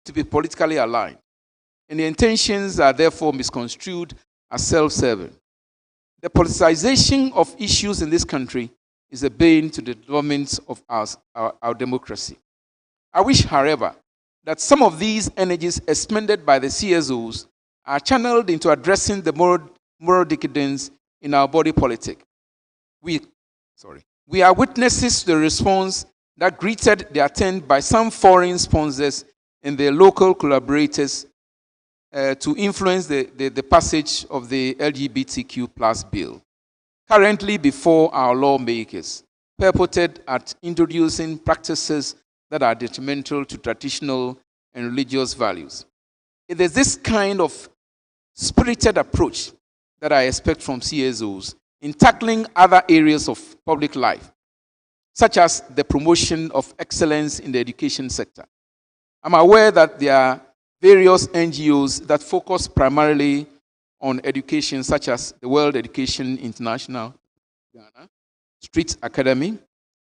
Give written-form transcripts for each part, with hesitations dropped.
to be politically aligned, and the intentions are therefore misconstrued as self-serving. The politicization of issues in this country is a bane to the development of our democracy. I wish, however, that some of these energies expended by the CSOs are channeled into addressing the moral decadence in our body politic. We are witnesses to the response that greeted the attempt by some foreign sponsors and their local collaborators to influence the passage of the LGBTQ plus bill, currently before our lawmakers, purported at introducing practices that are detrimental to traditional and religious values. It is this kind of spirited approach that I expect from CSOs in tackling other areas of public life, such as the promotion of excellence in the education sector. I'm aware that there are various NGOs that focus primarily on education, such as the World Education International, Ghana, Street Academy,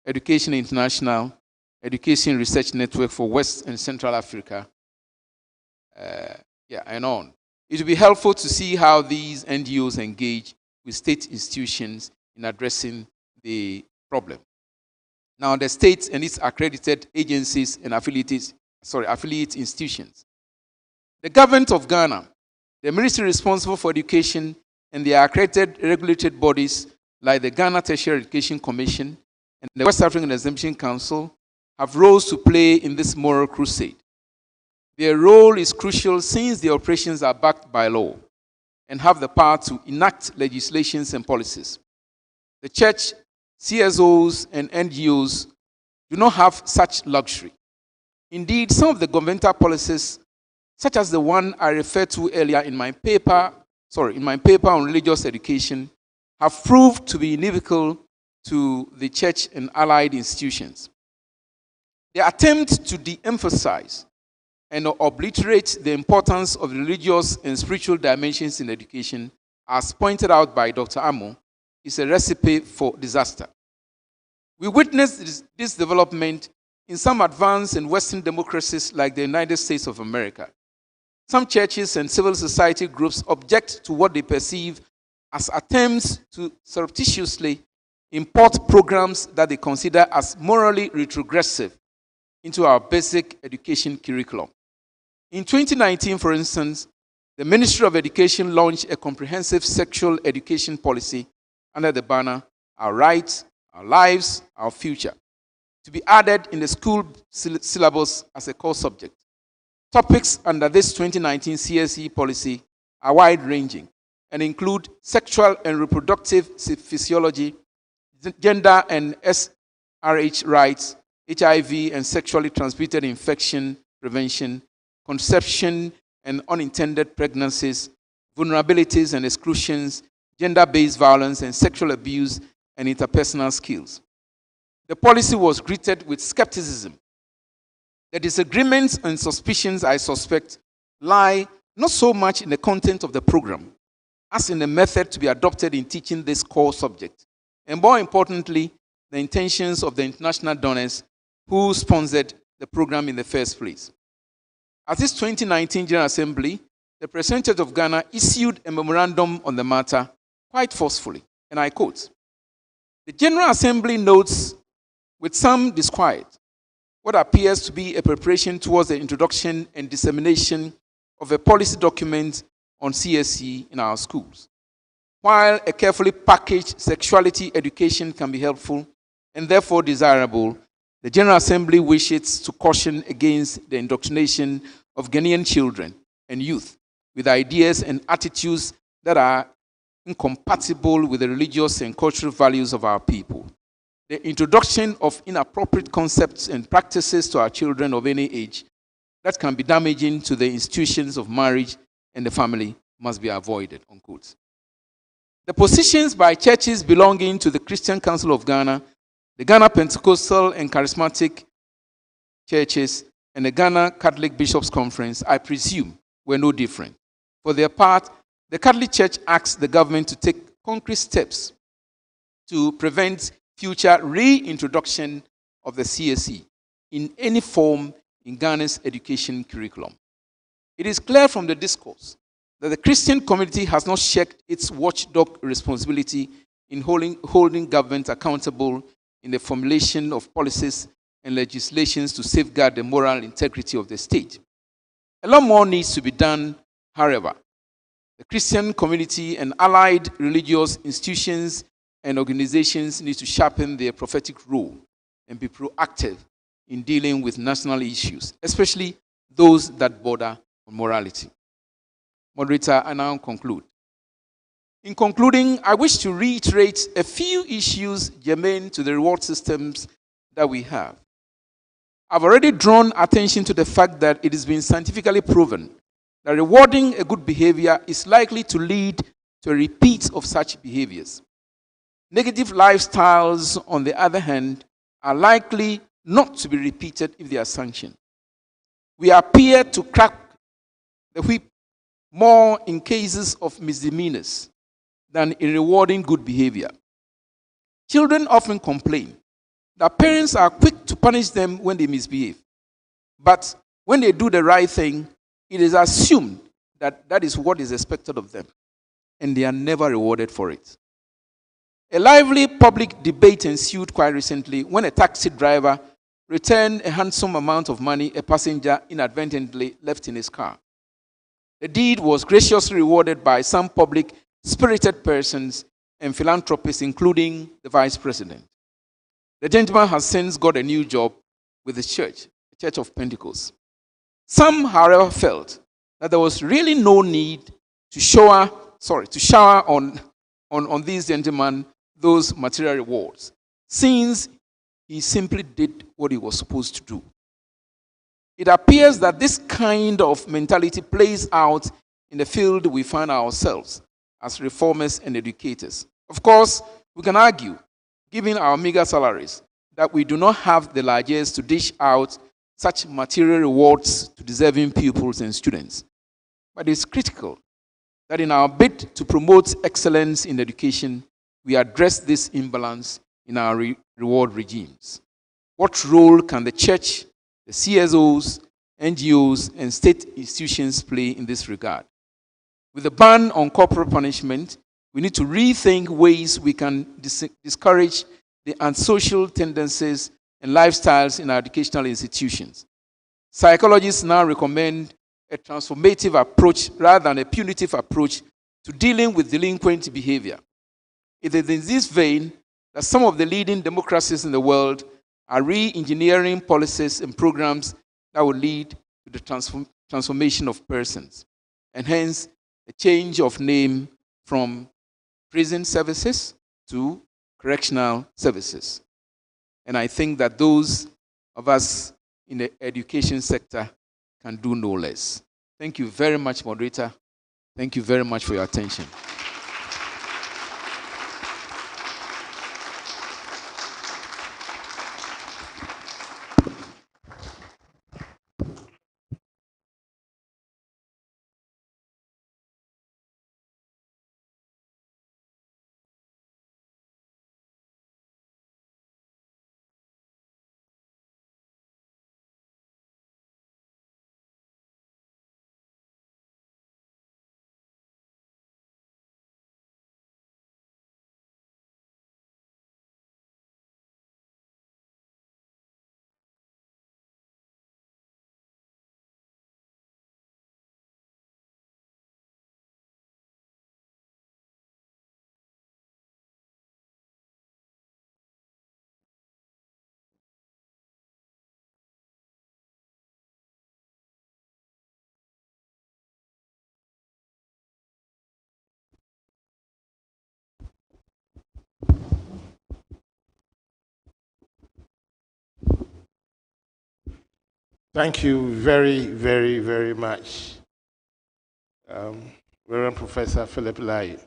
Education International, Education Research Network for West and Central Africa, and on. It will be helpful to see how these NGOs engage with state institutions in addressing the problem. Now, the state and its accredited agencies and affiliate institutions. The government of Ghana, the ministry responsible for education, and the accredited regulated bodies like the Ghana Tertiary Education Commission and the West African Exemption Council have roles to play in this moral crusade. Their role is crucial since the operations are backed by law and have the power to enact legislations and policies. The church, CSOs, and NGOs do not have such luxury. Indeed, some of the governmental policies, such as the one I referred to earlier in my paper on religious education, have proved to be inimical to the church and allied institutions. The attempt to de-emphasize and obliterate the importance of religious and spiritual dimensions in education, as pointed out by Dr. Amo, is a recipe for disaster. We witnessed this development in some advanced and Western democracies like the United States of America. Some churches and civil society groups object to what they perceive as attempts to surreptitiously import programs that they consider as morally retrogressive into our basic education curriculum. In 2019, for instance, the Ministry of Education launched a comprehensive sexual education policy under the banner, Our Rights, Our Lives, Our Future, to be added in the school syllabus as a core subject. Topics under this 2019 CSE policy are wide-ranging and include sexual and reproductive physiology, gender and SRH rights, HIV and sexually transmitted infection prevention, conception and unintended pregnancies, vulnerabilities and exclusions, gender-based violence and sexual abuse, and interpersonal skills. The policy was greeted with skepticism. The disagreements and suspicions, I suspect, lie not so much in the content of the program as in the method to be adopted in teaching this core subject, and more importantly, the intentions of the international donors who sponsored the program in the first place. At this 2019 General Assembly, the President of Ghana issued a memorandum on the matter quite forcefully, and I quote, "The General Assembly notes with some disquiet what appears to be a preparation towards the introduction and dissemination of a policy document on CSE in our schools. While a carefully packaged sexuality education can be helpful and therefore desirable, the General Assembly wishes to caution against the indoctrination of Ghanaian children and youth with ideas and attitudes that are incompatible with the religious and cultural values of our people. The introduction of inappropriate concepts and practices to our children of any age that can be damaging to the institutions of marriage and the family must be avoided," unquote. The positions by churches belonging to the Christian Council of Ghana, the Ghana Pentecostal and Charismatic Churches, and the Ghana Catholic Bishops' Conference, I presume, were no different. For their part, the Catholic Church asked the government to take concrete steps to prevent future reintroduction of the CSE in any form in Ghana's education curriculum. It is clear from the discourse that the Christian community has not shirked its watchdog responsibility in holding government accountable in the formulation of policies and legislations to safeguard the moral integrity of the state. A lot more needs to be done, however. The Christian community and allied religious institutions and organizations need to sharpen their prophetic role and be proactive in dealing with national issues, especially those that border on morality. Moderator, I now conclude. In concluding, I wish to reiterate a few issues germane to the reward systems that we have. I've already drawn attention to the fact that it has been scientifically proven that rewarding a good behavior is likely to lead to a repeat of such behaviors. Negative lifestyles, on the other hand, are likely not to be repeated if they are sanctioned. We appear to crack the whip more in cases of misdemeanors than in rewarding good behavior. Children often complain that parents are quick to punish them when they misbehave. But when they do the right thing, it is assumed that that is what is expected of them, and they are never rewarded for it. A lively public debate ensued quite recently when a taxi driver returned a handsome amount of money a passenger inadvertently left in his car. The deed was graciously rewarded by some public spirited persons and philanthropists, including the vice president. The gentleman has since got a new job with the church, the Church of Pentecost. Some, however, felt that there was really no need to shower on these gentlemen those material rewards, since he simply did what he was supposed to do. It appears that this kind of mentality plays out in the field we find ourselves as reformers and educators. Of course, we can argue, given our meager salaries, that we do not have the largesse to dish out such material rewards to deserving pupils and students. But it's critical that in our bid to promote excellence in education, we address this imbalance in our reward regimes. What role can the church, the CSOs, NGOs, and state institutions play in this regard? With the ban on corporal punishment, we need to rethink ways we can discourage the unsocial tendencies and lifestyles in our educational institutions. Psychologists now recommend a transformative approach rather than a punitive approach to dealing with delinquent behavior. It is in this vein that some of the leading democracies in the world are re-engineering policies and programs that will lead to the transformation of persons, and hence a change of name from prison services to correctional services. And I think that those of us in the education sector can do no less. Thank you very much, moderator. Thank you very much for your attention. Thank you very, very, very much, Reverend Professor Philip Lai.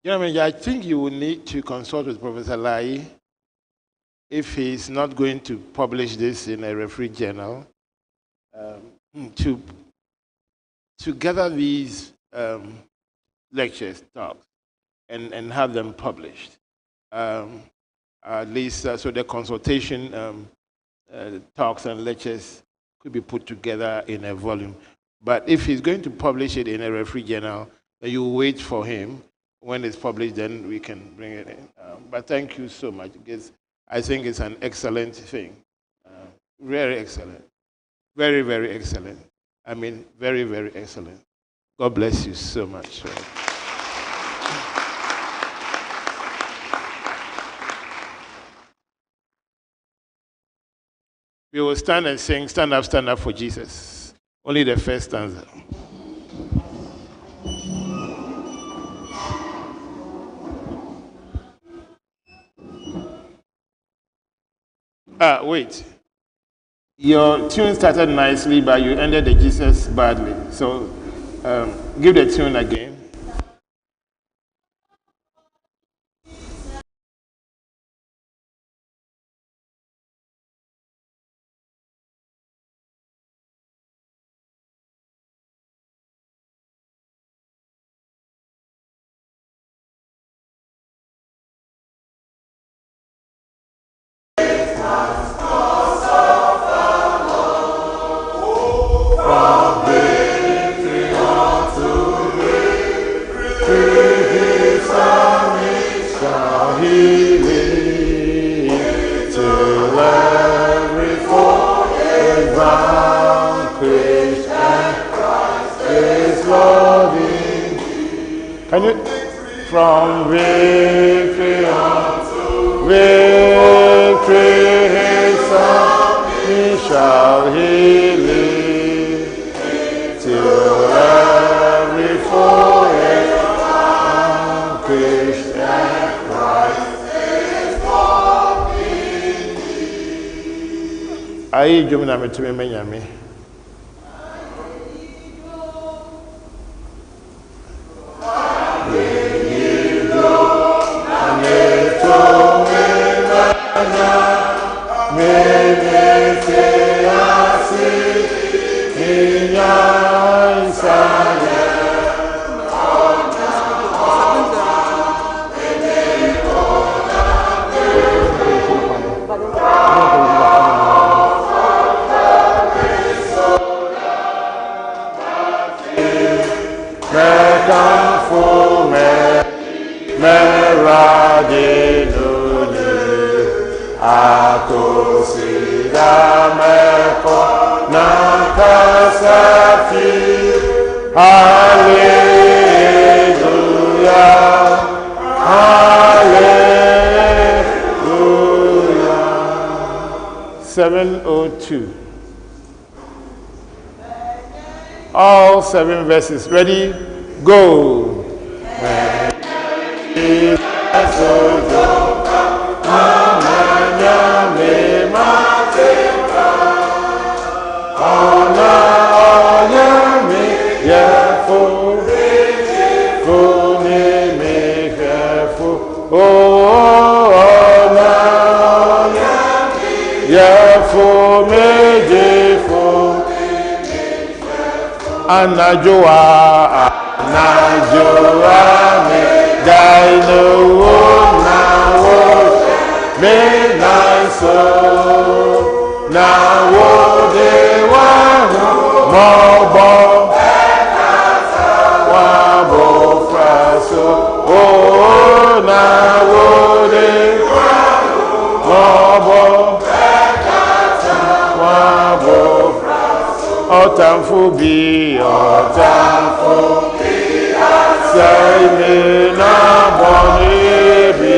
Gentlemen, I think you will need to consult with Professor Lai if he's not going to publish this in a referee journal, to gather these lectures, talks, and have them published. at least so the consultation talks and lectures could be put together in a volume. But if he's going to publish it in a referee journal, then you wait for him. When it's published, then we can bring it in. But thank you so much, because I think it's an excellent thing. Very excellent. Very, very excellent. I mean, very, very excellent. God bless you so much. We will stand and sing, stand up for Jesus. Only the first stanza. Wait. Your tune started nicely, but you ended the Jesus badly. So give the tune again. Can you? From victory unto victory, his son, he shall he live, till every foe is vanquished and Christ is born in thee. Ayi jumna metume menyame. All 7 verses. Ready? Go. Anajoa me dino na wo me na so na wo de wa mo wa bo fraso o na wo de mo bo wa bo otamfu bi say me na boni bi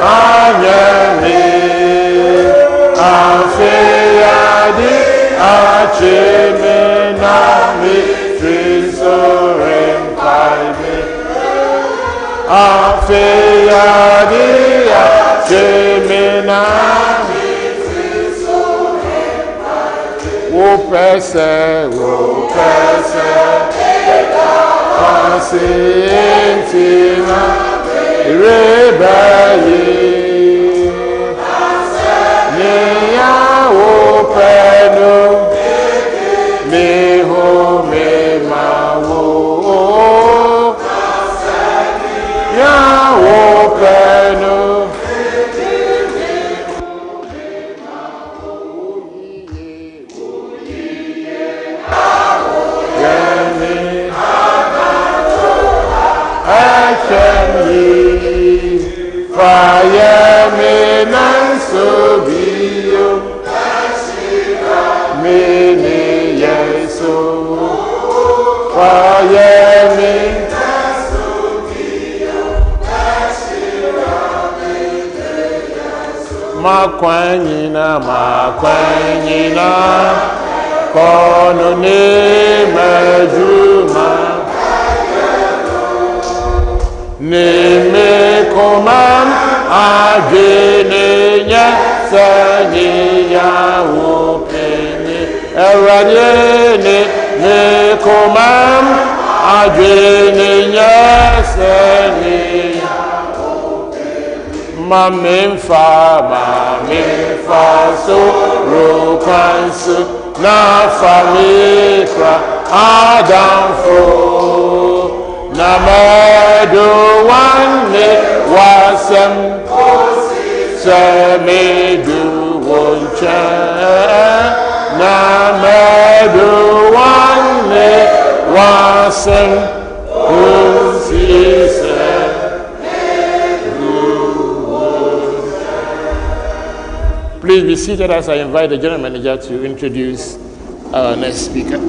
anyame afeadi ache me na mi trisorem paime afeadi ache me na mi trisorem paime wo pese Sintina rebaye Nia openo me ho me mawo Ya openo makwanyina kono ni majuma ni me komam agene nya sani ya upeni eranye ne komam agene nya sani mamimfa so rokwansu na famikra adamfo na medo wanne wasem semedu woncha na medo wanne wasem kusise. Please be seated as I invite the General Manager to introduce our next speaker.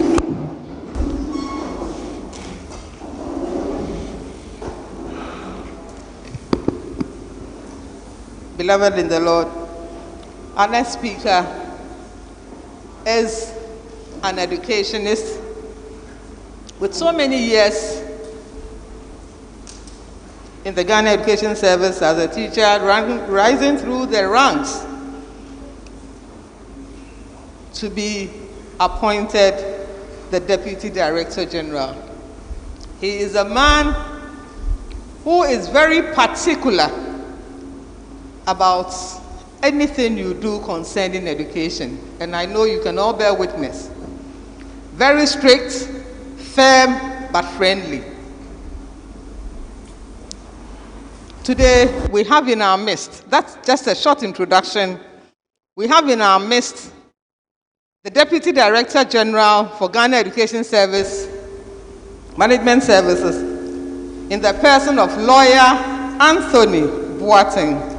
Beloved in the Lord, our next speaker is an educationist with so many years in the Ghana Education Service as a teacher, rising through the ranks to be appointed the Deputy Director General. He is a man who is very particular about anything you do concerning education, and I know you can all bear witness. Very strict, firm, but friendly. Today, we have in our midst, that's just a short introduction, we have in our midst the Deputy Director General for Ghana Education Service, Management Services, in the person of lawyer Anthony Boateng.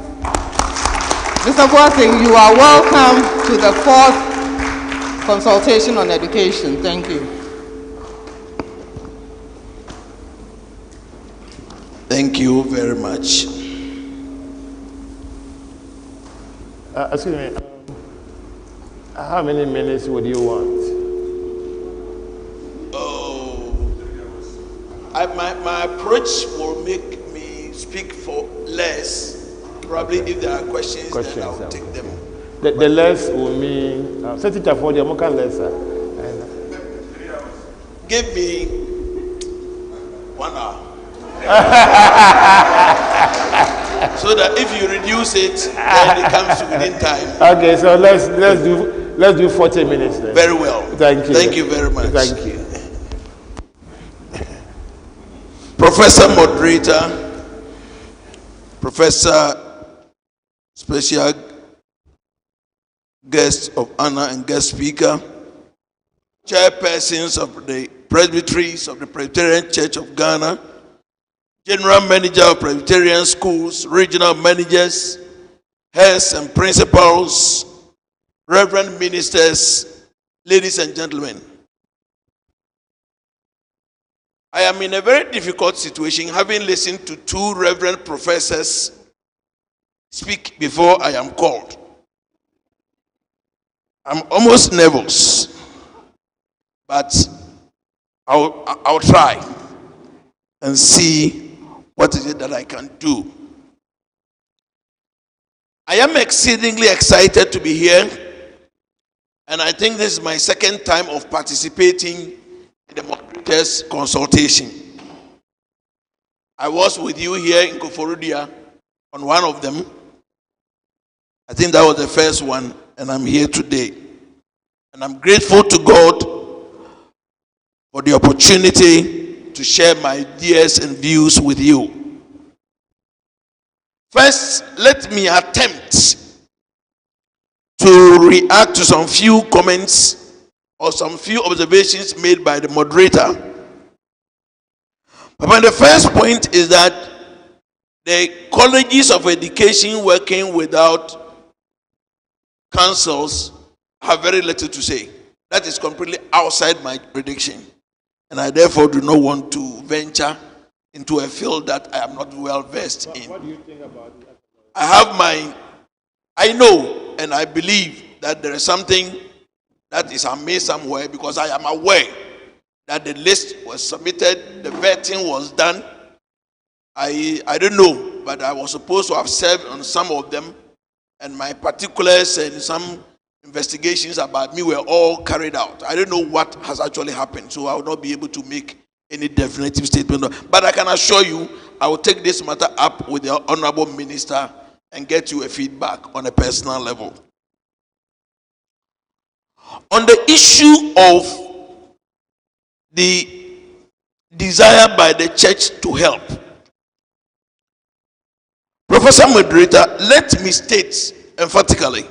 Mr. Boateng, you are welcome to the 4th Consultation on Education. Thank you. Thank you very much. Excuse me. How many minutes would you want? Oh, my approach will make me speak for less. Probably if there are questions then I'll take them. The less will mean, teacher for the Mokan lesser. Give me 1 hour. So that if you reduce it, then it comes within time. Okay, so let's do 40 minutes then. Very well. Thank you. Thank you very much. Thank you. Professor Moderator, Professor Special Guest of Honor and Guest Speaker, Chairpersons of the Presbyteries of the Presbyterian Church of Ghana, General Manager of Presbyterian Schools, Regional Managers, Heads and Principals, Reverend Ministers, ladies and gentlemen. I am in a very difficult situation, having listened to 2 Reverend Professors speak before I am called. I'm almost nervous, but I'll try and see what is it that I can do. I am exceedingly excited to be here, and I think this is my second time of participating in the moderators' consultation. I was with you here in Koforidua on one of them. I think that was the first one, and I'm here today. And I'm grateful to God for the opportunity to share my ideas and views with you. First, let me attempt to react to some few comments or some few observations made by the moderator. But the first point is that the colleges of education working without councils have very little to say. That is completely outside my prediction. And I therefore do not want to venture into a field that I am not well versed in. What do you think about that? I I know and I believe that there is something that is amiss somewhere, because I am aware that the list was submitted, the vetting was done. I don't know, but I was supposed to have served on some of them, and my particulars and some investigations about me were all carried out. I don't know what has actually happened, so I will not be able to make any definitive statement. But I can assure you, I will take this matter up with the Honorable Minister and get you a feedback on a personal level. On the issue of the desire by the church to help, Professor Moderator, let me state emphatically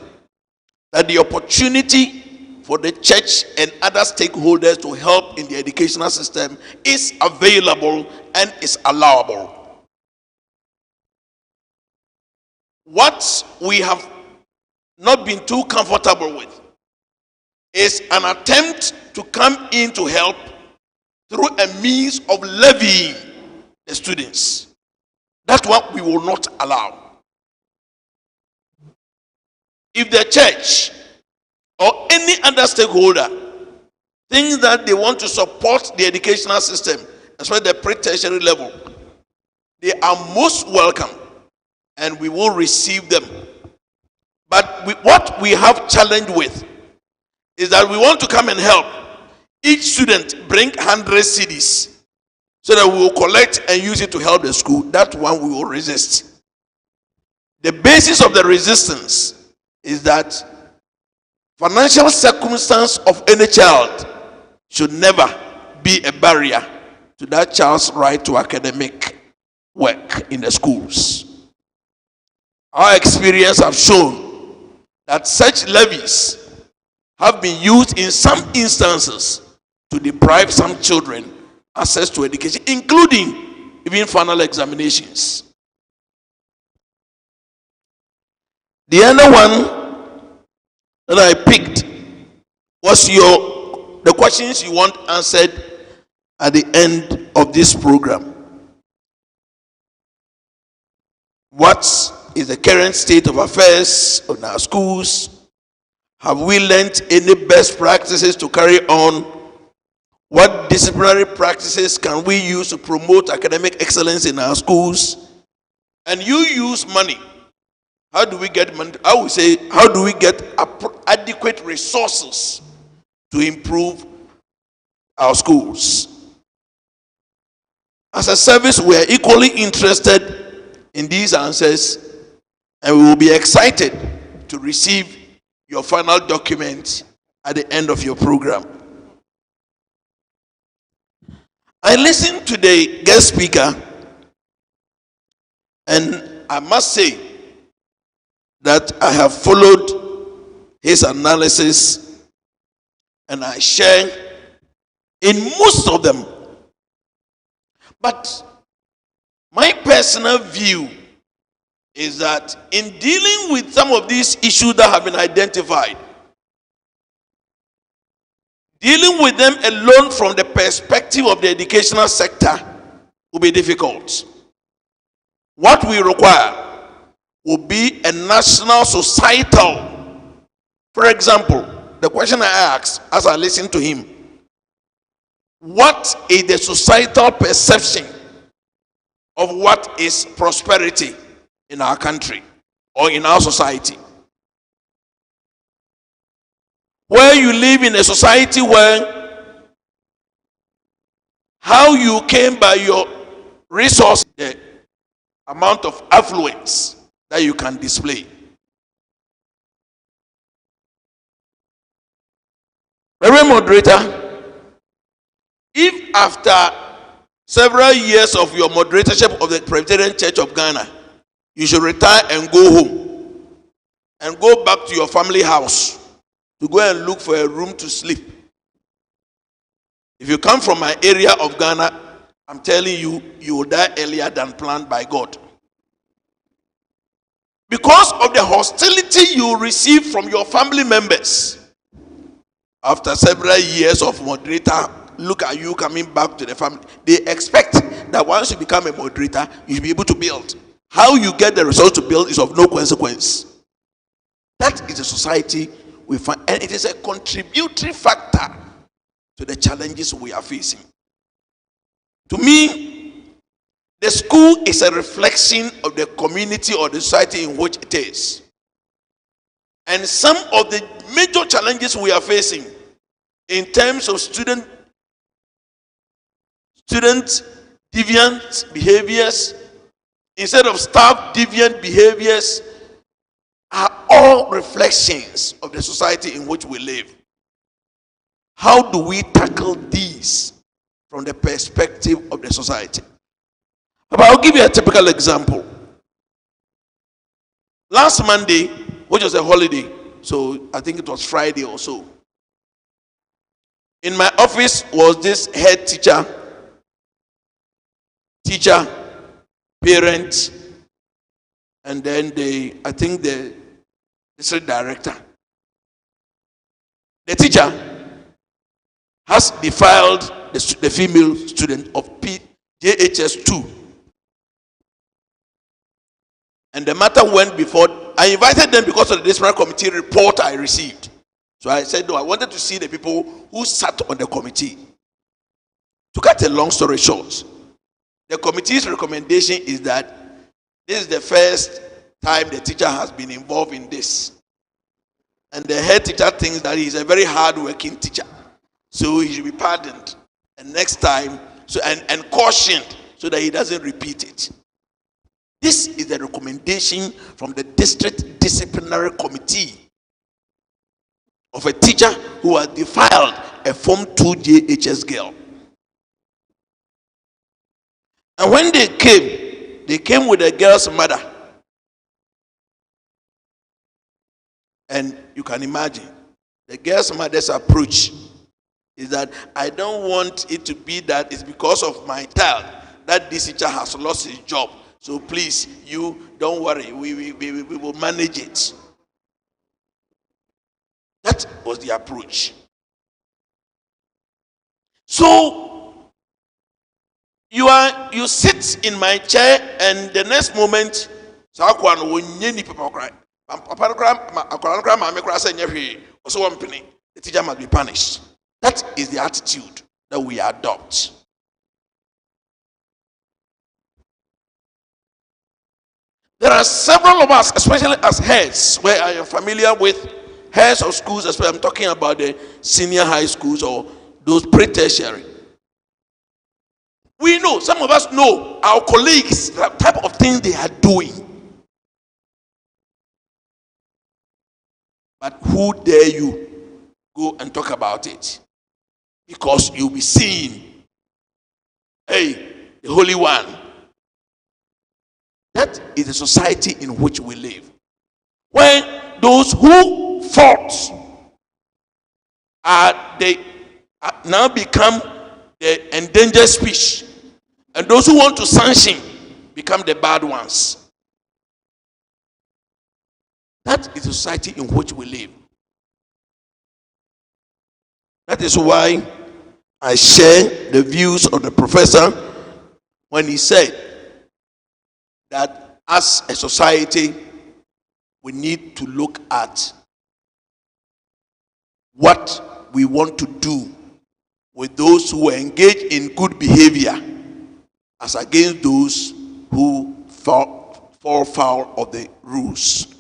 that the opportunity for the church and other stakeholders to help in the educational system is available and is allowable. What we have not been too comfortable with is an attempt to come in to help through a means of levying the students. That's what we will not allow. If the church or any other stakeholder thinks that they want to support the educational system, especially the pre-tertiary level, they are most welcome and we will receive them. But what we have challenge with is that we want to come and help. Each student bring 100 cedis so that we will collect and use it to help the school. That one we will resist. The basis of the resistance is that financial circumstance of any child should never be a barrier to that child's right to academic work in the schools. Our experience have shown that such levies have been used in some instances to deprive some children access to education, including even final examinations. The other one that I picked was the questions you want answered at the end of this program. What is the current state of affairs in our schools? Have we learned any best practices to carry on? What disciplinary practices can we use to promote academic excellence in our schools? And you use money. How do we get money? I would say, how do we get adequate resources to improve our schools? As a service, we are equally interested in these answers, and we will be excited to receive your final document at the end of your program. I listened to the guest speaker, and I must say that I have followed his analysis and I share in most of them. But my personal view is that in dealing with some of these issues that have been identified, dealing with them alone from the perspective of the educational sector will be difficult. What we require will be a national societal. For example, the question I asked as I listened to him, what is the societal perception of what is prosperity in our country or in our society? Where you live in a society where how you came by your resource, the amount of affluence that you can display. Reverend Moderator, if after several years of your moderatorship of the Presbyterian Church of Ghana, you should retire and go home and go back to your family house to go and look for a room to sleep. If you come from my area of Ghana, I'm telling you, you will die earlier than planned by God. Because of the hostility you receive from your family members. After several years of moderator, look at you coming back to the family. They expect that once you become a moderator, you'll be able to build. How you get the results to build is of no consequence. That is a society we find, and it is a contributory factor to the challenges we are facing. To me, the school is a reflection of the community or the society in which it is. And some of the major challenges we are facing in terms of student deviant behaviors, instead of staff deviant behaviors, are all reflections of the society in which we live. How do we tackle these from the perspective of the society? But I'll give you a typical example. Last Monday, which was a holiday, so I think it was Friday or so, in my office was this head teacher, parent, and then the district director. The teacher has defiled the female student of JHS 2. And the matter went before. I invited them because of the disciplinary committee report I received. So I said, no, I wanted to see the people who sat on the committee. To cut a long story short, the committee's recommendation is that this is the first time the teacher has been involved in this. And the head teacher thinks that he's a very hard-working teacher. So he should be pardoned. And next time, and cautioned so that he doesn't repeat it. This is the recommendation from the district disciplinary committee of a teacher who has defiled a Form 2 JHS girl. And when they came with the girl's mother. And you can imagine, the girl's mother's approach is that I don't want it to be that it's because of my child that this teacher has lost his job. So please, you don't worry, we will manage it. That was the approach. So you sit in my chair, and the next moment, the teacher must be punished. That is the attitude that we adopt. There are several of us, especially as heads, where I am familiar with heads of schools, especially I'm talking about the senior high schools or those pre-tertiary. We know, some of us know our colleagues, the type of things they are doing. But who dare you go and talk about it? Because you'll be seen, hey, the Holy One. That is the society in which we live. When those who fought they now become the endangered species, and those who want to sanction become the bad ones. That is the society in which we live. That is why I share the views of the professor when he said that as a society, we need to look at what we want to do with those who engage in good behavior as against those who fall foul of the rules.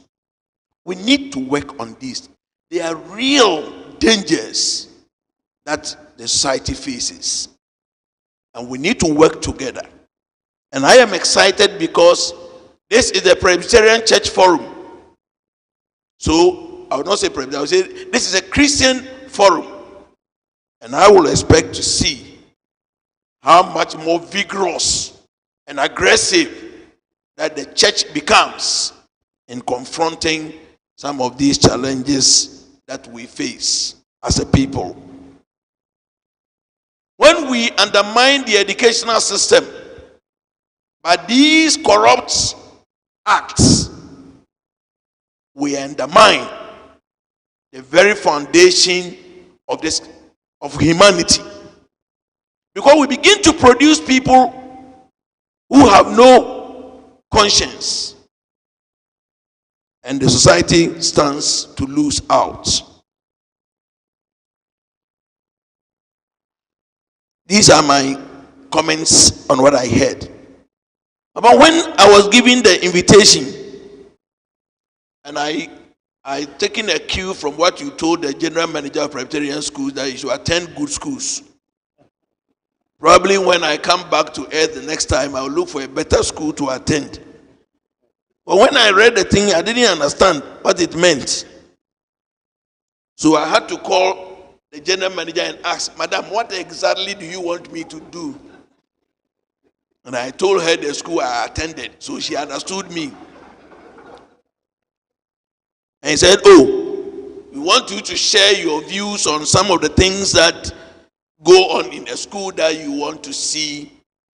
We need to work on this. There are real dangers that the society faces, and we need to work together. And I am excited because this is the Presbyterian Church Forum. So I would not say Presbyterian, I would say this is a Christian forum. And I will expect to see how much more vigorous and aggressive that the church becomes in confronting some of these challenges that we face as a people. When we undermine the educational system by these corrupt acts, we undermine the very foundation of humanity. Because we begin to produce people who have no conscience, and the society stands to lose out. These are my comments on what I heard. But when I was given the invitation, and I taken a cue from what you told the general manager of Presbyterian schools, that you should attend good schools. Probably when I come back to earth the next time, I'll look for a better school to attend. But when I read the thing, I didn't understand what it meant. So I had to call the general manager and ask, Madam, what exactly do you want me to do? And I told her the school I attended, so she understood me. And he said, oh, we want you to share your views on some of the things that go on in the school that you want to see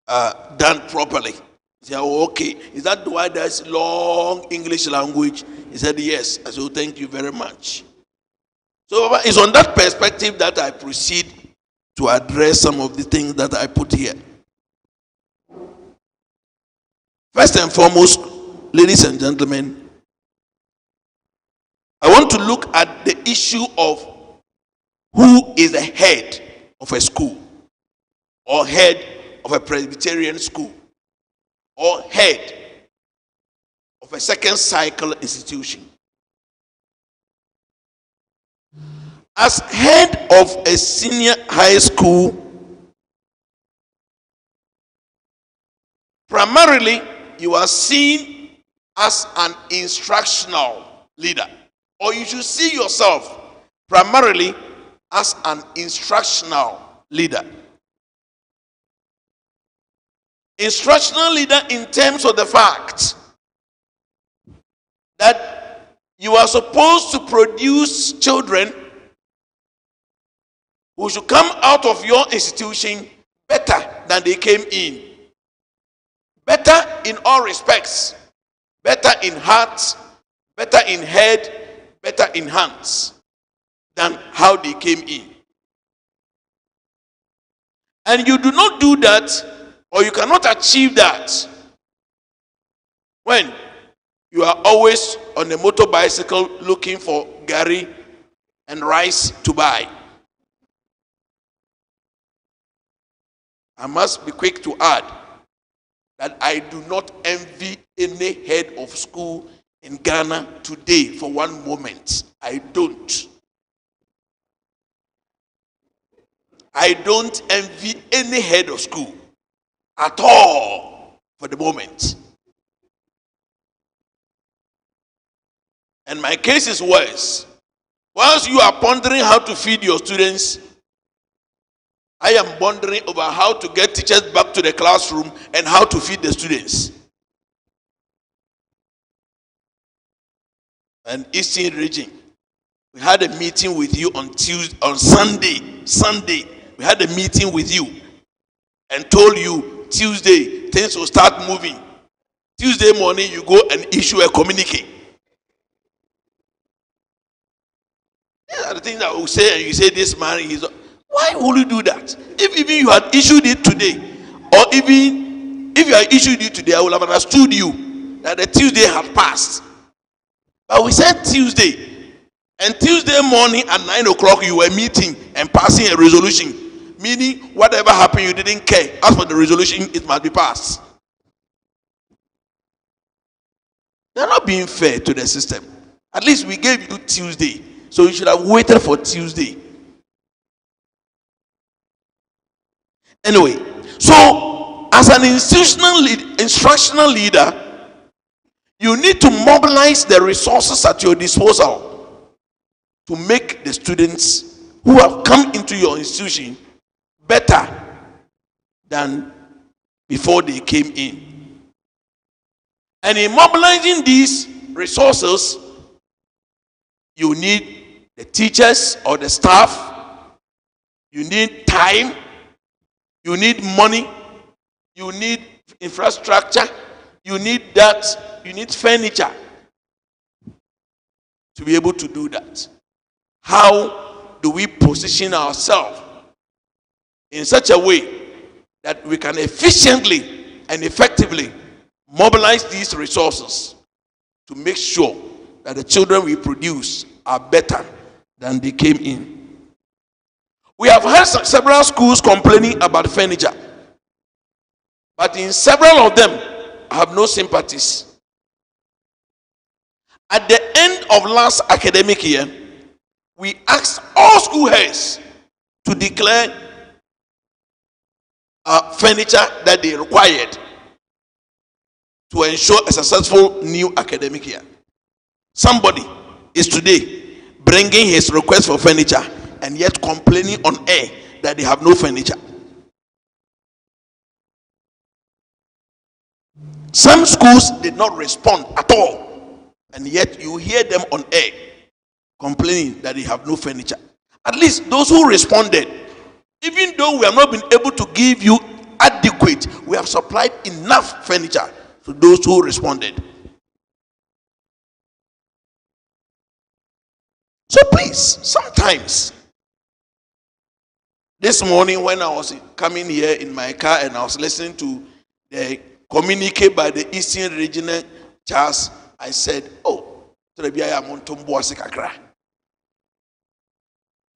done properly. He said, oh, okay. Is that why there's long English language? He said, yes. I said, oh, thank you very much. So it's on that perspective that I proceed to address some of the things that I put here. First and foremost, ladies and gentlemen, I want to look at the issue of who is the head of a school, or head of a Presbyterian school, or head of a second cycle institution. As head of a senior high school, primarily you are seen as an instructional leader, or you should see yourself primarily as an instructional leader. Instructional leader in terms of the fact that you are supposed to produce children who should come out of your institution better than they came in. Better in all respects. Better in heart, better in head, better in hands than how they came in. And you do not do that, or you cannot achieve that, when you are always on a motor bicycle looking for gari and rice to buy. I must be quick to add that I do not envy any head of school in Ghana today for one moment. I don't. I don't envy any head of school at all for the moment. And my case is worse. Whilst you are pondering how to feed your students, I am wondering over how to get teachers back to the classroom and how to feed the students. And Eastern region, we had a meeting with you on Sunday. We had a meeting with you and told you Tuesday things will start moving. Tuesday morning you go and issue a communique. These are the things that we say, and you say this man is. Why would you do that? If even you had issued it today, or even if you had issued it today, I would have understood you that the Tuesday had passed. But we said Tuesday, and Tuesday morning at 9 o'clock you were meeting and passing a resolution, meaning whatever happened you didn't care. As for the resolution, it must be passed. They're not being fair to the system. At least we gave you Tuesday, so you should have waited for Tuesday. Anyway, so as an instructional leader, you need to mobilize the resources at your disposal to make the students who have come into your institution better than before they came in. And in mobilizing these resources, you need the teachers or the staff, you need time, you need money, you need infrastructure, you need that, you need furniture to be able to do that. How do we position ourselves in such a way that we can efficiently and effectively mobilize these resources to make sure that the children we produce are better than they came in. We have heard several schools complaining about furniture, but in several of them, I have no sympathies. At the end of last academic year, we asked all school heads to declare furniture that they required to ensure a successful new academic year. Somebody is today bringing his request for furniture and yet complaining on air that they have no furniture. Some schools did not respond at all, and yet you hear them on air complaining that they have no furniture. At least those who responded, even though we have not been able to give you adequate, we have supplied enough furniture to those who responded. So please, sometimes, this morning when I was coming here in my car and I was listening to the communique by the Eastern Regional Charles, I said, oh,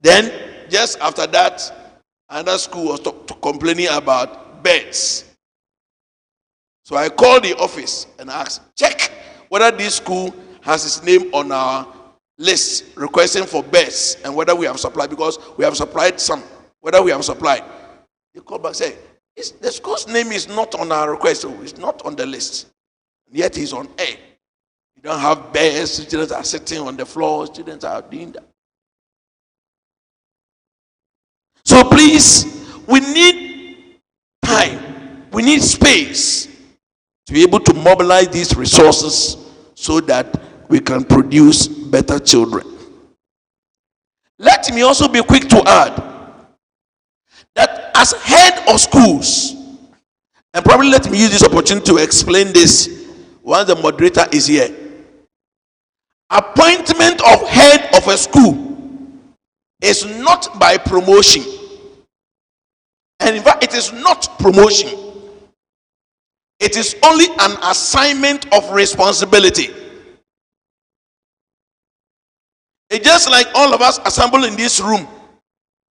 then just after that, another school was complaining about beds. So I called the office and asked, check whether this school has its name on our list requesting for beds and whether we have supplied, because we have supplied some, whether we have supplied. They called back and said, the school's name is not on our request, so it's not on the list. And yet he's on air. You don't have beds, students are sitting on the floor, students are doing that. So please, we need time, we need space to be able to mobilize these resources so that we can produce better children. Let me also be quick to add that as head of schools, and probably let me use this opportunity to explain this once the moderator is here. Appointment of head of a school is not by promotion. And in fact, it is not promotion. It is only an assignment of responsibility. It's just like all of us assemble in this room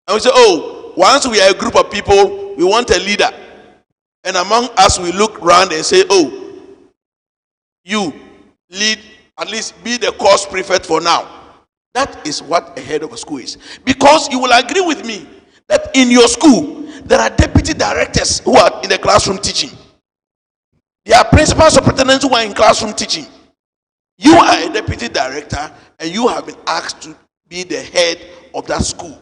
and we say, oh, once we are a group of people, we want a leader. And among us, we look around and say, oh, you lead, at least be the course prefect for now. That is what a head of a school is. Because you will agree with me that in your school, there are deputy directors who are in the classroom teaching. There are principal superintendents who are in classroom teaching. You are a deputy director and you have been asked to be the head of that school.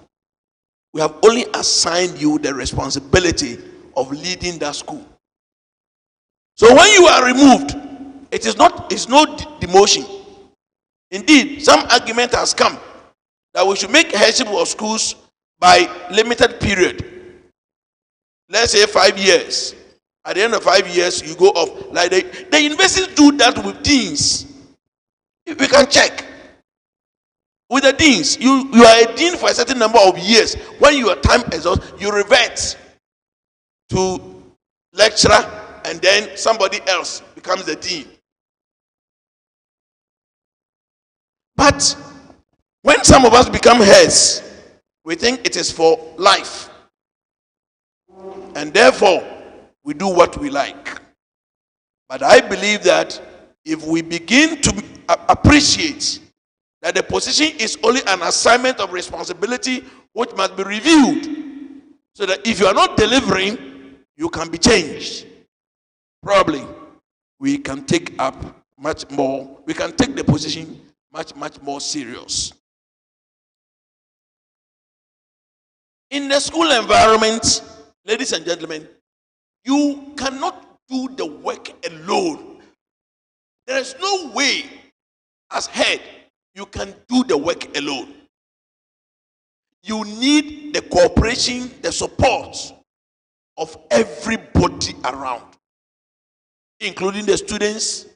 We have only assigned you the responsibility of leading that school. So when you are removed, it's no demotion. Indeed, some argument has come that we should make headship of schools by limited period. Let's say 5 years. At the end of 5 years, you go off. Like the universities do that with deans. We can check. With the deans, you are a dean for a certain number of years. When your time exhausts, you revert to lecturer, and then somebody else becomes the dean. But when some of us become heads, we think it is for life. And therefore, we do what we like. But I believe that if we begin to appreciate that the position is only an assignment of responsibility which must be reviewed, so that if you are not delivering, you can be changed. Probably we can take up much more, we can take the position much more serious. In the school environment, ladies and gentlemen, you cannot do the work alone. There is no way as head you can do the work alone. You need the cooperation, the support of everybody around, including the students,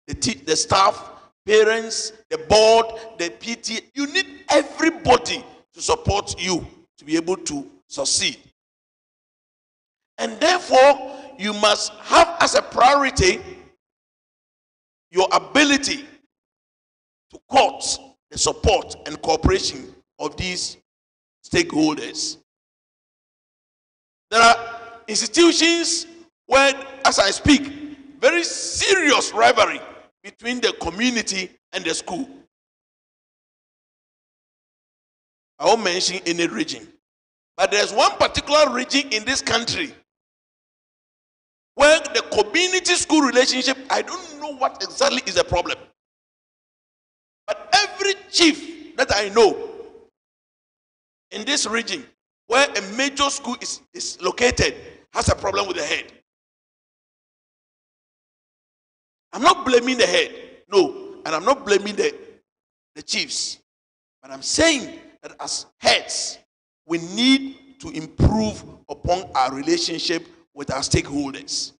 the staff, parents, the board, the PT. You need everybody to support you to be able to succeed. And therefore, you must have as a priority your ability to court the support and cooperation of these stakeholders. There are institutions where, as I speak, very serious rivalry between the community and the school. I won't mention any region, but there's one particular region in this country where the community school relationship, I don't know what exactly is the problem. But every chief that I know in this region where a major school is located has a problem with the head. I'm not blaming the head, no, and I'm not blaming the chiefs. But I'm saying that as heads, we need to improve upon our relationship with our stakeholders.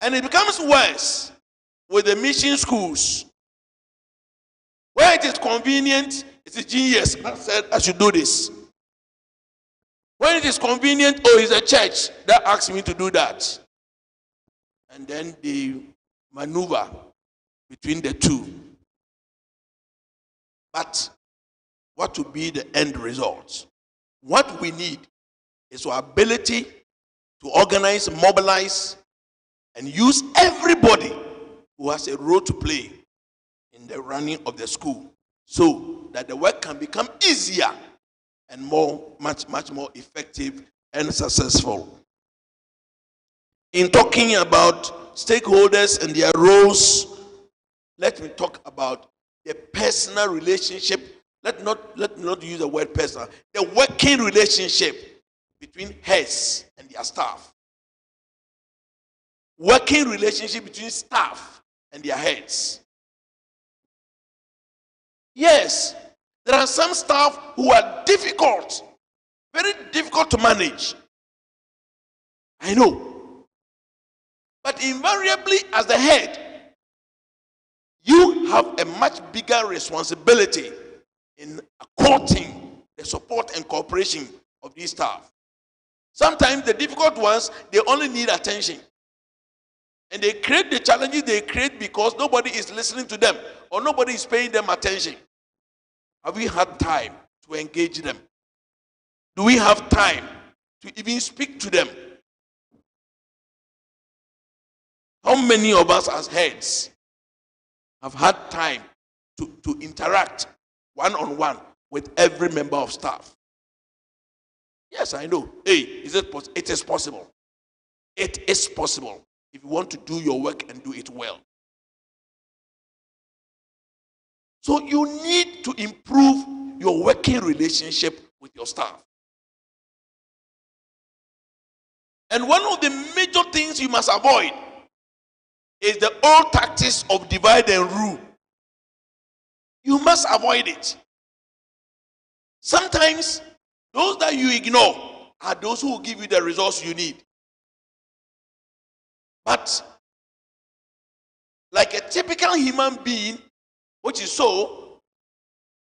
And it becomes worse with the mission schools. Where it is convenient, it is genius. I said I should do this. When it is convenient, oh, it's a church that asked me to do that. And then they maneuver between the two. But what will be the end result? What we need is our ability to organize, mobilize, and use everybody who has a role to play in the running of the school so that the work can become easier and much more effective and successful. In talking about stakeholders and their roles, let me talk about the personal relationship. Let not use the word personal. The working relationship between heads and their staff. Working relationship between staff and their heads. Yes, there are some staff who are difficult, very difficult to manage. I know. But invariably, as the head, you have a much bigger responsibility in courting the support and cooperation of these staff. Sometimes the difficult ones, they only need attention. And they create the challenges they create because nobody is listening to them or nobody is paying them attention. Have we had time to engage them? Do we have time to even speak to them? How many of us as heads have had time to interact one-on-one with every member of staff? Yes, I know. Hey, it is possible. It is possible if you want to do your work and do it well. So you need to improve your working relationship with your staff. And one of the major things you must avoid is the old tactics of divide and rule. You must avoid it. Sometimes those that you ignore are those who will give you the results you need. But like a typical human being, which is so,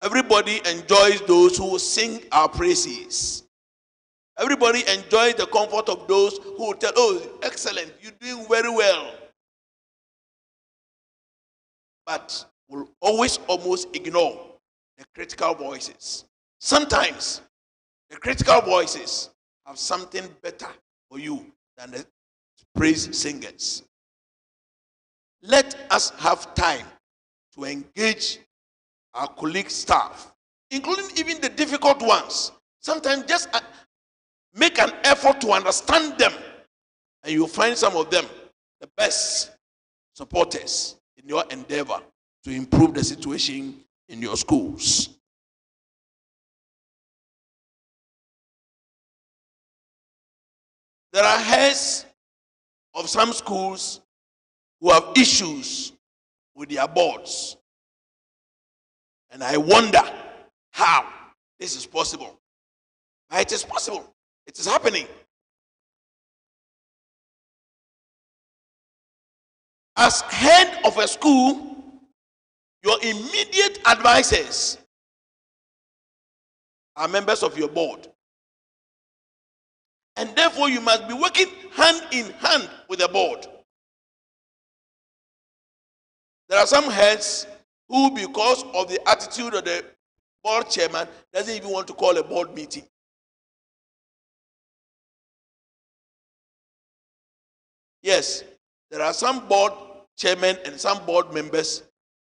everybody enjoys those who sing our praises. Everybody enjoys the comfort of those who tell, oh, excellent, you're doing very well. But will always almost ignore the critical voices. Sometimes the critical voices have something better for you than the praise singers. Let us have time to engage our colleague staff, including even the difficult ones. Sometimes just make an effort to understand them, and you'll find some of them the best supporters in your endeavor to improve the situation in your schools. There are heads of some schools who have issues with their boards. And I wonder how this is possible. But it is possible. It is happening. As head of a school, your immediate advisors are members of your board. And therefore, you must be working hand in hand with the board. There are some heads who, because of the attitude of the board chairman, doesn't even want to call a board meeting. Yes, there are some board chairmen and some board members,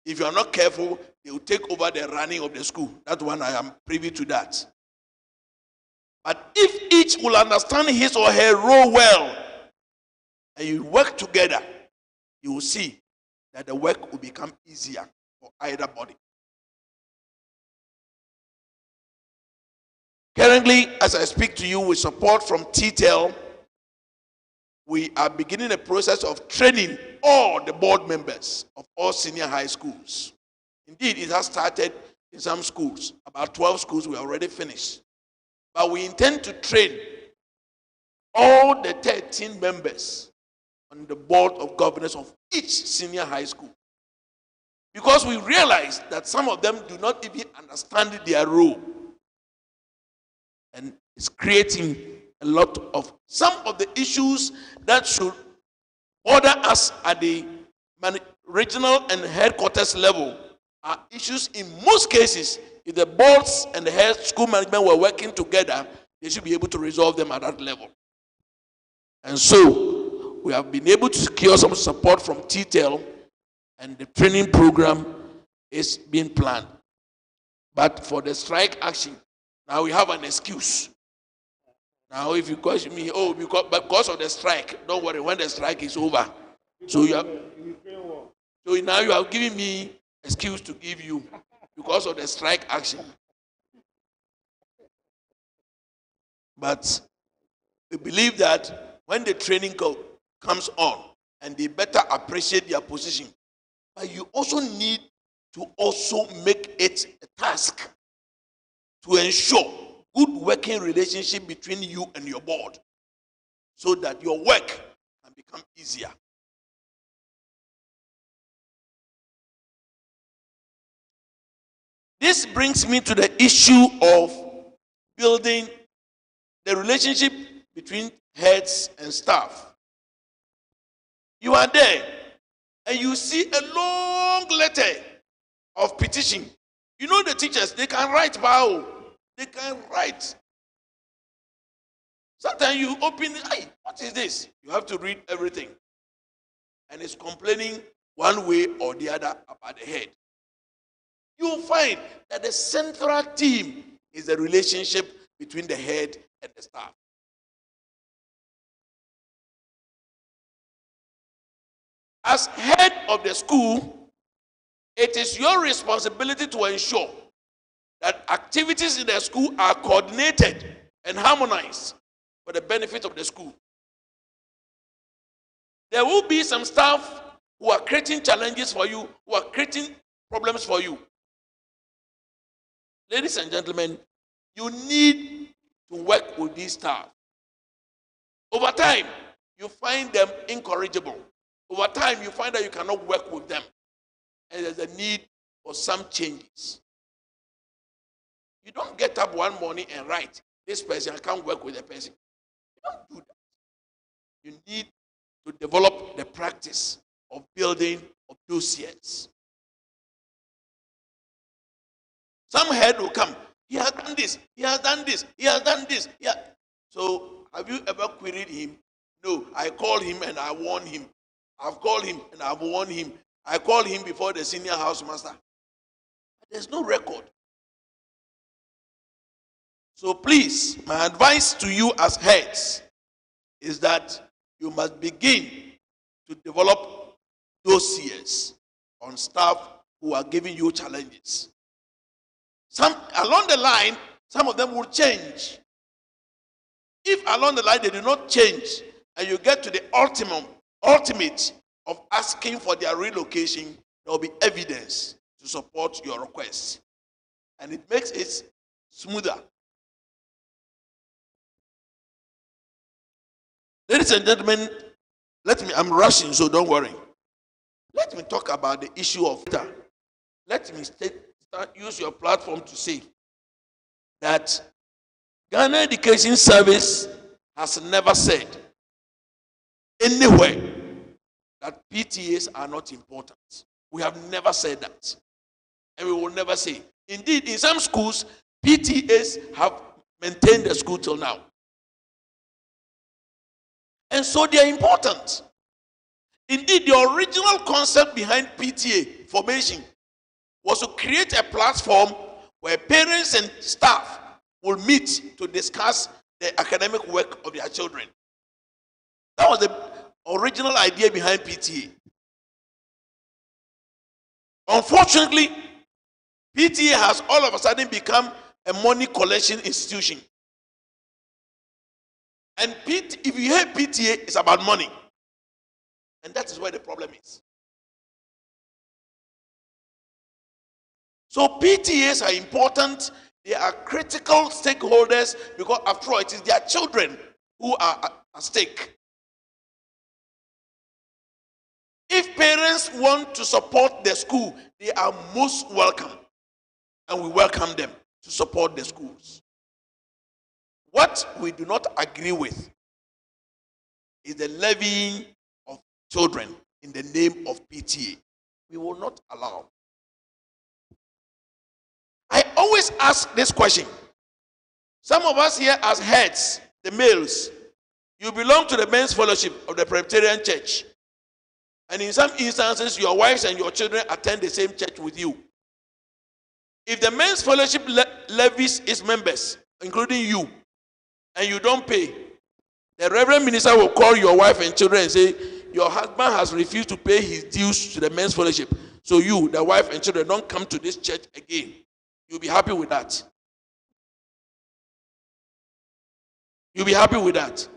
if you are not careful, they will take over the running of the school. That one, I am privy to that. But if each will understand his or her role well, and you work together, you will see that the work will become easier for either body. Currently, as I speak to you with support from TTEL, we are beginning a process of training all the board members of all senior high schools. Indeed, it has started in some schools. About 12 schools we already finished. But we intend to train all the 13 members on the board of governors of each senior high school. Because we realize that some of them do not even understand their role. And it's creating a lot of some of the issues that should bother us at the regional and headquarters level are issues in most cases. If the boards and the head school management were working together, they should be able to resolve them at that level. And so we have been able to secure some support from TTEL, and the training program is being planned. But for the strike action, now we have an excuse. Now, if you question me, oh, because of the strike, don't worry, when the strike is over. So now you have given me excuse to give you because of the strike action. But we believe that when the training comes on and they better appreciate their position, but you also need to also make it a task to ensure good working relationship between you and your board so that your work can become easier. This brings me to the issue of building the relationship between heads and staff. You are there and you see a long letter of petition. You know the teachers, they can write bao. They can write. Sometimes you open it, hey, what is this? You have to read everything. And it's complaining one way or the other about the head. You'll find that the central theme is the relationship between the head and the staff. As head of the school, it is your responsibility to ensure that activities in the school are coordinated and harmonized for the benefit of the school. There will be some staff who are creating challenges for you, who are creating problems for you. Ladies and gentlemen, you need to work with these staff. Over time, you find them incorrigible. Over time, you find that you cannot work with them. And there's a need for some changes. You don't get up one morning and write, this person, I can't work with a person. You don't do that. You need to develop the practice of building of dossiers. Some head will come, he has done this, he has done this, he has done this. Yeah. So have you ever queried him? No, I called him and I warned him. I've called him and I've warned him. I called him before the senior house master. There's no record. So please, my advice to you as heads is that you must begin to develop dossiers on staff who are giving you challenges. Along the line, some of them will change. If along the line they do not change, and you get to the ultimate of asking for their relocation, there will be evidence to support your request. And it makes it smoother. Ladies and gentlemen, I'm rushing, so don't worry. Let me talk about the issue of data. Let me use your platform to say that Ghana Education Service has never said anywhere that PTAs are not important. We have never said that. And we will never say. Indeed, in some schools, PTAs have maintained the school till now. And so they are important. Indeed, the original concept behind PTA formation was to create a platform where parents and staff will meet to discuss the academic work of their children. That was the original idea behind PTA. Unfortunately, PTA has all of a sudden become a money collection institution. And if you hear PTA, it's about money. And that is where the problem is. So PTAs are important. They are critical stakeholders because after all, it is their children who are at stake. If parents want to support the school, they are most welcome. And we welcome them to support the schools. What we do not agree with is the levying of children in the name of PTA. We will not allow. I always ask this question. Some of us here as heads, the males, you belong to the men's fellowship of the Presbyterian church. And in some instances, your wives and your children attend the same church with you. If the men's fellowship levies its members, including you, and you don't pay, the reverend minister will call your wife and children and say, your husband has refused to pay his dues to the men's fellowship. So you, the wife and children, don't come to this church again. You'll be happy with that. You'll be happy with that.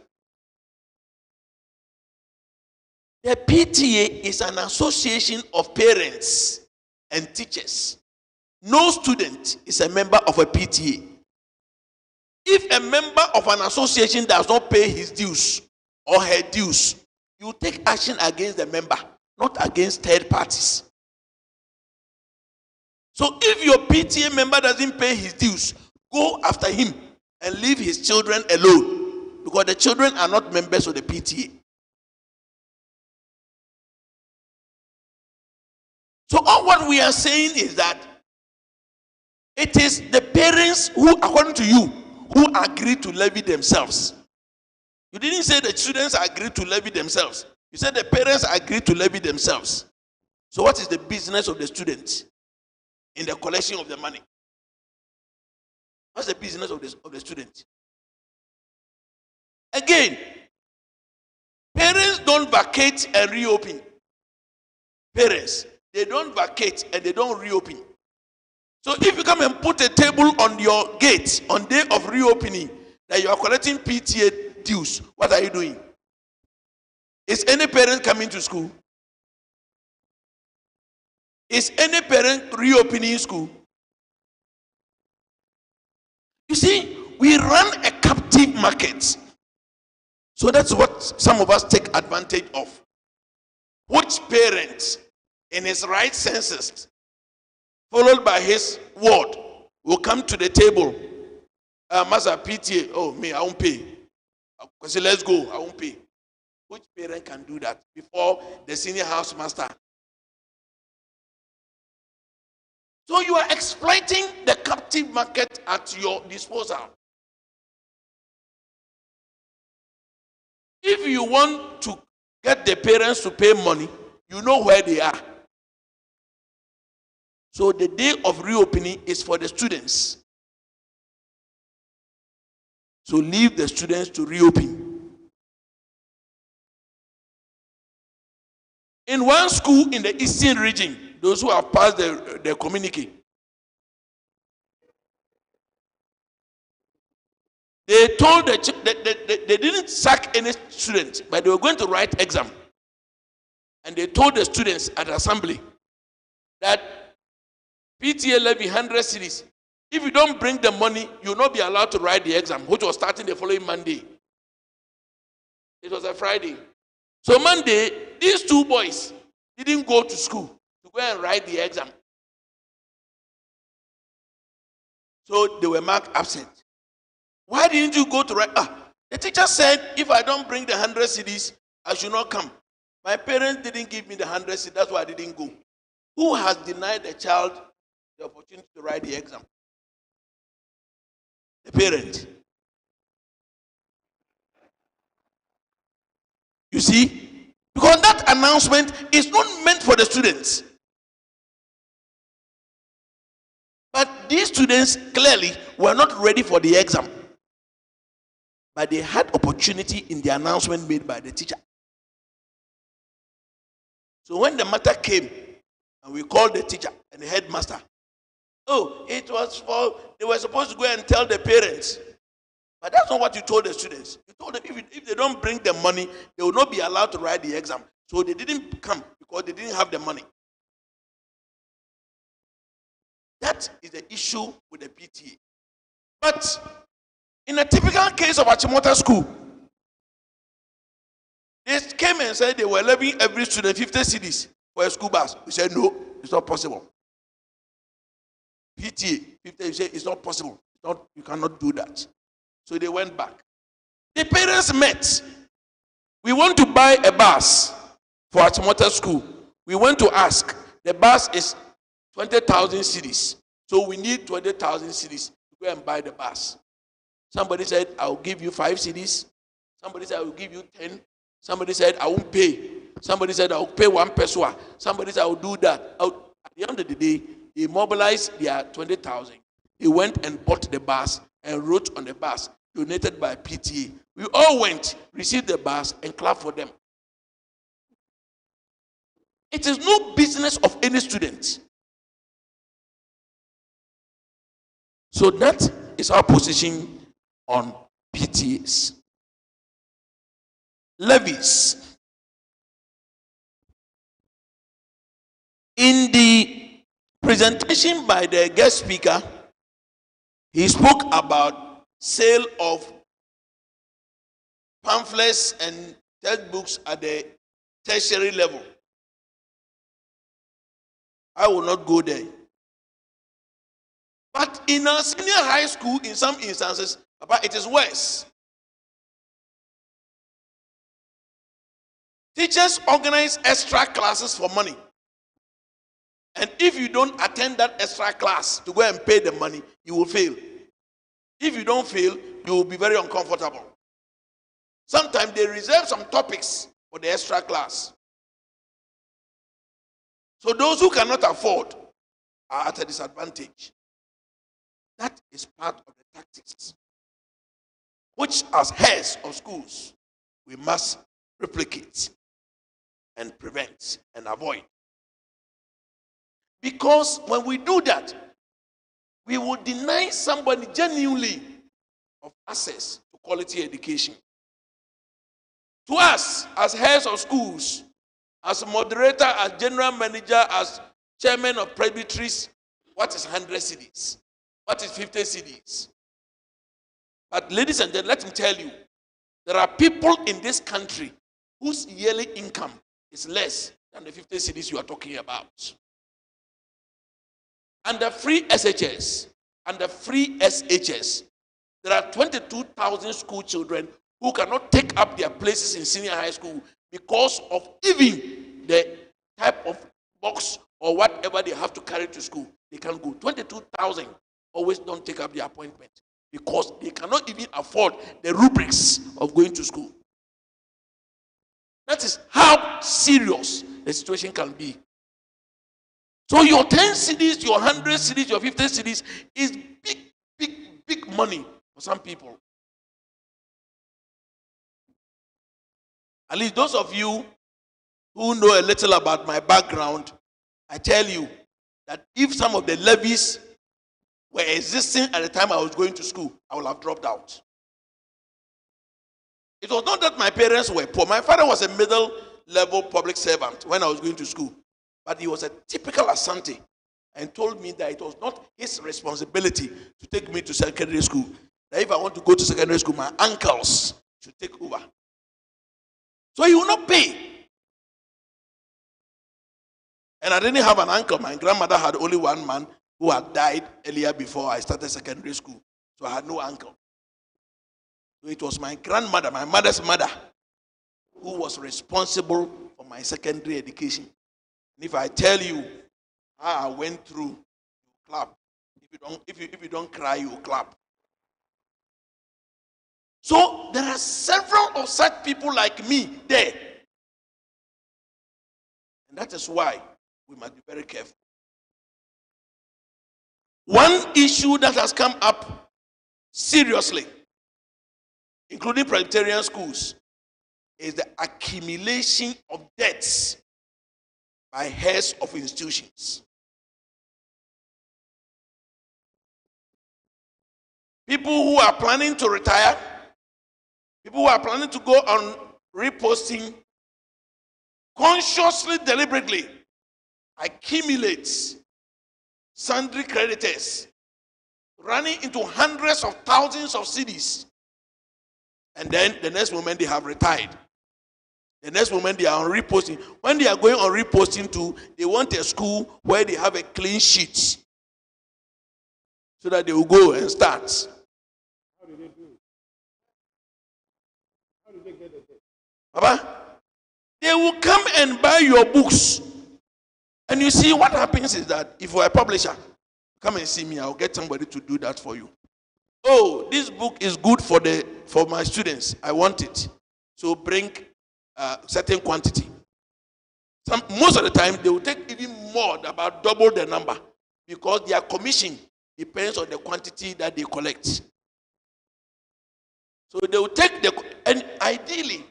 The PTA is an association of parents and teachers. No student is a member of a PTA. If a member of an association does not pay his dues or her dues, you take action against the member, not against third parties. So if your PTA member doesn't pay his dues, go after him and leave his children alone, because the children are not members of the PTA. So all what we are saying is that it is the parents who, according to you, who agree to levy themselves. You didn't say the students agree to levy themselves. You said the parents agree to levy themselves. So what is the business of the students in the collection of the money? What's the business of the student? Again, parents don't vacate and reopen. Parents, they don't vacate and they don't reopen. So if you come and put a table on your gate on day of reopening that you are collecting PTA dues, what are you doing? Is any parent coming to school? Is any parent reopening school? You see, we run a captive market. So that's what some of us take advantage of. Which parent, in his right senses, followed by his word, will come to the table. Master PTA, oh me, I won't pay. I say, let's go, I won't pay. Which parent can do that before the senior house master? So you are exploiting the captive market at your disposal. If you want to get the parents to pay money, you know where they are. So the day of reopening is for the students. So leave the students to reopen. In one school in the eastern region, those who have passed the communique, they told they didn't sack any student, but they were going to write exam. And they told the students at assembly that PTA levy 100 cedis. If you don't bring the money, you will not be allowed to write the exam, which was starting the following Monday. It was a Friday. So Monday, these two boys didn't go to school to go and write the exam. So they were marked absent. Why didn't you go to write? The teacher said, if I don't bring the 100 cedis, I should not come. My parents didn't give me the 100 cedis, that's why I didn't go. Who has denied the child the opportunity to write the exam? The parent. You see? Because that announcement is not meant for the students. But these students clearly were not ready for the exam. But they had opportunity in the announcement made by the teacher. So when the matter came, and we called the teacher and the headmaster, oh, it was for, they were supposed to go and tell the parents. But that's not what you told the students. You told them if they don't bring the money, they will not be allowed to write the exam. So they didn't come because they didn't have the money. That is the issue with the PTA. But in a typical case of Achimota School, they came and said they were levying every student 50 cedis for a school bus. We said, no, it's not possible. PTA, 50, you say, it's not possible. You cannot do that. So they went back. The parents met. We want to buy a bus for Achimota School. We went to ask. The bus is 20,000 cedis. So we need 20,000 cedis to go and buy the bus. Somebody said, I'll give you 5 cedis. Somebody said, I will give you 10. Somebody said, I won't pay. Somebody said, I will pay 1 peso. Somebody said, I will do that. At the end of the day, they mobilized their 20,000. They went and bought the bus and wrote on the bus, donated by PTA. We all went, received the bus, and clapped for them. It is no business of any student. So that is our position on PTAs. Levies. In the presentation by the guest speaker, he spoke about sale of pamphlets and textbooks at the tertiary level. I will not go there. But in our senior high school, in some instances, it is worse. Teachers organize extra classes for money. And if you don't attend that extra class to go and pay the money, you will fail. If you don't fail, you will be very uncomfortable. Sometimes they reserve some topics for the extra class. So those who cannot afford are at a disadvantage. That is part of the tactics, which as heads of schools, we must replicate and prevent and avoid. Because when we do that, we will deny somebody genuinely of access to quality education. To us, as heads of schools, as moderator, as general manager, as chairman of Presbyterians, what is 100 cedis? What is 50 cedis? But ladies and gentlemen, let me tell you, there are people in this country whose yearly income is less than the 50 cedis you are talking about. And the free SHS and the free SHS, there are 22,000 school children who cannot take up their places in senior high school because of even the type of box or whatever they have to carry to school. They can't go. 22,000 always don't take up the appointment because they cannot even afford the rubrics of going to school. That is how serious the situation can be. So your 10 cedis, your 100 cedis, your 50 cedis is big money for some people. At least those of you who know a little about my background, I tell you that if some of the levies were existing at the time I was going to school, I would have dropped out. It was not that my parents were poor. My father was a middle-level public servant when I was going to school. But he was a typical Asante and told me that it was not his responsibility to take me to secondary school. That if I want to go to secondary school, my uncles should take over. So he will not pay. And I didn't have an uncle. My grandmother had only one man who had died earlier before I started secondary school. So I had no uncle. So it was my grandmother, my mother's mother, who was responsible for my secondary education. And if I tell you I went through, you clap. If you don't cry, you clap. So there are several of such people like me there. And that is why we must be very careful. One issue that has come up seriously, including Presbyterian schools, is the accumulation of debts by heads of institutions. People who are planning to retire, people who are planning to go on reposting, consciously, deliberately accumulates sundry creditors, running into hundreds of thousands of cedis. And then the next moment they have retired. The next moment they are on reposting. When they are going on reposting too, they want a school where they have a clean sheet so that they will go and start. How do they do it? How do they get the debt? Papa, they will come and buy your books. And you see, what happens is that if you're a publisher, come and see me, I'll get somebody to do that for you. Oh, this book is good for my students. I want it. So bring a certain quantity. Most of the time, they will take even more, about double the number, because their commission depends on the quantity that they collect. So they will take and ideally,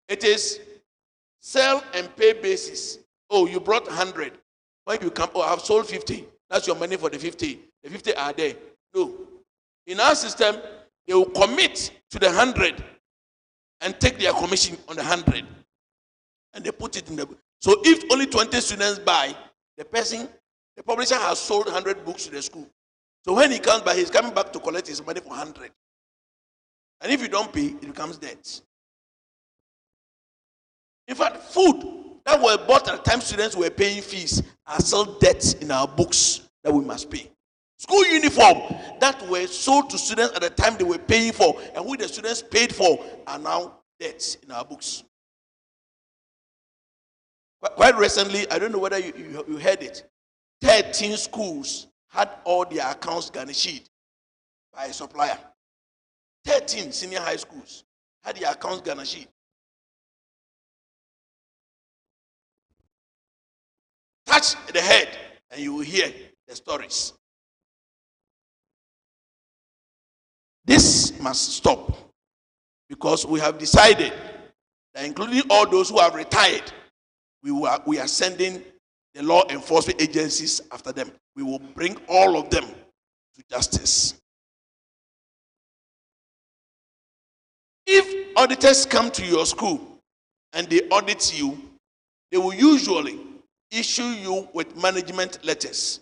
it is sell and pay basis. Oh, you brought 100. When you come, oh, I've sold 50. That's your money for the 50. The 50 are there. No. In our system, they will commit to the 100 and take their commission on the 100. And they put it in the book. So if only 20 students buy, the publisher has sold 100 books to the school. So when he comes back, he's coming back to collect his money for 100. And if you don't pay, it becomes debt. In fact, food that were bought at the time students were paying fees are still debts in our books that we must pay. School uniform that were sold to students at the time they were paying for and who the students paid for are now debts in our books. Quite recently, I don't know whether you heard it, 13 schools had all their accounts garnished by a supplier. 13 senior high schools had their accounts garnished. Touch the head and you will hear the stories. This must stop because we have decided that including all those who have retired, we are sending the law enforcement agencies after them. We will bring all of them to justice. If auditors come to your school and they audit you, they will usually issue you with management letters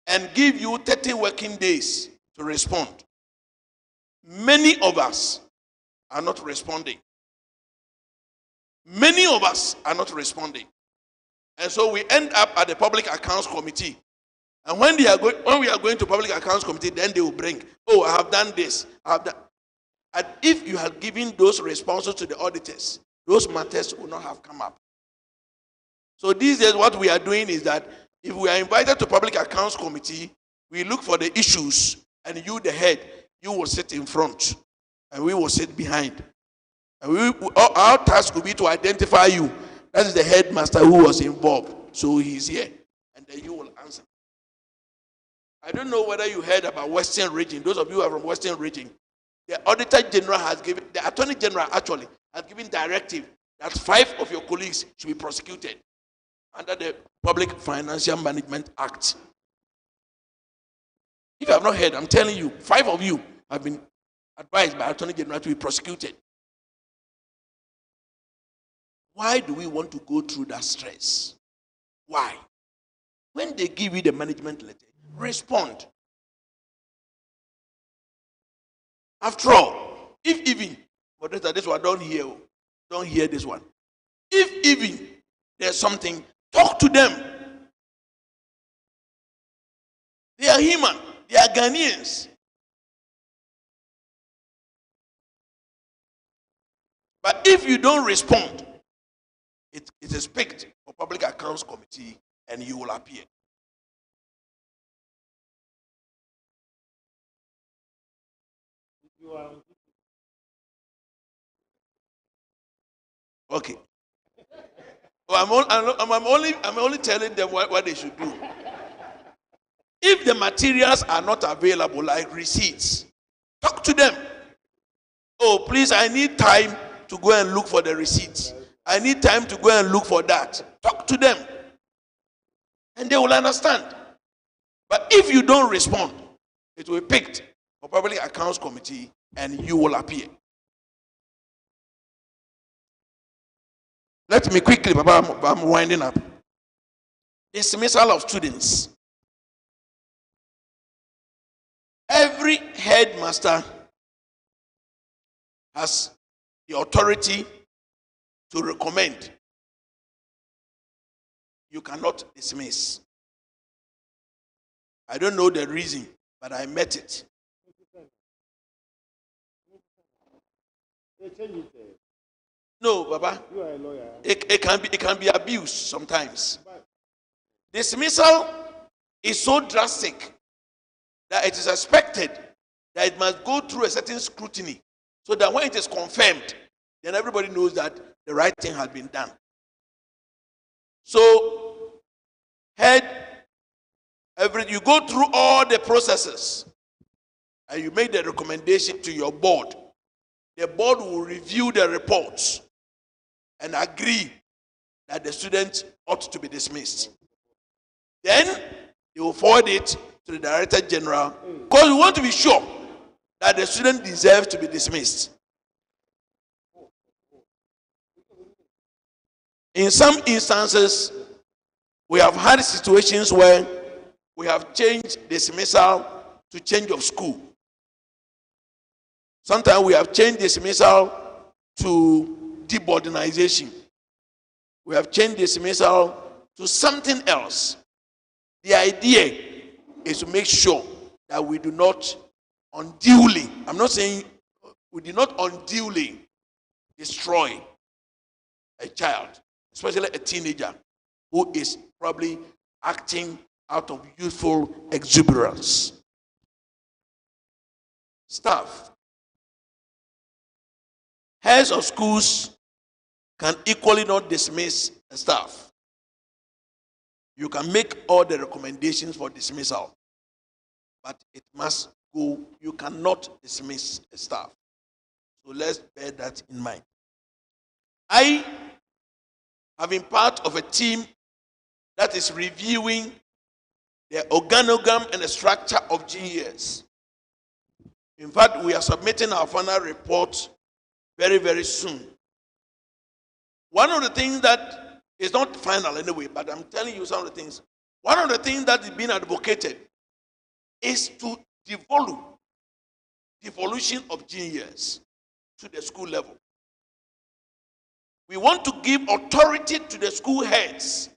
and give you 30 working days to respond. Many of us are not responding. Many of us are not responding. And so we end up at the Public Accounts Committee. And when we are going to Public Accounts Committee, then they will bring, oh, I have done this, I have done. And if you had given those responses to the auditors, those matters would not have come up. So these days what we are doing is that if we are invited to Public Accounts Committee, we look for the issues and you, the head, you will sit in front and we will sit behind. And our task will be to identify you. That is the headmaster who was involved. So he's here. And then you will answer. I don't know whether you heard about Western Region. Those of you who are from Western Region, the Auditor General has given, the Attorney General actually has given directive that 5 of your colleagues should be prosecuted under the Public Financial Management Act. If you have not heard, I'm telling you, 5 of you have been advised by Attorney General to be prosecuted. Why do we want to go through that stress? Why? When they give you the management letter, respond. After all, if even, but this one, don't hear this one. If even there's something, talk to them. They are human. They are Ghanaians. But if you don't respond, it is picked for Public Accounts Committee and you will appear. Okay. Well, I'm only telling them what they should do. If the materials are not available, like receipts, talk to them. Oh, please, I need time to go and look for the receipts. I need time to go and look for that. Talk to them. And they will understand. But if you don't respond, it will be picked for Public Accounts Committee and you will appear. Let me quickly, Papa, I'm winding up. Dismissal of students. Every headmaster has the authority to recommend. You cannot dismiss. I don't know the reason, but I met it. No, Baba. You are a lawyer. It can be abused sometimes. Dismissal is so drastic that it is expected that it must go through a certain scrutiny, so that when it is confirmed, then everybody knows that the right thing has been done. So, you go through all the processes and you make the recommendation to your board. The board will review the reports and agree that the student ought to be dismissed. Then they will forward it to the Director General, because we want to be sure that the student deserves to be dismissed. In some instances, we have had situations where we have changed dismissal to change of school. Sometimes we have changed dismissal to deboardinization. We have changed dismissal to something else. The idea is to make sure that we do not unduly, I'm not saying we do not unduly destroy a child, especially a teenager who is probably acting out of youthful exuberance. Staff. Heads of schools can equally not dismiss a staff. You can make all the recommendations for dismissal, but it must go. You cannot dismiss a staff. So let's bear that in mind. I have been part of a team that is reviewing the organogram and the structure of GES. In fact, we are submitting our final report very, very soon. One of the things that is not final anyway, but I'm telling you some of the things. One of the things that is being advocated is to devolution of GES to the school level. We want to give authority to the school heads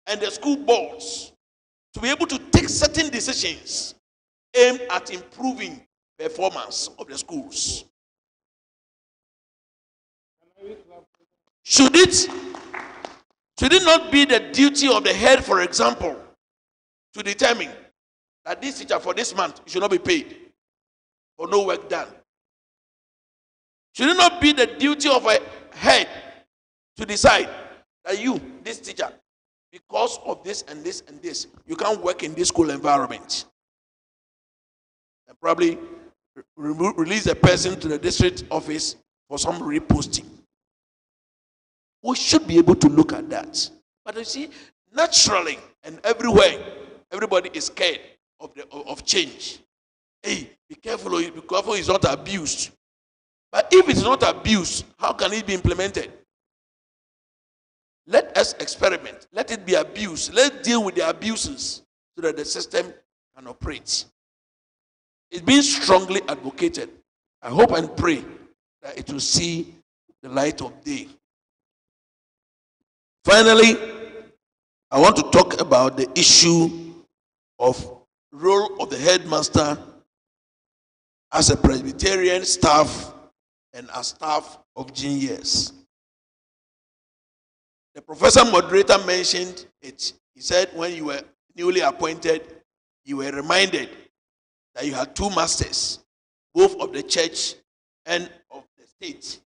and the school boards to be able to take certain decisions aimed at improving performance of the schools. Should it not be the duty of the head, for example, to determine that this teacher for this month should not be paid for no work done? Should it not be the duty of a head to decide that you, this teacher, because of this and this and this, you can't work in this school environment? And probably release a person to the district office for some reposting. We should be able to look at that. But you see, naturally and everywhere, everybody is scared of change. Hey, be careful it's not abused. But if it's not abused, how can it be implemented? Let us experiment. Let it be abused. Let's deal with the abuses so that the system can operate. It's being strongly advocated. I hope and pray that it will see the light of day. Finally, I want to talk about the issue of role of the headmaster as a Presbyterian staff and as staff of GES. The professor moderator mentioned it. He said when you were newly appointed, you were reminded that you had two masters, both of the church and of the state.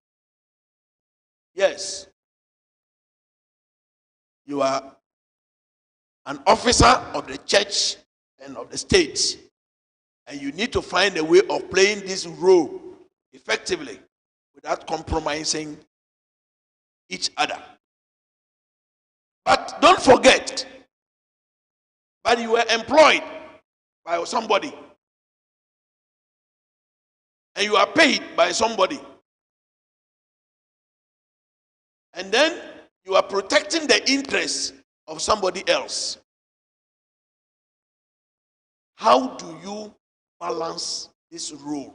Yes. You are an officer of the church and of the state. And you need to find a way of playing this role effectively without compromising each other. But don't forget, but you were employed by somebody. And you are paid by somebody. And then you are protecting the interests of somebody else. How do you balance this role?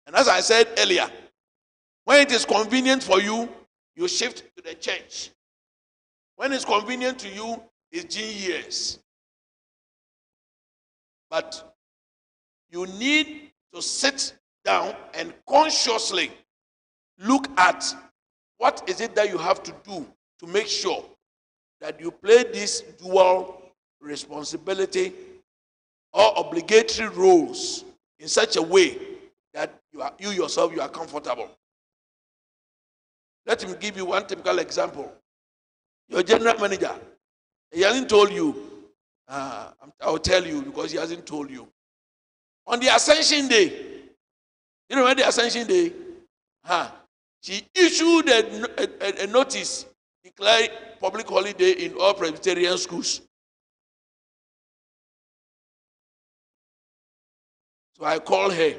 And as I said earlier, when it is convenient for you, you shift to the church. When it's convenient to you, it's years. But you need to sit down and consciously look at what is it that you have to do to make sure that you play this dual responsibility or obligatory roles in such a way that you yourself are comfortable. Let me give you one typical example. Your general manager, he hasn't told you. I'll tell you because he hasn't told you. On the Ascension Day, you know when the Ascension Day, she issued a notice declaring public holiday in all Presbyterian schools. So I called her. I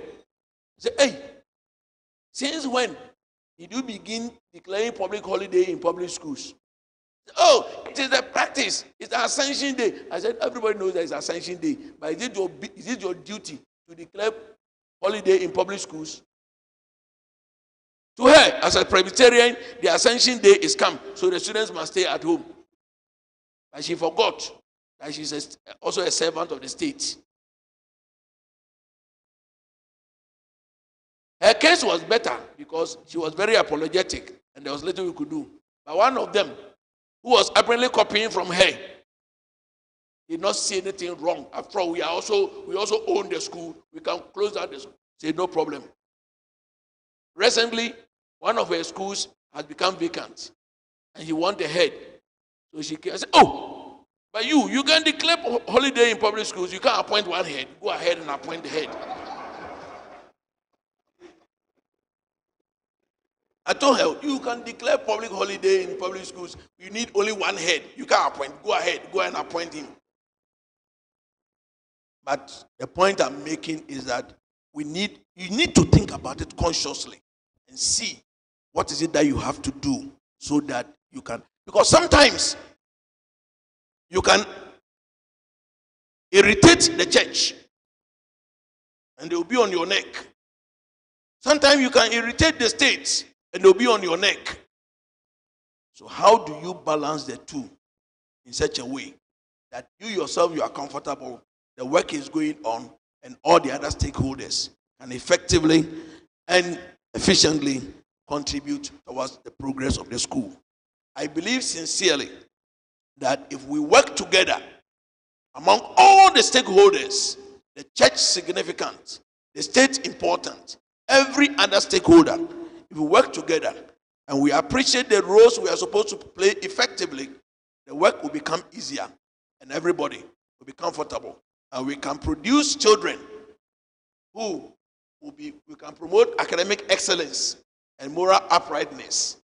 said, hey, since when did you begin declaring public holiday in public schools? Oh, it is a practice. It's Ascension Day. I said, everybody knows that it's Ascension Day. But is it your duty to declare holiday in public schools? To her, as a Presbyterian, the Ascension Day is come, so the students must stay at home. But she forgot that she's also a servant of the state. Her case was better because she was very apologetic and there was little we could do. But one of them, who was apparently copying from her, did not see anything wrong. After all, we also own the school. We can close down the school. Say, no problem. Recently, one of her schools has become vacant. And he wanted a head. So she came and said, oh, but you can declare holiday in public schools. You can't appoint one head. Go ahead and appoint the head. I told her, you can declare public holiday in public schools. You need only one head. You can't appoint. Go ahead. Go and appoint him. But the point I'm making is that you need to think about it consciously and see what is it that you have to do so that you can. Because sometimes you can irritate the church and they will be on your neck. Sometimes you can irritate the state and they'll be on your neck. So how do you balance the two in such a way that you yourself, you are comfortable, the work is going on, and all the other stakeholders can effectively and efficiently contribute towards the progress of the school? I believe sincerely that if we work together among all the stakeholders, the church significant, the state important, every other stakeholder, if we work together and we appreciate the roles we are supposed to play effectively, the work will become easier and everybody will be comfortable. And we can produce children who we can promote academic excellence and moral uprightness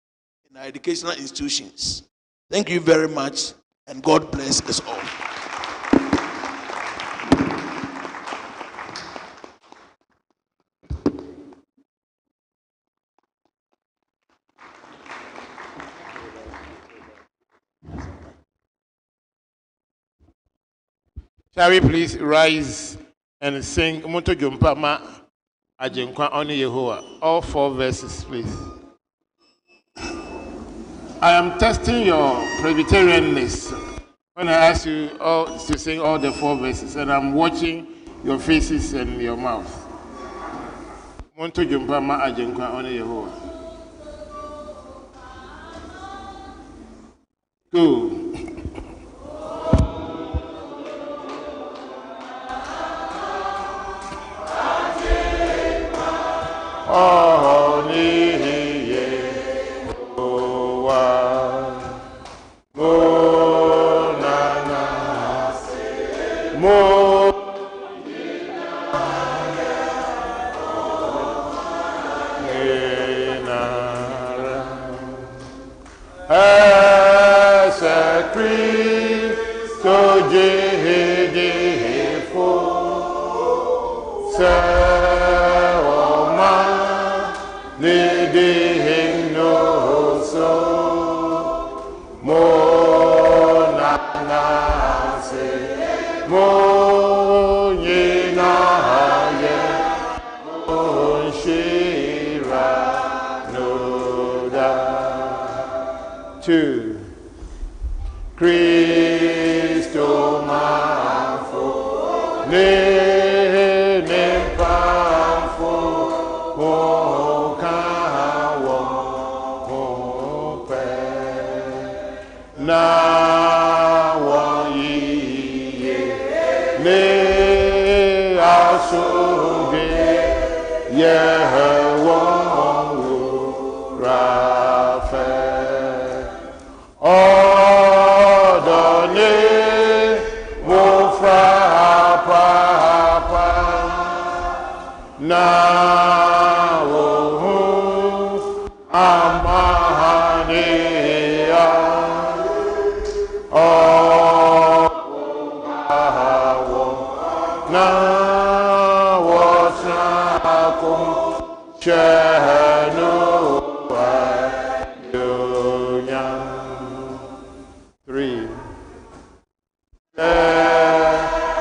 in our educational institutions. Thank you very much, and God bless us all. Shall we please rise and sing Moto Jumpama Ajenkwa Oni Yehoah? All 4 verses, please. I am testing your Presbyterianness when I ask you all to sing all the 4 verses, and I'm watching your faces and your mouth. Moto Jumpama Ajenkwa Oni Yehoah. 2. Oh, Christo manfo ne pamfo o kawo o pe na wo yi ne asoge yeho rafe na wo amahania o na wo sakum chenu dunya 3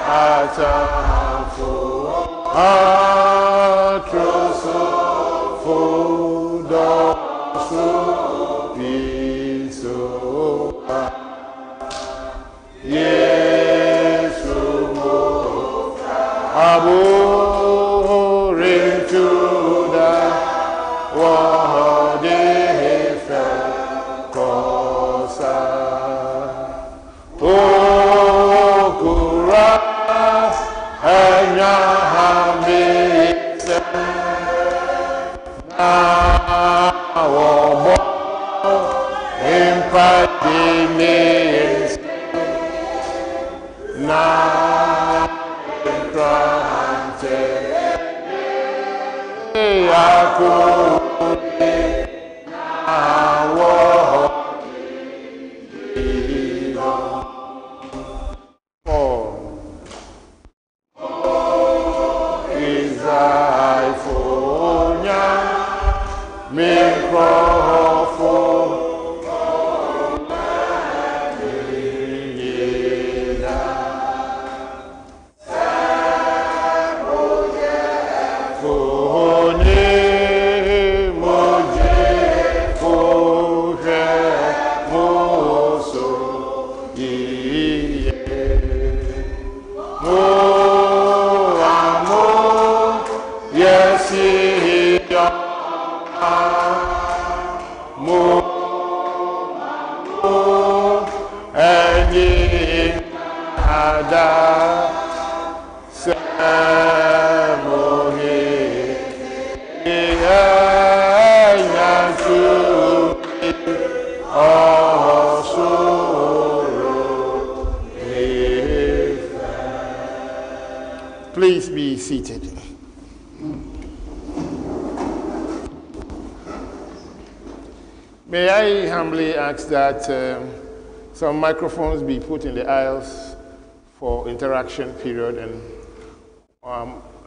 atafu Please be seated. May I humbly ask that some microphones be put in the aisles for interaction period, and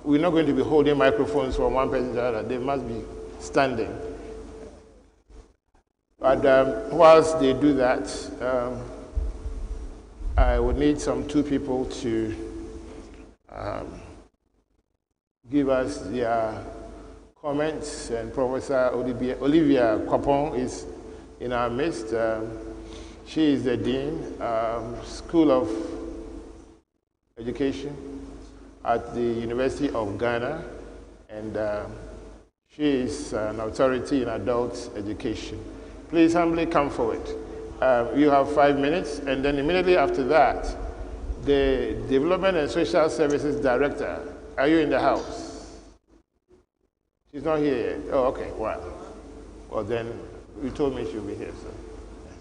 we're not going to be holding microphones from one person to the other. They must be standing. But whilst they do that, I would need some 2 people to give us their comments, and Professor Olivia Kwapong is in our midst. She is the Dean, School of Education at the University of Ghana, and she is an authority in adult education. Please humbly come forward. You have 5 minutes, and then immediately after that, the Development and Social Services Director, are you in the house? She's not here yet. Oh, okay, wow. Well, then you told me she'll be here, so. Yes.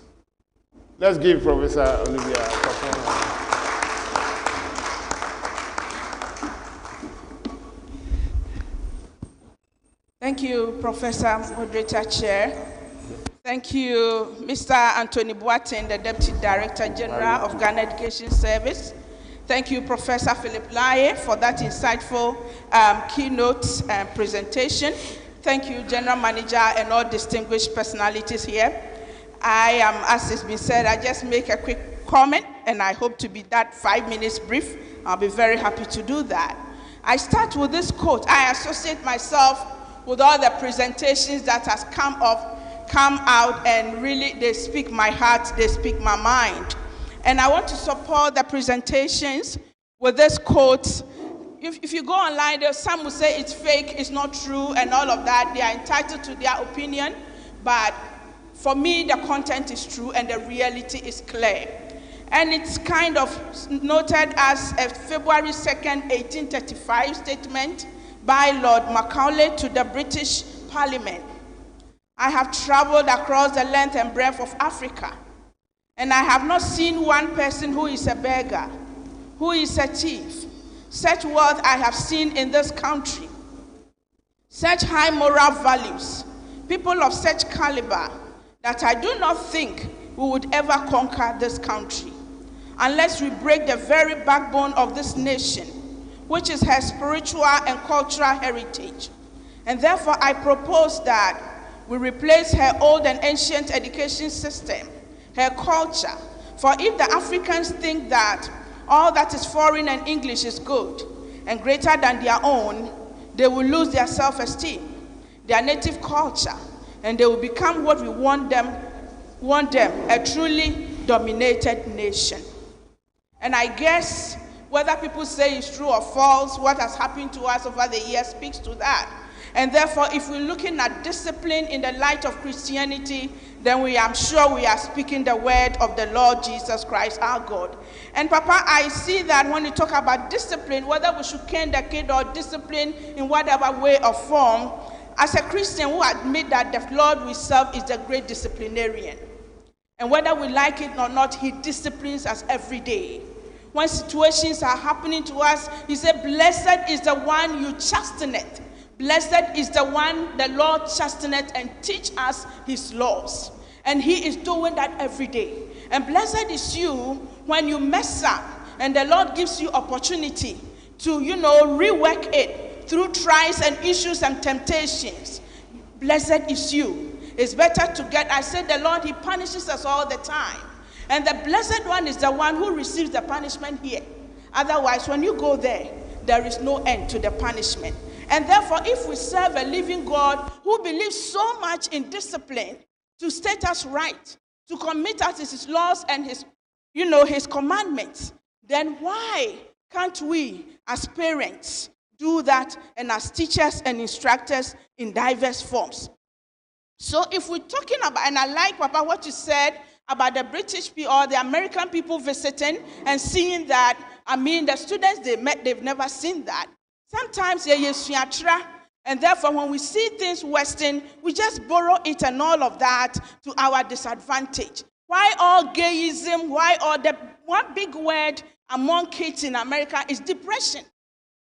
Let's give Professor Olivia a performance. Thank you, Professor Moderator Chair. Thank you, Mr. Anthony Boateng, the Deputy Director General of Ghana Education Service. Thank you, Professor Philip Laye, for that insightful keynote presentation. Thank you, General Manager and all distinguished personalities here. I am, as has been said, I just make a quick comment, and I hope to be that 5 minutes brief. I'll be very happy to do that. I start with this quote. I associate myself with all the presentations that has come out, and really they speak my heart, they speak my mind. And I want to support the presentations with this quote. If you go online, some will say it's fake, it's not true, and all of that. They are entitled to their opinion, but for me, the content is true and the reality is clear. And it's kind of noted as a February 2nd, 1835 statement by Lord Macaulay to the British Parliament. I have traveled across the length and breadth of Africa, and I have not seen one person who is a beggar, who is a thief. Such wealth I have seen in this country, such high moral values, people of such caliber, that I do not think we would ever conquer this country unless we break the very backbone of this nation, which is her spiritual and cultural heritage. And therefore, I propose that we replace her old and ancient education system, her culture. For if the Africans think that all that is foreign and English is good and greater than their own, they will lose their self-esteem, their native culture, and they will become what we want them, a truly dominated nation. And I guess whether people say it's true or false, what has happened to us over the years speaks to that. And therefore, if we're looking at discipline in the light of Christianity, then I'm sure we are speaking the word of the Lord Jesus Christ, our God. And Papa, I see that when you talk about discipline, whether we should cane the kid or discipline in whatever way or form, as a Christian who admit that the Lord we serve is the great disciplinarian. And whether we like it or not, he disciplines us every day. When situations are happening to us, he said, blessed is the one you chasteneth. Blessed is the one the Lord chasteneth and teach us his laws. And he is doing that every day. And blessed is you when you mess up and the Lord gives you opportunity to, rework it through trials and issues and temptations. Blessed is you. It's better to get, I said the Lord, he punishes us all the time. And the blessed one is the one who receives the punishment here. Otherwise, when you go there, there is no end to the punishment. And therefore, if we serve a living God who believes so much in discipline to state us right, to commit us to his laws and his commandments, then why can't we, as parents, do that, and as teachers and instructors in diverse forms? So if we're talking about, and I like, Papa, what you said about the British people or the American people visiting and seeing that, the students they met, they've never seen that. Sometimes, and therefore when we see things Western, we just borrow it and all of that to our disadvantage. Why all gayism? Why all the one big word among kids in America is depression?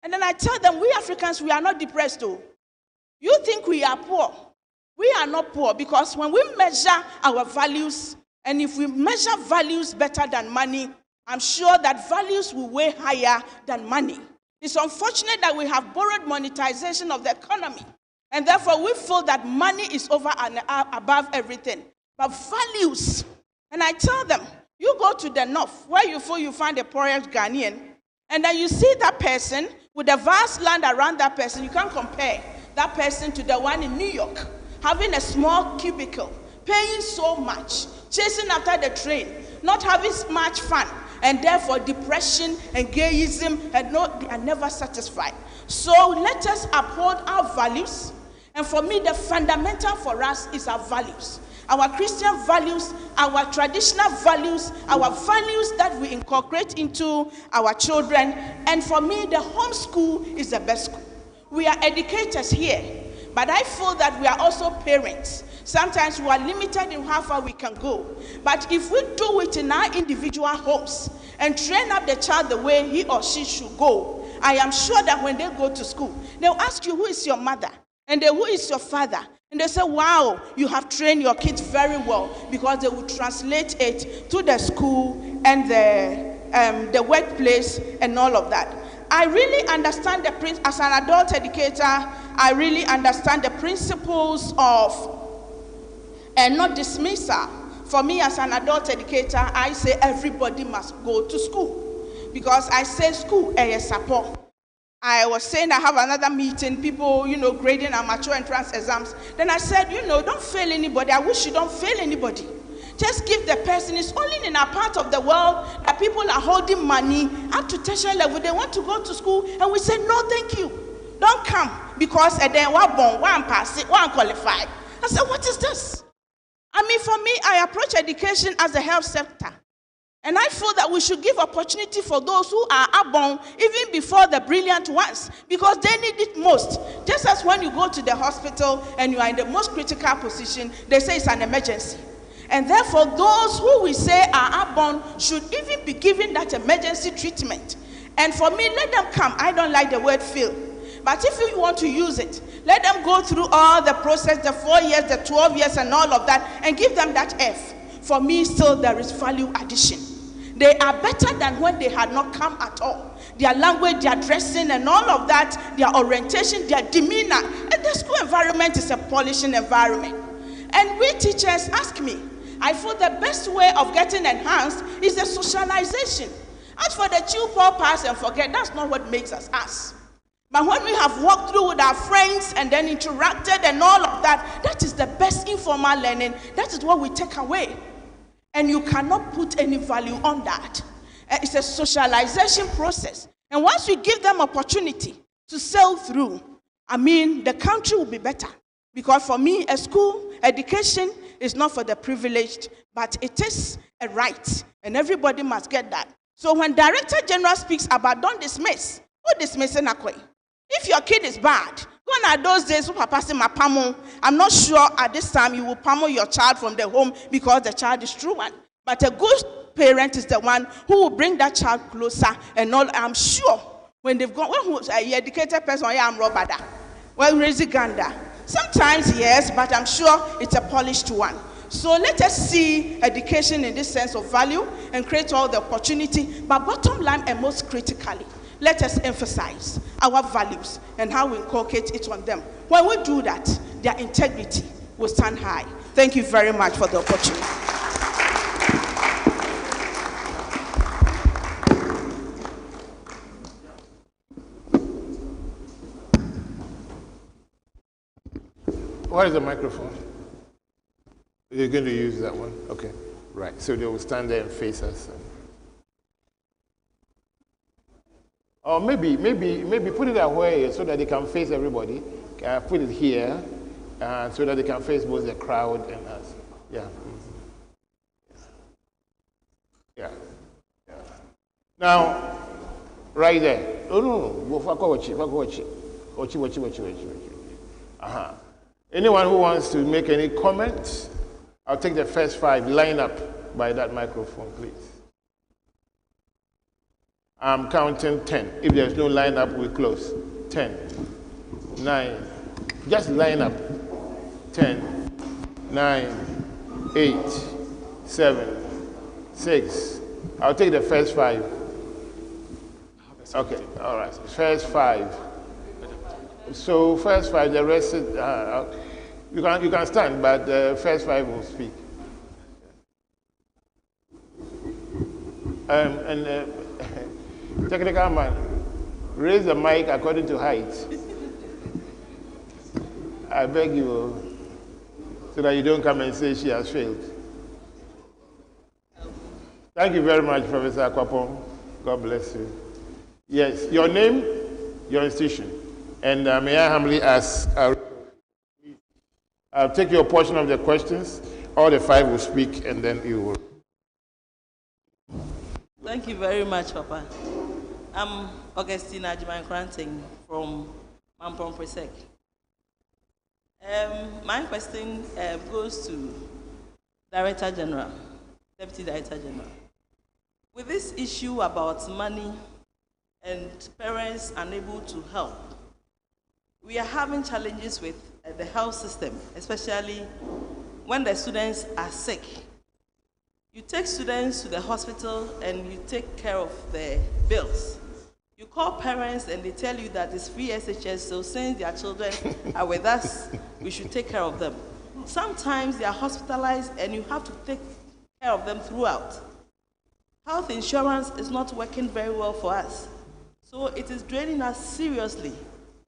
And then I tell them, we Africans, we are not depressed though. You think we are poor. We are not poor, because when we measure our values, and if we measure values better than money, I'm sure that values will weigh higher than money. It's unfortunate that we have borrowed monetization of the economy, and therefore we feel that money is over and above everything. But values, and I tell them, you go to the north, where you feel you find a poorest Ghanaian, and then you see that person with the vast land around that person. You can't compare that person to the one in New York, having a small cubicle, paying so much, chasing after the train, not having much fun, and therefore depression and gayism, and they are never satisfied. So let us uphold our values, and for me, the fundamental for us is our values. our Christian values, our traditional values, our values that we incorporate into our children. And for me, the home school is the best school. We are educators here, but I feel that we are also parents. Sometimes we are limited in how far we can go. But if we do it in our individual homes and train up the child the way he or she should go, I am sure that when they go to school, they'll ask you, who is your mother? And then, who is your father? And they say, wow, you have trained your kids very well, because they will translate it to the school and the workplace and all of that. I really understand as an adult educator, I really understand the principles of not dismissal. For me as an adult educator, I say everybody must go to school, because I say school is support. I was saying I have another meeting, people, grading amateur entrance exams. Then I said, don't fail anybody. I wish you don't fail anybody. Just give the person. It's only in a part of the world that people are holding money up to tertiary level. They want to go to school, and we say, no, thank you. Don't come, because then one born, one pass it, one qualified. I said, what is this? I mean, for me, I approach education as a health sector. And I feel that we should give opportunity for those who are upborn even before the brilliant ones, because they need it most. Just as when you go to the hospital and you are in the most critical position, they say it's an emergency. And therefore, those who we say are upborn should even be given that emergency treatment. And for me, let them come. I don't like the word fail. But if you want to use it, let them go through all the process, the 4 years, the 12 years, and all of that, and give them that F. For me, still there is value addition. They are better than when they had not come at all. Their language, their dressing, and all of that, their orientation, their demeanor. And the school environment is a polishing environment. And we teachers, ask me, I feel the best way of getting enhanced is the socialization. As for the chew, pour, pass, and forget, that's not what makes us us. But when we have walked through with our friends and then interacted and all of that, that is the best informal learning. That is what we take away. And you cannot put any value on that. It's a socialization process. And once we give them opportunity to sail through, the country will be better. Because for me, a school education is not for the privileged, but it is a right. And everybody must get that. So when Director General speaks about don't dismiss, who dismissing a queen? If your kid is bad, gone are those days who papa say my pamo. I'm not sure at this time you will pummel your child from the home because the child is true one. But a good parent is the one who will bring that child closer and all. I'm sure when they've gone, when an educated person, I'm Robada, well, raising Ganda. Sometimes yes, but I'm sure it's a polished one. So let us see education in this sense of value and create all the opportunity. But bottom line, and most critically, let us emphasize our values and how we inculcate it on them. When we do that, their integrity will stand high. Thank you very much for the opportunity. What is the microphone? You're going to use that one? Okay. Right. So they will stand there and face us. Or maybe put it away so that they can face everybody. Put it here so that they can face both the crowd and us. Yeah. Yeah. Yeah. Now, right there. Oh, no. Watch it. Uh-huh. Anyone who wants to make any comments, I'll take the first 5. Line up by that microphone, please. I'm counting 10. If there's no line up, we close. 10, 9. Just line up. 10, 9, 8, 7, 6. I'll take the first 5. Okay, all right. First 5. So first 5, the rest you can stand, but the first 5 will speak. Technical man, raise the mic according to height. I beg you, so that you don't come and say she has failed. Thank you very much, Professor Akwapong. God bless you. Yes, your name, your institution. And may I humbly ask, I'll take your portion of the questions. all the five will speak, and then you will. Thank you very much, Papa. I'm Augustina Jiman-Kranting from Mampong Presec. My question goes to Director General, Deputy Director General. With this issue about money and parents unable to help, we are having challenges with the health system, especially when the students are sick. You take students to the hospital and you take care of the bills. You call parents and they tell you that it's free SHS, so since their children are with us, we should take care of them. Sometimes they are hospitalized and you have to take care of them throughout. Health insurance is not working very well for us. So it is draining us seriously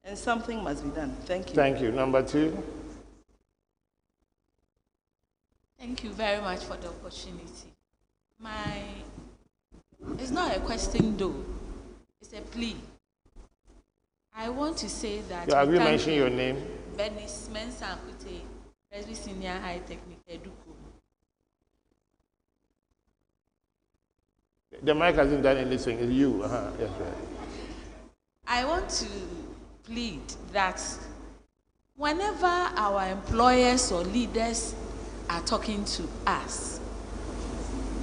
and something must be done. Thank you. Thank you. Number two. Thank you very much for the opportunity. It's not a question though, it's a plea. I want to say that... Have you mentioned your name? Bernice Mensah Akute, Presbyterian High Technical Educo. The mic hasn't done anything, it's you. Yes, right. I want to plead that whenever our employers or leaders are talking to us,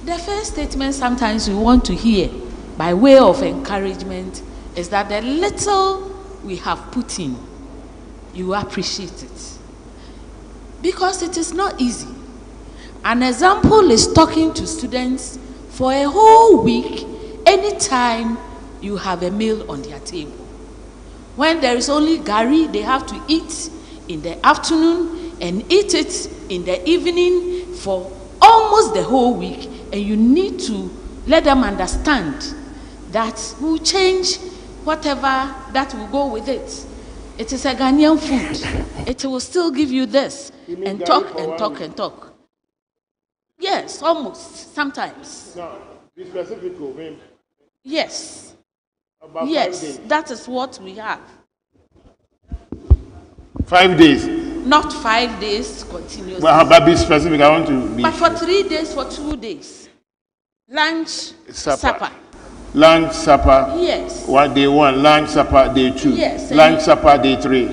the first statement sometimes we want to hear by way of encouragement is that the little we have put in, you appreciate it. Because it is not easy. An example is talking to students for a whole week anytime you have a meal on their table. When there is only gari, they have to eat in the afternoon and eat it in the evening for almost the whole week, and you need to let them understand that we'll change whatever that will go with it. It is a Ghanaian food. It will still give you this, and talk and talk and talk. Yes, almost, sometimes. No, be specific. Yes. About yes, 5 days. That is what we have. 5 days. Not 5 days continuously. Well, but be specific. I want to be. But for 3 days, for 2 days. Lunch, supper. Lunch, supper. Yes. Day 1, lunch, supper, day 2. Yes. Lunch, supper, day 3.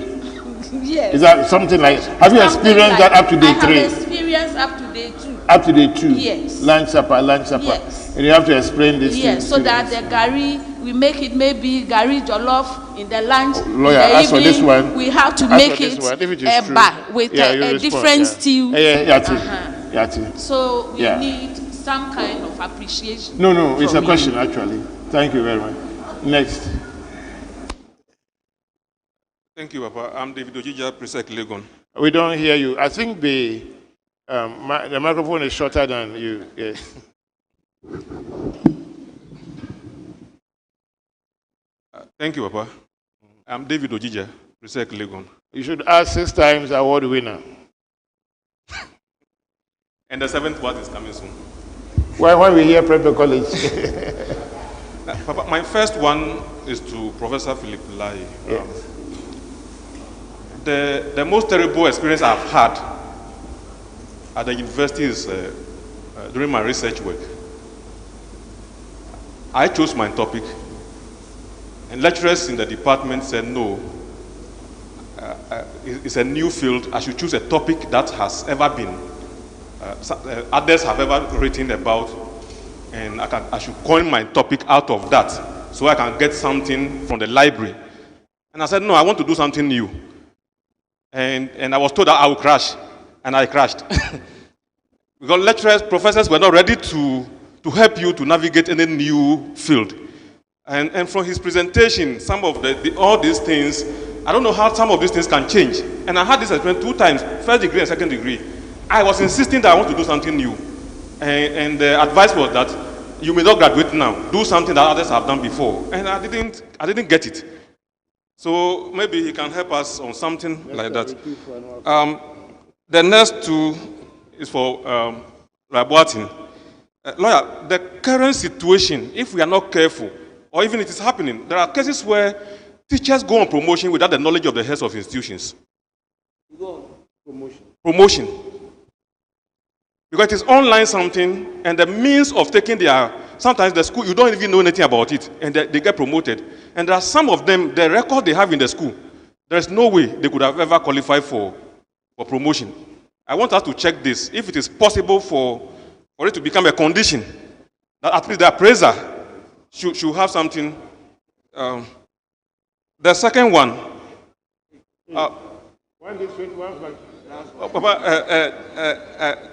Yes. Is that something like? Have you experienced that up to day 3? I have experienced up to day 2. Up to day 2. Yes. Lunch, supper, lunch, supper. Yes. And you have to explain this. Yes, so that the gari, we make it maybe gari jollof in the lunch. Lawyer, in the as evening, for this one, we have to as make for this it one, if it is eba with a different stew. Yeah. So we need some kind of appreciation. No, it's a question actually. Thank you very much. Next. Thank you, Papa. I'm David Ojija, Presec Legon. We don't hear you. I think the microphone is shorter than you. Yeah. Thank you, Papa. I'm David Ojija, Presec Legon. You should ask 6 times award winner. And the 7th one is coming soon. Why we hear Prep College? Papa, my first one is to Professor Philip Lai. Yes. The most terrible experience I've had at the university is during my research work. I chose my topic, and lecturers in the department said, no, it's a new field. I should choose a topic that has ever been, others have ever written about, and I should coin my topic out of that so I can get something from the library. And I said, no, I want to do something new. And I was told that I would crash, and I crashed. Because lecturers, professors were not ready to help you to navigate any new field. And from his presentation, some of all these things, I don't know how some of these things can change. And I had this experience 2 times, first degree and second degree. I was insisting that I want to do something new. And the advice was that you may not graduate now. Do something that others have done before. And I didn't get it. So maybe he can help us on something like that. The next 2 is for Rabuatin. Lawyer, the current situation, if we are not careful, or even it is happening, there are cases where teachers go on promotion without the knowledge of the heads of institutions. Go on promotion. Promotion. Because it is online something, and the means of taking their, sometimes the school, you don't even know anything about it, and they get promoted. And there are some of them, the record they have in the school, there is no way they could have ever qualified for promotion. I want us to check this, if it is possible for it to become a condition, that at least the appraiser should have something. The second one.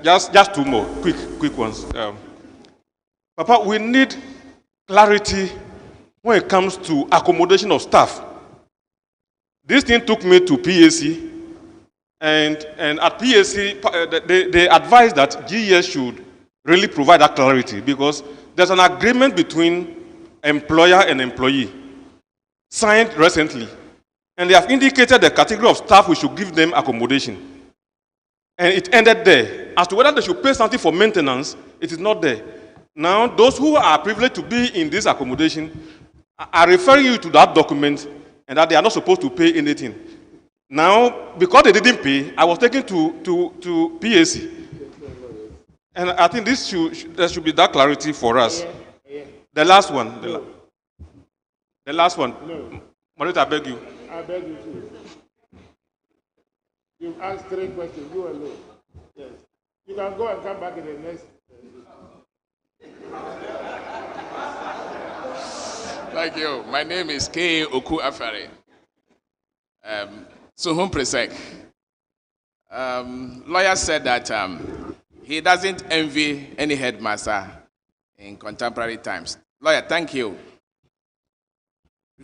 Just two more quick ones. Papa, we need clarity when it comes to accommodation of staff. This thing took me to PAC, and at PAC, they advised that GES should really provide that clarity, because there's an agreement between employer and employee signed recently, and they have indicated the category of staff we should give them accommodation. And it ended there. As to whether they should pay something for maintenance, it is not there. Now, those who are privileged to be in this accommodation are referring you to that document, and that they are not supposed to pay anything. Now, because they didn't pay, I was taken to PAC. And I think there should be that clarity for us. The last one. The last one. No. Marita, I beg you. I beg you too. You've asked 3 questions. You alone. Yes. You can go and come back in the next. Thank you. My name is K. Oku Afare. Suhum Presek. Lawyer said that he doesn't envy any headmaster in contemporary times. Lawyer, thank you.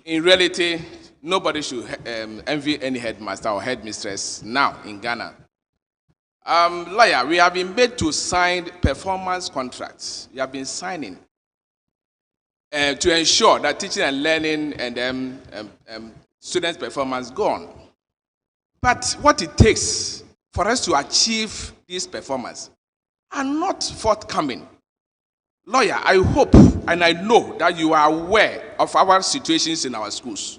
In reality, nobody should envy any headmaster or headmistress now in Ghana. Lawyer, we have been made to sign performance contracts. We have been signing to ensure that teaching and learning and students' performance go on. But what it takes for us to achieve this performance are not forthcoming. Lawyer, I hope and I know that you are aware of our situations in our schools.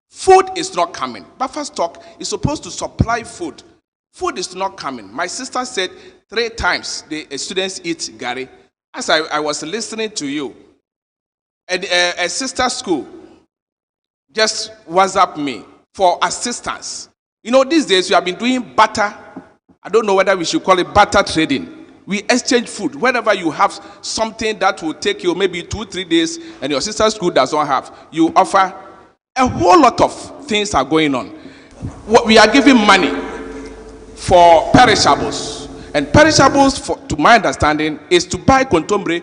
Food is not coming. Buffer stock is supposed to supply food. Food is not coming. My sister said 3 times the students eat gari. As I was listening to you, and a sister school just WhatsApp me for assistance. You know, these days we have been doing barter. I don't know whether we should call it barter trading. We exchange food. Whenever you have something that will take you maybe 2-3 days and your sister's school does not have, you offer. A whole lot of things are going on. We are giving money for perishables. And perishables, to my understanding, is to buy contombre,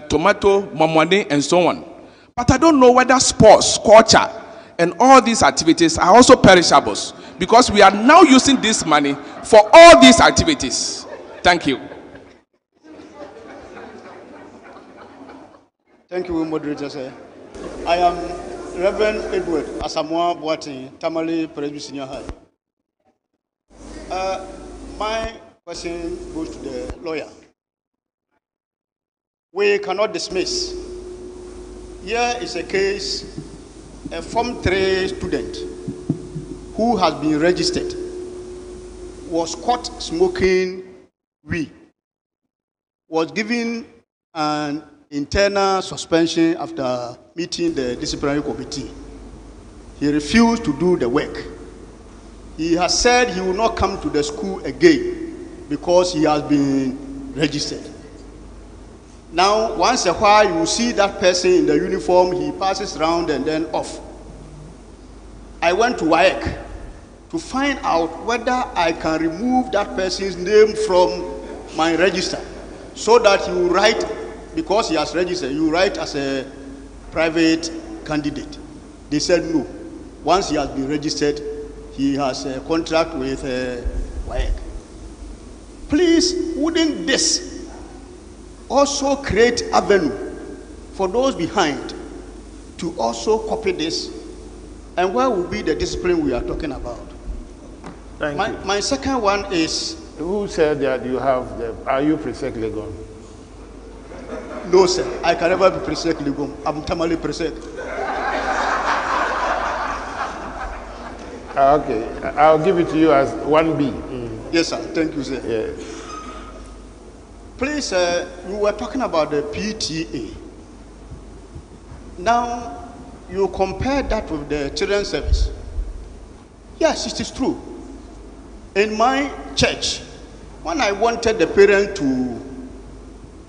tomato, mamwane, and so on. But I don't know whether sports, culture, and all these activities are also perishables, because we are now using this money for all these activities. Thank you. Thank you, moderator, sir. I am Reverend Edward Asamoah Boateng, Tamale Presbyterian High. My question goes to the lawyer. We cannot dismiss. Here is a case, a Form 3 student who has been registered was caught smoking weed, was given an internal suspension after meeting the disciplinary committee. He refused to do the work. He has said he will not come to the school again because he has been registered. Now, once a while, you will see that person in the uniform, he passes around and then off. I went to WAEC to find out whether I can remove that person's name from my register so that he will write, because he has registered, you write as a private candidate. They said no. Once he has been registered, he has a contract with WAEC. Please, wouldn't this also create avenue for those behind to also copy this? And where will be the discipline we are talking about? Thank you. My second one is... Who said that you have are you Presek Legon? No, sir. I can never be Presek Legon. I'm Tamale Presek. Okay. I'll give it to you as 1B. Yes, sir. Thank you, sir. Yes. Please, we were talking about the PTA. Now, you compare that with the children's service. Yes, it is true. In my church, when I wanted the parents to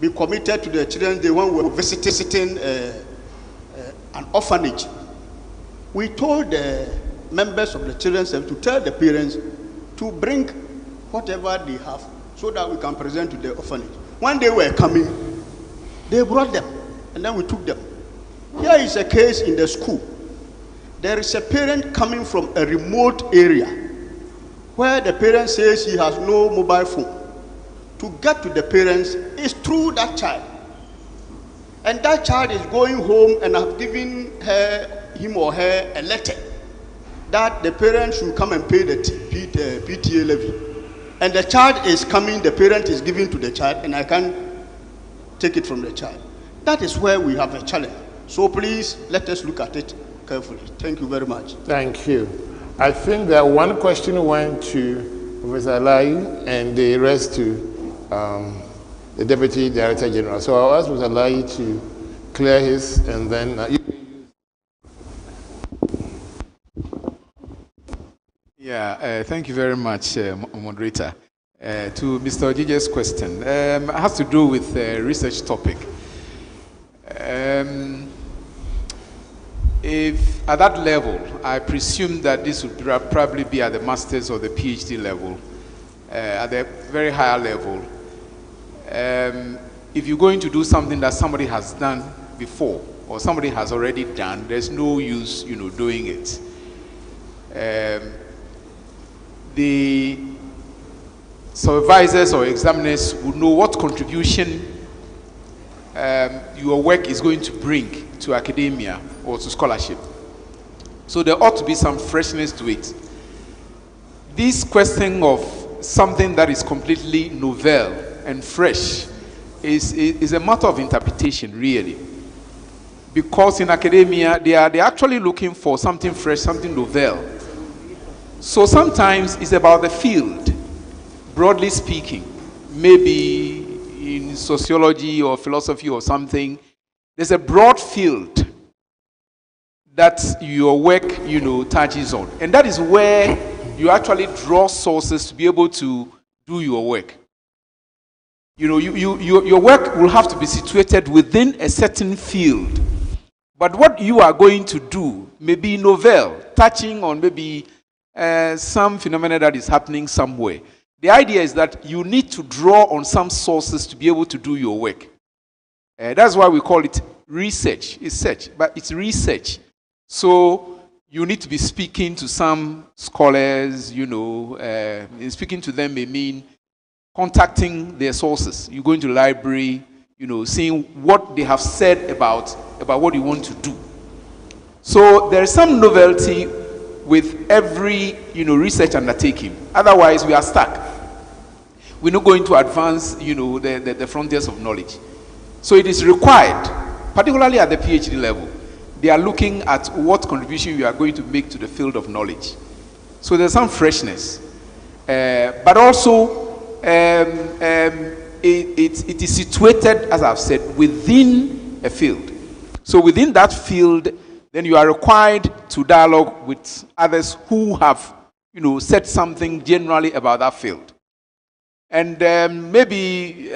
be committed to the children, they were visiting an orphanage. We told the members of the children's service to tell the parents to bring whatever they have so that we can present to the orphanage. When they were coming, they brought them, and then we took them. Here is a case in the school. There is a parent coming from a remote area where the parent says he has no mobile phone. To get to the parents is through that child. And that child is going home and have given him or her a letter that the parents should come and pay the PTA levy. And the child is coming, the parent is giving to the child, and I can't take it from the child. That is where we have a challenge. So please, let us look at it carefully. Thank you very much. Thank you. I think that one question went to Professor Lai and the rest to the Deputy Director General. So I'll ask Professor Lai to clear his, and then thank you very much, Moderator. To Mr. Ojije's question, it has to do with the research topic. If at that level, I presume that this would probably be at the master's or the PhD level, at the very higher level. If you're going to do something that somebody has done before or somebody has already done, there's no use, doing it. The supervisors or examiners will know what contribution your work is going to bring to academia or to scholarship. So there ought to be some freshness to it. This question of something that is completely novel and fresh is a matter of interpretation, really. Because in academia, they're actually looking for something fresh, something novel. So sometimes it's about the field, broadly speaking. Maybe in sociology or philosophy or something, there's a broad field that your work, touches on. And that is where you actually draw sources to be able to do your work. Your work will have to be situated within a certain field. But what you are going to do may be novel, touching on maybe some phenomena that is happening somewhere. The idea is that you need to draw on some sources to be able to do your work. That's why we call it research. It's search, but it's research. So you need to be speaking to some scholars, and speaking to them may mean contacting their sources. You go into the library, seeing what they have said about what you want to do. So there is some novelty with every, research undertaking. Otherwise, we are stuck. We're not going to advance, the frontiers of knowledge. So it is required, particularly at the PhD level. They are looking at what contribution you are going to make to the field of knowledge. So there's some freshness. But also, it is situated, as I've said, within a field. So within that field, then you are required to dialogue with others who have, said something generally about that field. And maybe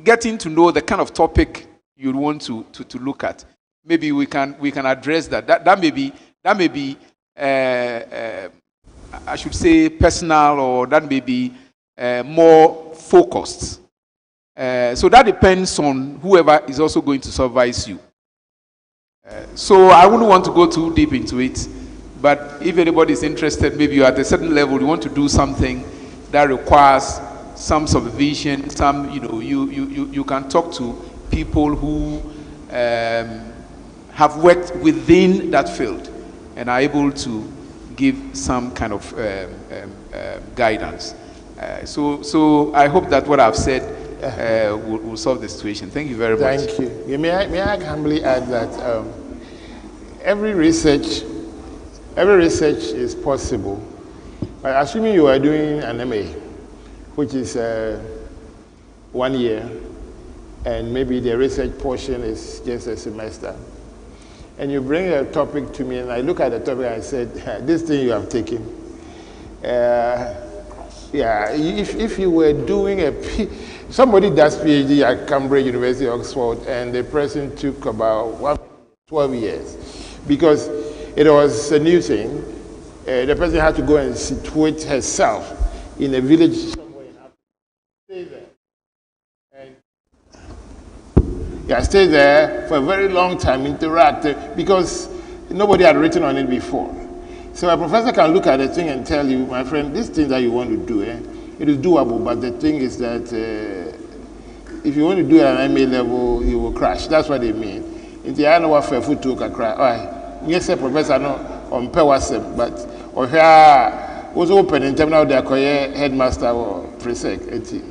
getting to know the kind of topic you want to look at. Maybe we can address that. That may be I should say personal, or that may be more focused. So that depends on whoever is also going to supervise you. So I wouldn't want to go too deep into it, but if anybody is interested, maybe you're at a certain level, you want to do something that requires some supervision, you can talk to people who have worked within that field and are able to give some kind of guidance. So I hope that what I've said will solve the situation. Thank you very much. Thank you. May I humbly add that every research is possible. Assuming you are doing an MA, which is 1 year, and maybe the research portion is just a semester. And you bring a topic to me, and I look at the topic and I said, this thing you have taken, yeah, if you were doing somebody does PhD at Cambridge University, Oxford, and the person took about 12 years, because it was a new thing. The person had to go and situate herself in a village somewhere in Africa. Stay there. And stay there for a very long time, interact, because nobody had written on it before. So a professor can look at the thing and tell you, my friend, this thing that you want to do, it is doable, but the thing is that if you want to do it at an MA level, you will crash. That's what they mean. In the end, what for food to crash. Yes, professor, no, on PWASM, but or here was open in terminal the headmaster or presec.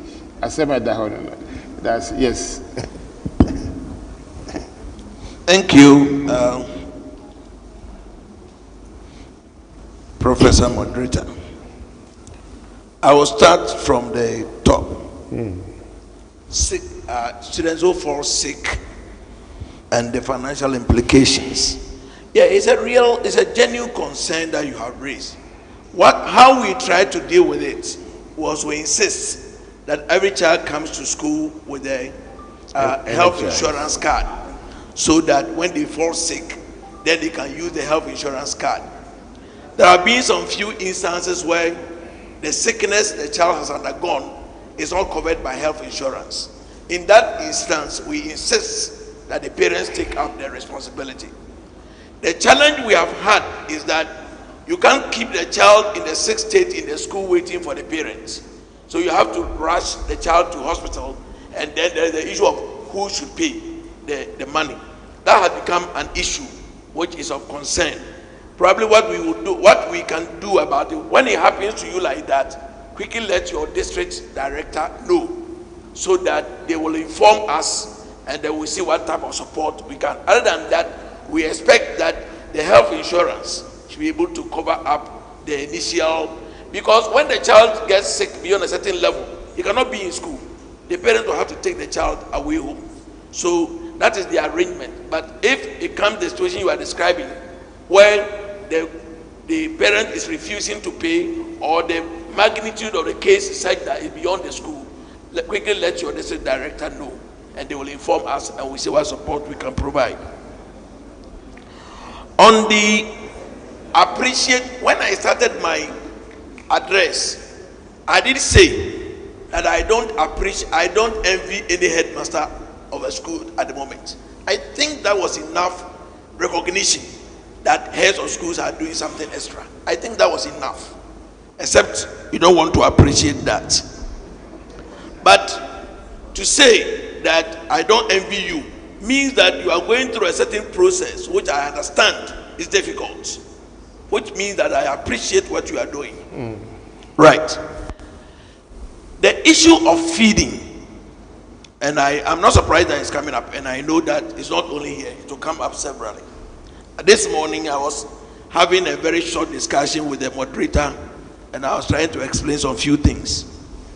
I said my that's yes. Thank you, Professor Moderator. I will start from the top. Sick, students who fall sick and the financial implications. Yeah, it's a genuine concern that you have raised. How we try to deal with it was we insist that every child comes to school with a health insurance card, so that when they fall sick, then they can use the health insurance card. There have been some few instances where the sickness the child has undergone is not covered by health insurance. In that instance, we insist that the parents take up their responsibility. The challenge we have had is that you can't keep the child in the sick state in the school waiting for the parents. So you have to rush the child to hospital, and then there's the issue of who should pay the money. That has become an issue which is of concern. Probably what we can do about it, when it happens to you like that, quickly let your district director know, so that they will inform us and then we'll see what type of support we can. Other than that, we expect that the health insurance should be able to cover up the initial, because when the child gets sick beyond a certain level, he cannot be in school. The parents will have to take the child away home. So that is the arrangement. But if it comes the situation you are describing, where the parent is refusing to pay, or the magnitude of the case is such that it's beyond the school, quickly let your district director know, and they will inform us, and we see what support we can provide. On the appreciate, when I started my address, I did say that I don't envy any headmaster of a school at the moment. I think that was enough recognition that heads of schools are doing something extra. I think that was enough, except you don't want to appreciate that. But to say that I don't envy you means that you are going through a certain process, which I understand is difficult, which means that I appreciate what you are doing. Right. The issue of feeding, and I am not surprised that it's coming up, and I know that it's not only here, it will come up severally. This morning I was having a very short discussion with the moderator, and I was trying to explain some few things.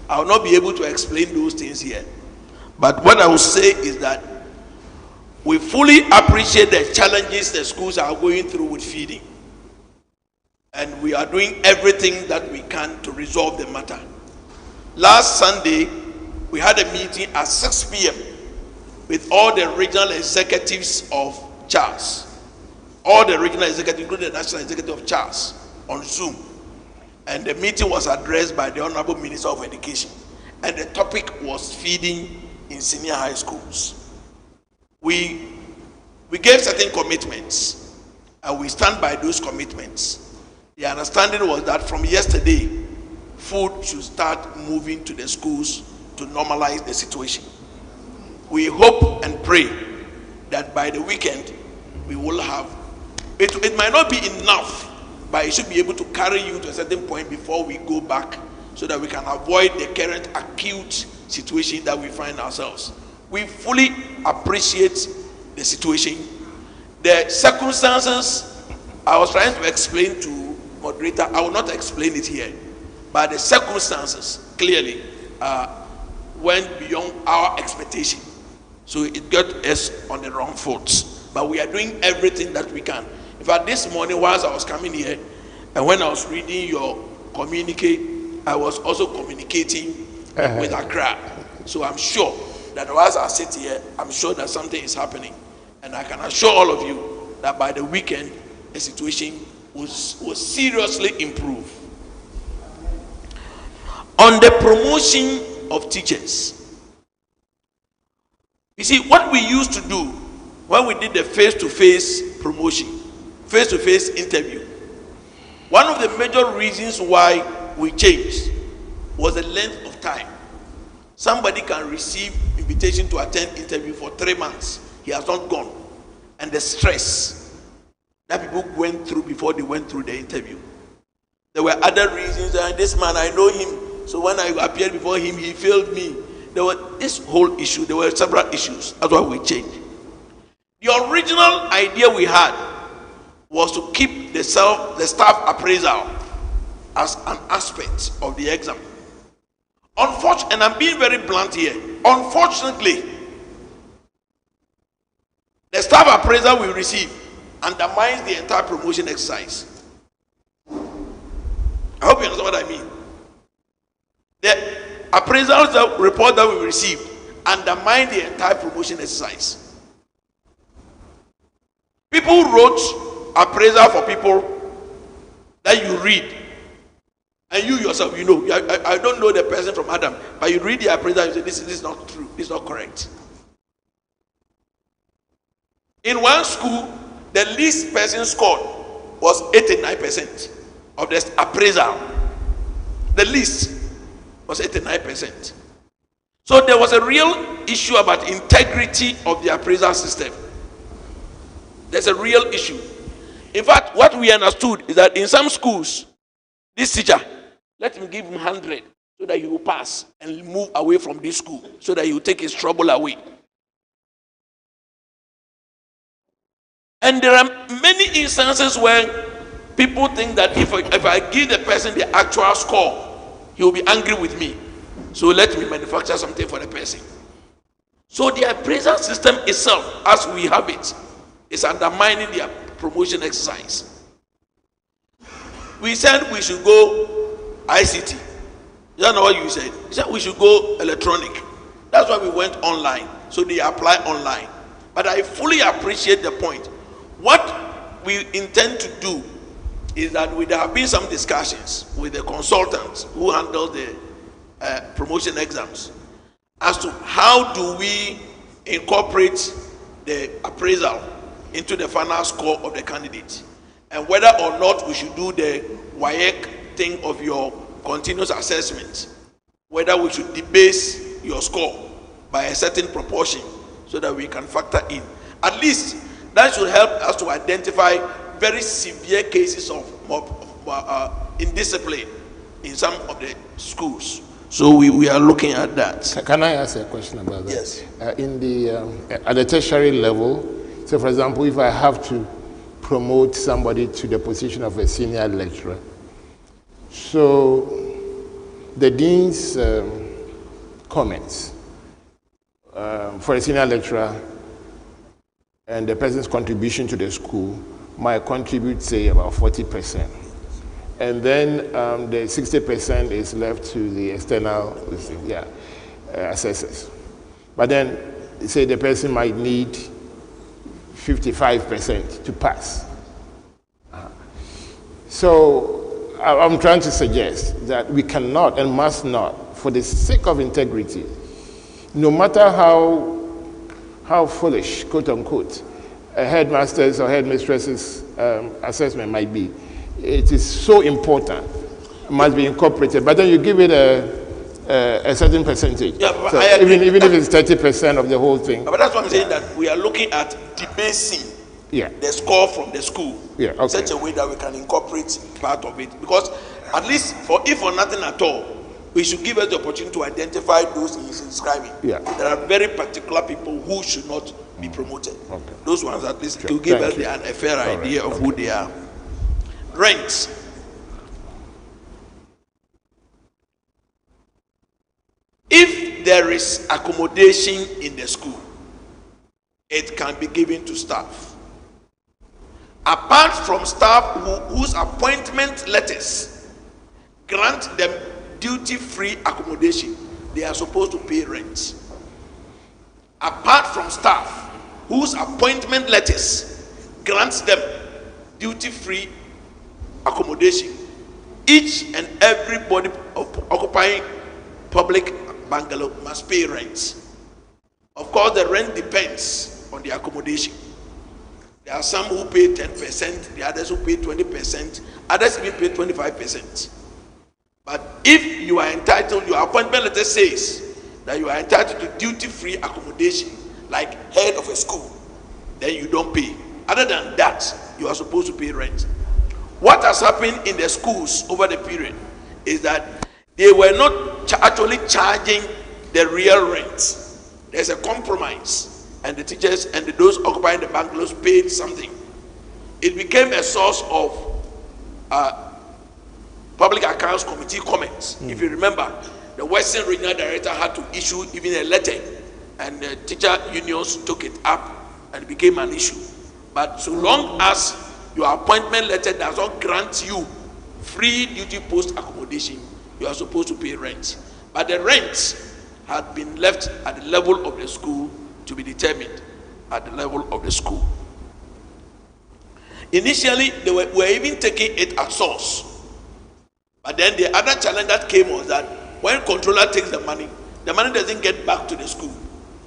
I will not be able to explain those things here, but what I will say is that we fully appreciate the challenges the schools are going through with feeding, and we are doing everything that we can to resolve the matter. Last Sunday, we had a meeting at 6 p.m. with all the regional executives of CHARS, all the regional executives, including the national executive of CHARS, on Zoom. And the meeting was addressed by the Honorable Minister of Education, and the topic was feeding in senior high schools. We gave certain commitments, and we stand by those commitments. The understanding was that from yesterday, food should start moving to the schools to normalize the situation. We hope and pray that by the weekend we will have, it might not be enough, but it should be able to carry you to a certain point before we go back, so that we can avoid the current acute situation that we find ourselves. We fully appreciate the situation. The circumstances, I was trying to explain to moderator, I will not explain it here, but the circumstances clearly went beyond our expectation. So it got us on the wrong foot. But we are doing everything that we can. In fact, this morning, whilst I was coming here, and when I was reading your communique, I was also communicating with Accra. So I'm sure that whilst I sit here, I'm sure that something is happening. And I can assure all of you that by the weekend, the situation will seriously improve. On the promotion of teachers, you see, what we used to do when we did the face-to-face promotion, face-to-face interview, one of the major reasons why we changed was the length of time. Somebody can receive invitation to attend interview for 3 months. He has not gone. And the stress that people went through before they went through the interview. There were other reasons. And this man, I know him. So when I appeared before him, he failed me. There was this whole issue. There were several issues. That's why we changed. The original idea we had was to keep the staff appraisal as an aspect of the exam. Unfortunately, and I'm being very blunt here, unfortunately, the staff appraisal we receive undermines the entire promotion exercise. I hope you understand what I mean. The appraisal report that we received undermine the entire promotion exercise. People wrote appraisal for people that you read, and you yourself, you know, I don't know the person from Adam, but you read the appraisal, you say, this is not true, this is not correct. In one school, the least person scored was 89% of the appraisal. The least was 89%. So there was a real issue about integrity of the appraisal system. There's a real issue. In fact, what we understood is that in some schools, this teacher, let him give him 100 so that he will pass and move away from this school, so that he will take his trouble away. And there are many instances where people think that if I give the person the actual score, he will be angry with me. So let me manufacture something for the person. So the appraisal system itself, as we have it, is undermining the promotion exercise. We said we should go ICT. You don't know what you said. You said we should go electronic. That's why we went online. So they apply online. But I fully appreciate the point. What we intend to do is that there have been some discussions with the consultants who handle the promotion exams as to how do we incorporate the appraisal into the final score of the candidate, and whether or not we should do the WAEC thing of your continuous assessment, whether we should debase your score by a certain proportion so that we can factor in. At least that should help us to identify very severe cases of indiscipline in some of the schools. So we are looking at that. Can I ask a question about that? Yes. At the tertiary level, so for example, if I have to promote somebody to the position of a senior lecturer, so the dean's comments for a senior lecturer and the person's contribution to the school might contribute, say, about 40%. And then the 60% is left to the external assessors. But then, say the person might need 55% to pass. So I'm trying to suggest that we cannot and must not, for the sake of integrity, no matter how foolish, quote unquote, a headmaster's or headmistress's assessment might be, it is so important, it must be incorporated. But then you give it a certain percentage. Yeah, but so even if it's 30% of the whole thing. But that's what I'm saying, that we are looking at debasing the score from the school in such a way that we can incorporate part of it. Because at least, if for nothing at all, we should give us the opportunity to identify those he is inscribing. Yeah. There are very particular people who should not be promoted. Okay. Those ones at least to give us a fair idea of who they are. Rents. If if there is accommodation in the school, it can be given to staff. Apart from staff whose appointment letters grant them duty-free accommodation, they are supposed to pay rent. Apart from staff whose appointment letters grants them duty-free accommodation, each and everybody occupying public bungalow must pay rent. Of course, the rent depends on the accommodation. There are some who pay 10%, the others who pay 20%, others even pay 25%. But if you are entitled, your appointment letter says that you are entitled to duty-free accommodation, like head of a school, then you don't pay. Other than that, you are supposed to pay rent. What has happened in the schools over the period is that they were not actually charging the real rent. There's a compromise, and the teachers and those occupying the bungalows paid something. It became a source of Public Accounts Committee comments. If you remember, the Western Regional Director had to issue even a letter, and the teacher unions took it up, and it became an issue. But so long as your appointment letter does not grant you free duty post accommodation, you are supposed to pay rent. But the rent had been left at the level of the school to be determined at the level of the school. Initially, they were even taking it at source. But then the other challenge that came was that when controller takes the money doesn't get back to the school.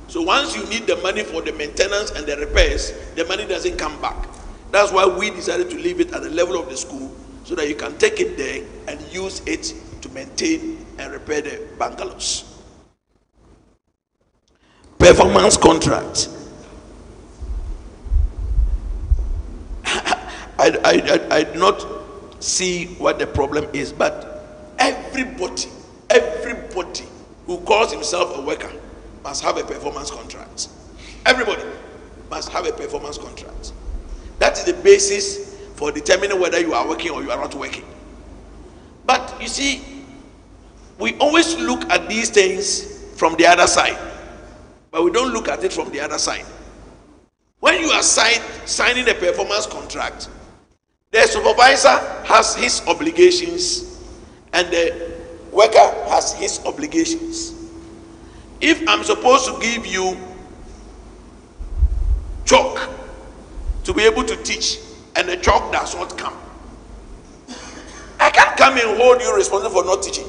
So once you need the money for the maintenance and the repairs, the money doesn't come back. That's why we decided to leave it at the level of the school, so that you can take it there and use it to maintain and repair the bungalows. Performance contract. I do not see what the problem is, but everybody who calls himself a worker must have a performance contract. Everybody must have a performance contract. That is the basis for determining whether you are working or you are not working. But you see, we always look at these things from the other side, but we don't look at it from the other side. When you are signing a performance contract, the supervisor has his obligations and the worker has his obligations. If I'm supposed to give you chalk to be able to teach, and the chalk does not come, I can't come and hold you responsible for not teaching,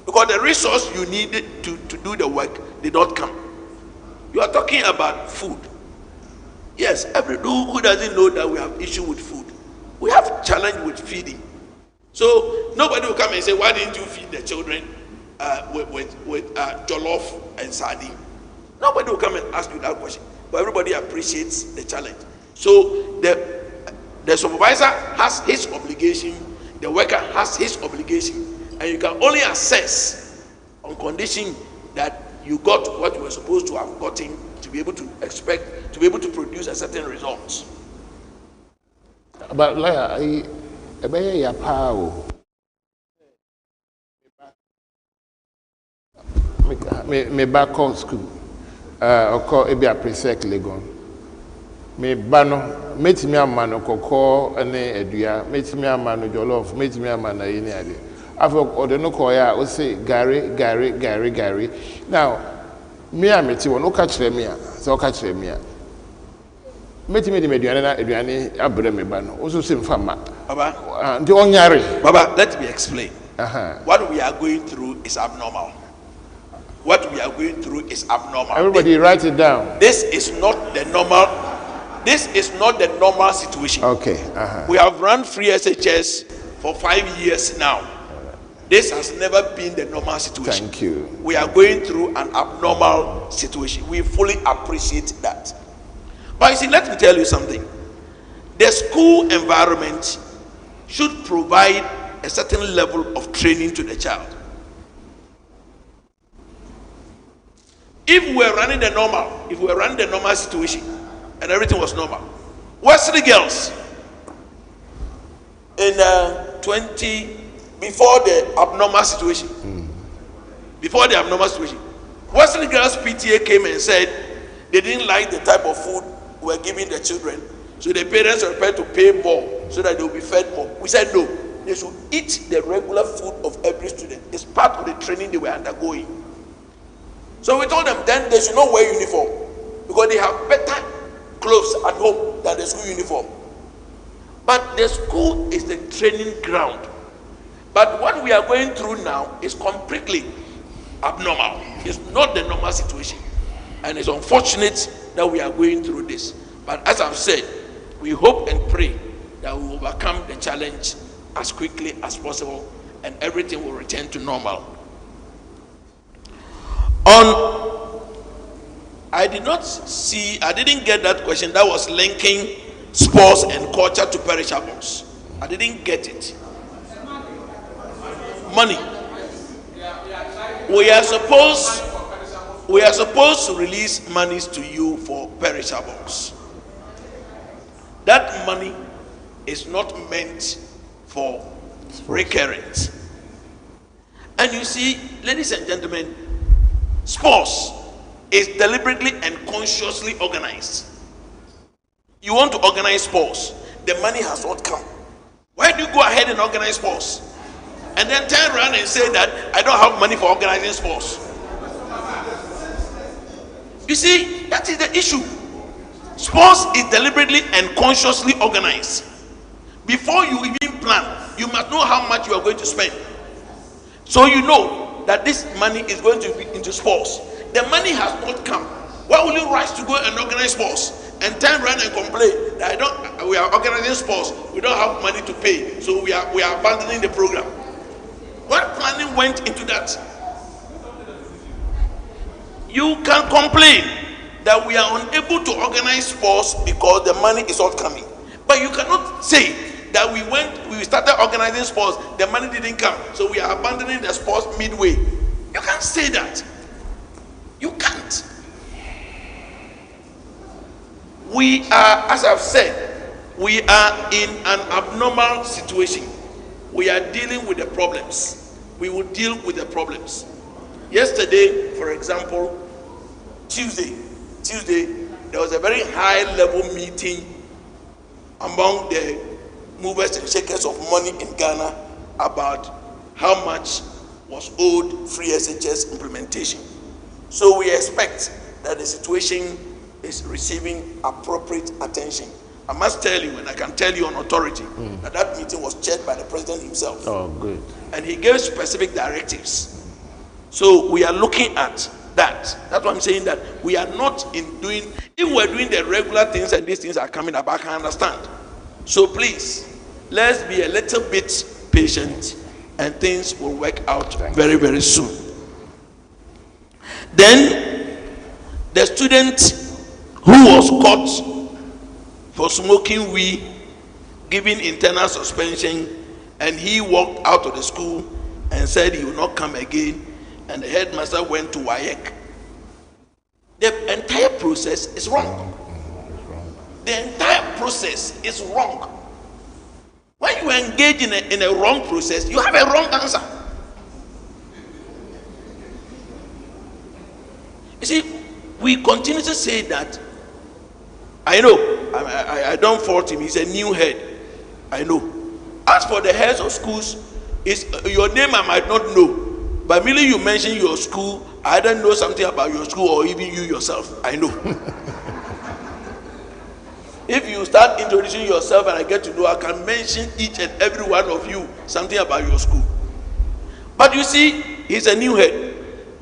because the resource you needed to do the work did not come. You are talking about food. Yes, who doesn't know that we have issue with food? We have challenge with feeding. So nobody will come and say, why didn't you feed the children with jollof and sardine? Nobody will come and ask you that question. But everybody appreciates the challenge. So the supervisor has his obligation, the worker has his obligation, and you can only assess on condition that you got what you were supposed to have gotten to be able to expect, to be able to produce a certain result. But like your power. Me back on school. Oko ebi a presec legon. Me bano metimi amano kokko ene edua, metimi amano jollof, metimi amano yini ade. After ode no koya o say gari. Now me ameti won o ka kire me a, so o ka kire me a. Metimi de meduane na eduane abre me ba no. O so se mfama. Baba. Ndi onyare. Baba, let me explain. What we are going through is abnormal. What we are going through is abnormal. Everybody write it down. This is not the normal. This is not the normal situation. Okay. We have run free SHS for 5 years now. This has never been the normal situation. Thank you. We are going through an abnormal situation. We fully appreciate that. But you see, let me tell you something. The school environment should provide a certain level of training to the child. If we were running the normal situation and everything was normal, Wesley girls in before the abnormal situation, Wesley Girls PTA came and said they didn't like the type of food we were giving the children, so the parents were prepared to pay more so that they will be fed more. We said no, they should eat the regular food of every student. It's part of the training they were undergoing. So we told them then they should not wear uniform because they have better clothes at home than the school uniform. But the school is the training ground. But what we are going through now is completely abnormal. It's not the normal situation. And it's unfortunate that we are going through this. But as I've said, we hope and pray that we will overcome the challenge as quickly as possible and everything will return to normal. I didn't get that question. That was linking sports and culture to perishables. I didn't get it. Money. We are supposed to release monies to you for perishables. That money is not meant for recurrent. And you see, ladies and gentlemen, sports is deliberately and consciously organized. You want to organize sports, the money has not come. Why do you go ahead and organize sports and then turn around and say that I don't have money for organizing sports? You see, that is the issue. Sports is deliberately and consciously organized. Before you even plan, you must know how much you are going to spend. So you know that this money is going to be into sports. The money has not come. Why will you rush to go and organize sports and turn around and complain that we are organizing sports, we don't have money to pay, so we are abandoning the program? What planning went into that? You can complain that we are unable to organize sports because the money is not coming, but you cannot say that we started organizing sports, the money didn't come, so we are abandoning the sports midway. You can't say that. You can't. We are, as I've said, we are in an abnormal situation. We are dealing with the problems. We will deal with the problems. Yesterday, for example, Tuesday, there was a very high-level meeting among the movers and shakers of money in Ghana about how much was owed free SHS implementation. So we expect that the situation is receiving appropriate attention. I must tell you, and I can tell you on authority, that meeting was chaired by the president himself. Oh, good. And he gave specific directives. So we are looking at that. That's why I'm saying that we are not if we're doing the regular things and these things are coming up, I can understand. So please, let's be a little bit patient and things will work out very, very soon. Then, the student who was caught for smoking weed, given internal suspension, and he walked out of the school and said he will not come again, and the headmaster went to WAEC. The entire process is wrong. The entire process is wrong. When you engage in a wrong process, you have a wrong answer. You see, we continue to say that. I know, I don't fault him, he's a new head. I know. As for the heads of schools, your name I might not know, but merely you mention your school, I don't know something about your school or even you yourself. I know. If you start introducing yourself and I get to know, I can mention each and every one of you something about your school. But you see, he's a new head.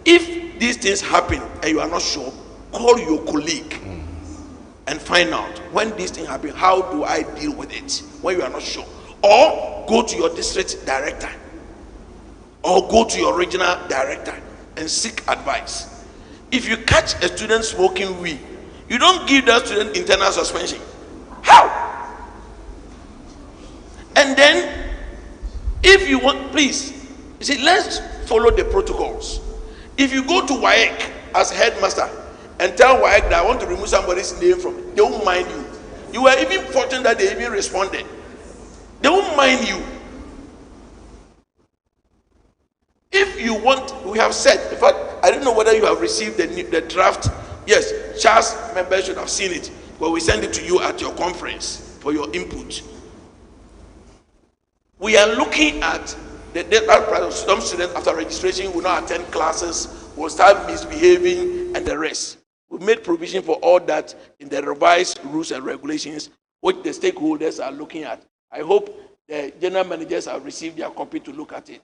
If these things happen and you are not sure, call your colleague and find out when these things happen, how do I deal with it when you are not sure? Or go to your district director or go to your regional director and seek advice. If you catch a student smoking weed, you don't give that student internal suspension. How? And then, if you want, please, you see, let's follow the protocols. If you go to WAEC as headmaster and tell WAEC that I want to remove somebody's name from it, they won't mind you. You were even fortunate that they even responded. They won't mind you. If you want, we have said, in fact, I don't don't know whether you have received the draft. Yes, CHAS members should have seen it, but we send it to you at your conference for your input. We are looking at some students after registration will not attend classes, will start misbehaving, and the rest. We made provision for all that in the revised rules and regulations, which the stakeholders are looking at. I hope the general managers have received their copy to look at it.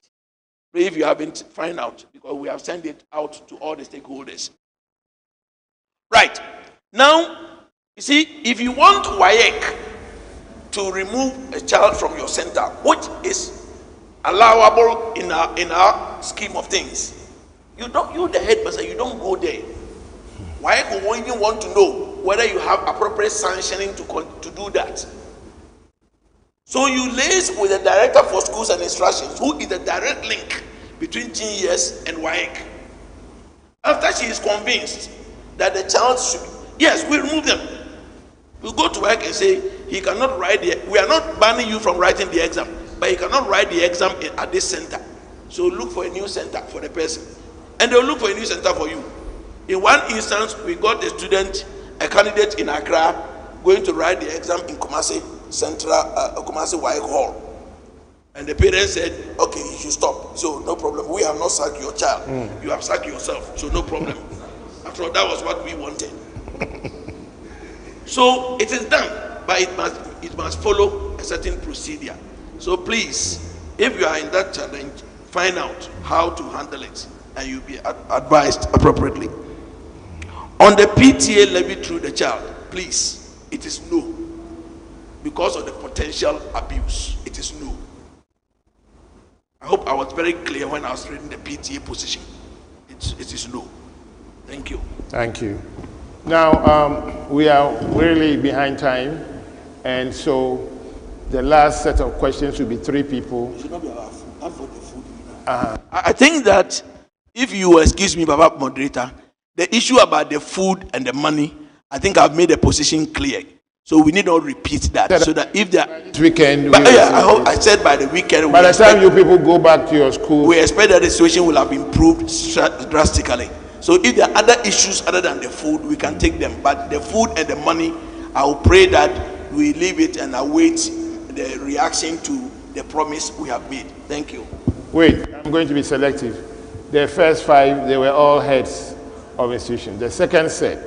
If you haven't, find out, because we have sent it out to all the stakeholders. Right. Now, you see, if you want WAEC to remove a child from your center, which is allowable in our scheme of things, you the headmaster, you don't go there. WAEC will even want to know whether you have appropriate sanctioning to do that. So you liaise with the director for schools and instructions, who is the direct link between GES and WAEC. After she is convinced that the child should, yes, we remove them. We go to WAEC and say, he cannot write we are not banning you from writing the exam, but he cannot write the exam at this center. So look for a new center for the person. And they'll look for a new center for you. In one instance, we got a student, a candidate in Accra, going to write the exam in Kumasi Central, Kumasi WAEC Hall. And the parents said, okay, you should stop. So no problem. We have not sacked your child. You have sacked yourself. So no problem. After all, that was what we wanted. So it is done, but it must follow a certain procedure. So please, if you are in that challenge, find out how to handle it, and you'll be advised appropriately. On the PTA levy through the child, please, it is no. Because of the potential abuse, it is no. I hope I was very clear when I was reading the PTA position. It is no. Thank you. Thank you. Now, we are really behind time, and so the last set of questions will be 3 people. It should not be about food. Not for the food. I think that if you will excuse me, Baba Moderator, the issue about the food and the money, I think I've made the position clear. So we need not repeat that. So that if the weekend, I said by the weekend. By the time you people go back to your school, we expect that the situation will have improved drastically. So if there are other issues other than the food, we can take them. But the food and the money, I will pray that we leave it and await the reaction to the promise we have made. Thank you. Wait, I'm going to be selective. The first 5, they were all heads of institutions. The second set,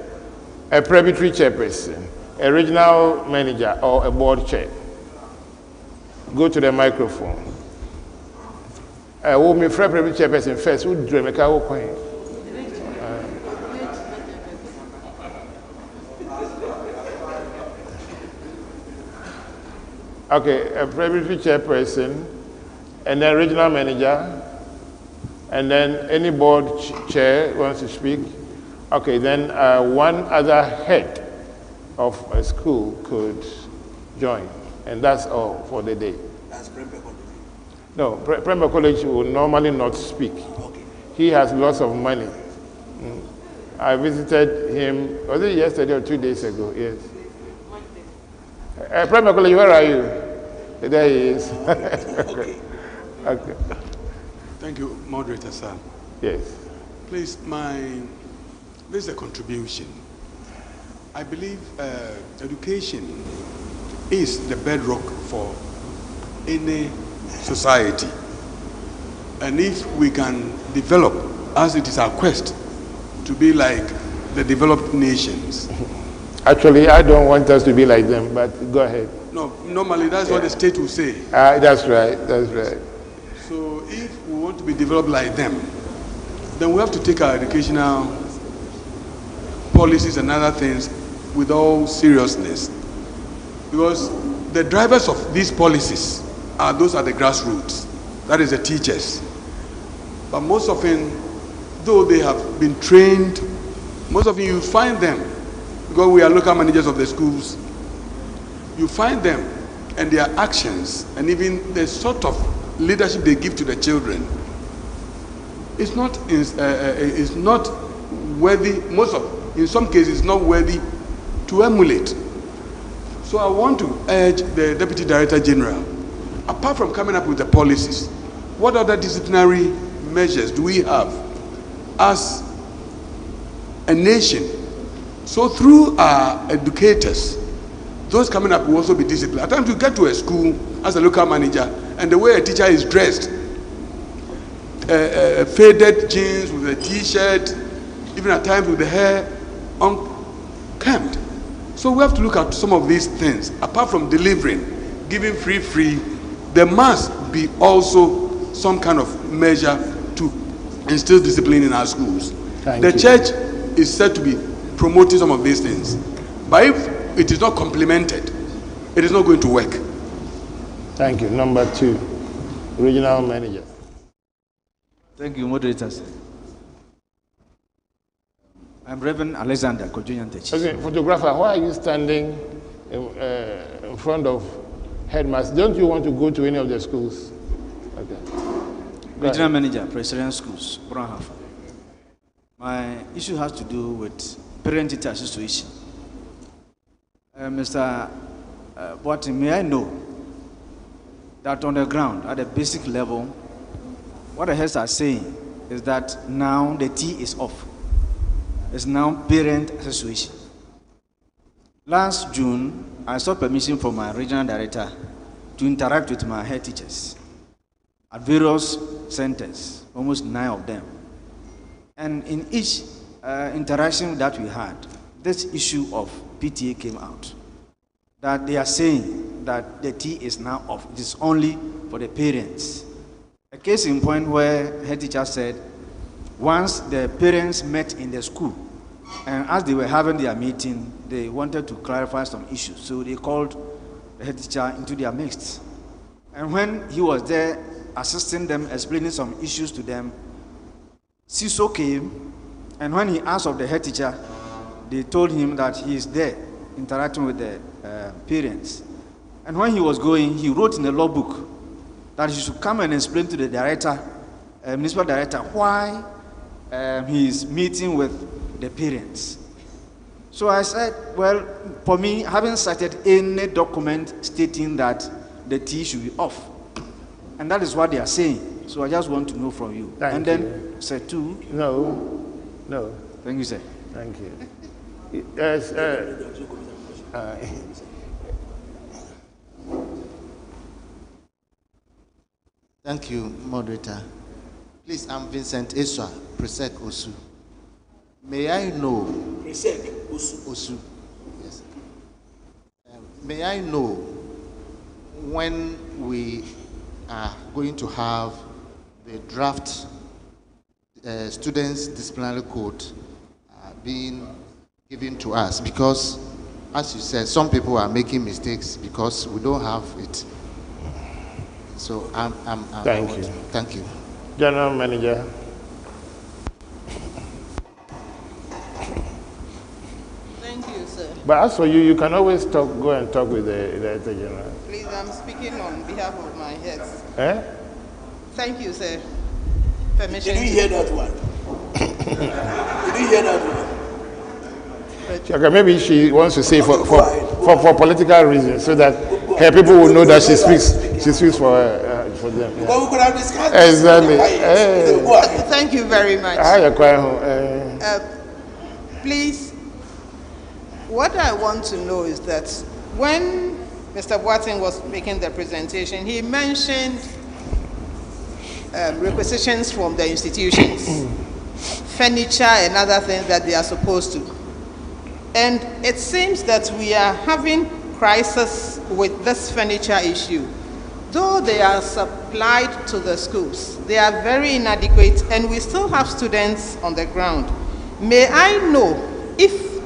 a Presbyterian chairperson, a regional manager, or a board chair. Go to the microphone. Who me Presbyterian chairperson first? Who dream a cow coin? Okay, a Presbyterian chairperson, and then regional manager, and then any board chair wants to speak. Okay, then one other head of a school could join, and that's all for the day. That's Prempeh College. No, Prempeh College will normally not speak. Okay. He has lots of money. I visited him, was it yesterday or 2 days ago? Yes. Prempeh College, where are you? There he is. Okay. Okay. Thank you, Moderator, sir. Yes. Please, this is a contribution. I believe education is the bedrock for any society. And if we can develop, as it is our quest, to be like the developed nations. Actually, I don't want us to be like them, but go ahead. No, normally that's what the state will say. That's right, that's right. So if we want to be developed like them, then we have to take our educational policies and other things with all seriousness. Because the drivers of these policies are those at the grassroots. That is the teachers. But most often, though they have been trained, most often you find them, because we are local managers of the schools, you find them and their actions and even the sort of leadership they give to the children is not worthy, in some cases it's not worthy to emulate. So I want to urge the Deputy Director General, apart from coming up with the policies, what other disciplinary measures do we have as a nation. So through our educators, those coming up will also be disciplined. At times you get to a school as a local manager, and the way a teacher is dressed, faded jeans with a t-shirt, even at times with the hair unkempt. So we have to look at some of these things. Apart from delivering, giving free, there must be also some kind of measure to instill discipline in our schools. The church is said to be promoting some of these things, but if it is not complemented, it is not going to work. Thank you. Number 2, regional manager. Thank you, moderators. I'm Reverend Alexander Kojoyantechi. Okay, photographer, why are you standing in front of headmaster? Don't you want to go to any of the schools? Okay. Regional manager, Presbyterian schools, Brownhalf. My issue has to do with parent-teacher association. Mr. Boating, may I know that on the ground, at the basic level, what the heads are saying is that now the T is off. It's now parent association. Last June, I sought permission from my regional director to interact with my head teachers at various centers, almost 9 of them. And in each interaction that we had, this issue of PTA came out. That they are saying that the T is now off. It is only for the parents. A case in point where head teacher said, once the parents met in the school, and as they were having their meeting, they wanted to clarify some issues. So they called the head teacher into their midst. And when he was there assisting them, explaining some issues to them, CISO came, and when he asked of the head teacher, they told him that he is there interacting with the parents. And when he was going, he wrote in the law book that he should come and explain to the director, municipal director, why he is meeting with the parents. So I said, well, for me, I haven't cited any document stating that the T should be off. And that is what they are saying. So I just want to know from you. Thank you. Then, sir, 2. No. Thank you, sir. Thank you. Yes, Thank you, moderator. Please, I'm Vincent Eswa, Presec Osu. May I know... Presec Osu. Yes. May I know when we are going to have the draft students' disciplinary code being given to us? Because, as you said, some people are making mistakes because we don't have it. So Thank you. Thank you. General Manager. Thank you, sir. But as for you, you can always go and talk with the Director General. Please, I'm speaking on behalf of my heads. Thank you, sir. Permission. Did you hear that one? Did you hear that one? Okay, maybe she wants to say for political reasons, so that her people will know that she speaks for them. Yeah. But we could have discussed exactly. Thank you very much. Please, what I want to know is that when Mr. Boating was making the presentation, he mentioned requisitions from the institutions, furniture and other things that they are supposed to. And it seems that we are having crisis with this furniture issue. Though they are supplied to the schools, they are very inadequate, and we still have students on the ground. May I know if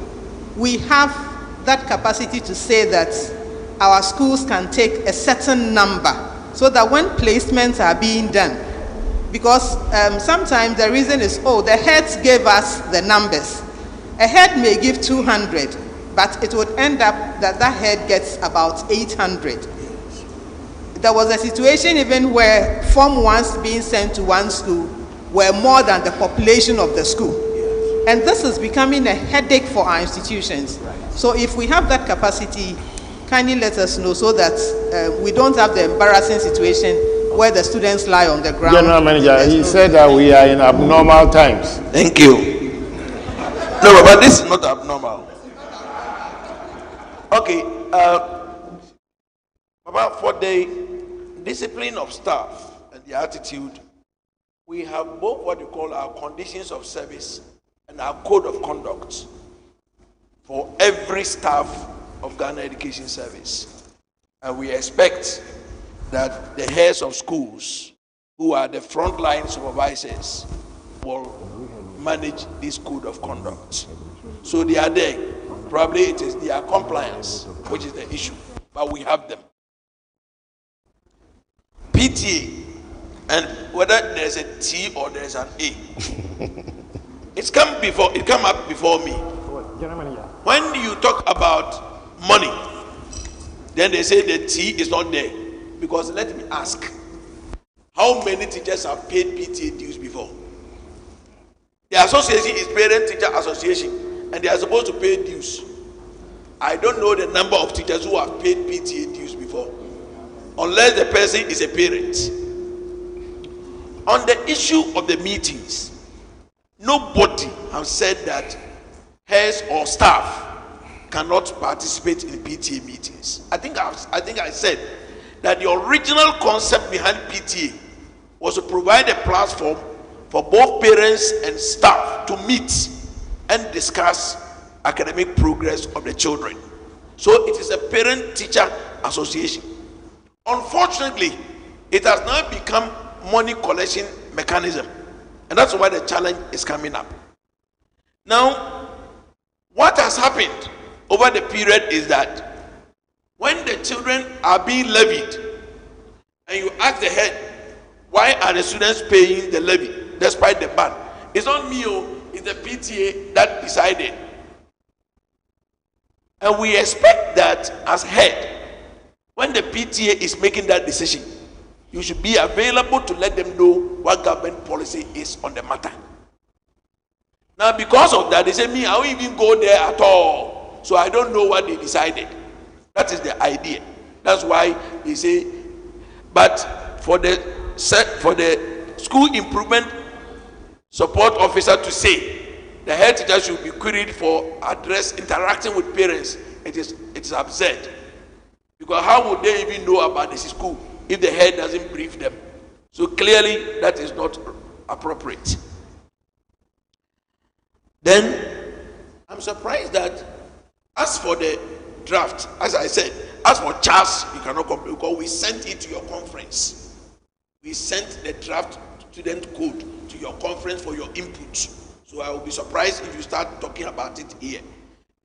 we have that capacity to say that our schools can take a certain number so that when placements are being done, because sometimes the reason is, the heads gave us the numbers. A head may give 200, but it would end up that head gets about 800. There was a situation even where Form 1s being sent to one school were more than the population of the school. And this is becoming a headache for our institutions. So if we have that capacity, kindly let us know so that we don't have the embarrassing situation where the students lie on the ground. General Manager, he said that we are in abnormal times. Thank you. No, but this is not abnormal. Okay, Baba, for the discipline of staff and the attitude, we have both what we call our conditions of service and our code of conduct for every staff of Ghana Education Service. And we expect that the heads of schools, who are the frontline supervisors, will manage this code of conduct. So they are there. Probably it is their compliance which is the issue, but we have them. PTA, and whether there's a T or there's an A, it come up before me. When you talk about money, then they say the T is not there. Because let me ask, how many teachers have paid PTA dues before? The association is Parent Teacher Association, and they are supposed to pay dues. I don't know the number of teachers who have paid PTA dues before, unless the person is a parent. On the issue of the meetings, nobody has said that heads or staff cannot participate in PTA meetings. I think I said that the original concept behind PTA was to provide a platform for both parents and staff to meet and discuss academic progress of the children. So it is a parent-teacher association. Unfortunately, it has now become money collection mechanism, and that's why the challenge is coming up. Now, what has happened over the period is that when the children are being levied, and you ask the head, why are the students paying the levy despite the ban? It's not me, it's the PTA that decided. And we expect that as head, when the PTA is making that decision, you should be available to let them know what government policy is on the matter. Now, because of that, they say, me, I won't even go there at all. So I don't know what they decided. That is the idea. That's why they say, but for the school improvement support officer to say, the head teacher should be queried for address interacting with parents, it is absurd. Because how would they even know about this school if the head doesn't brief them? So clearly that is not appropriate. Then I'm surprised that as for the draft, as I said, as for CHAS, you cannot complain because we sent it to your conference. We sent the draft student code to your conference for your input. So I will be surprised if you start talking about it here.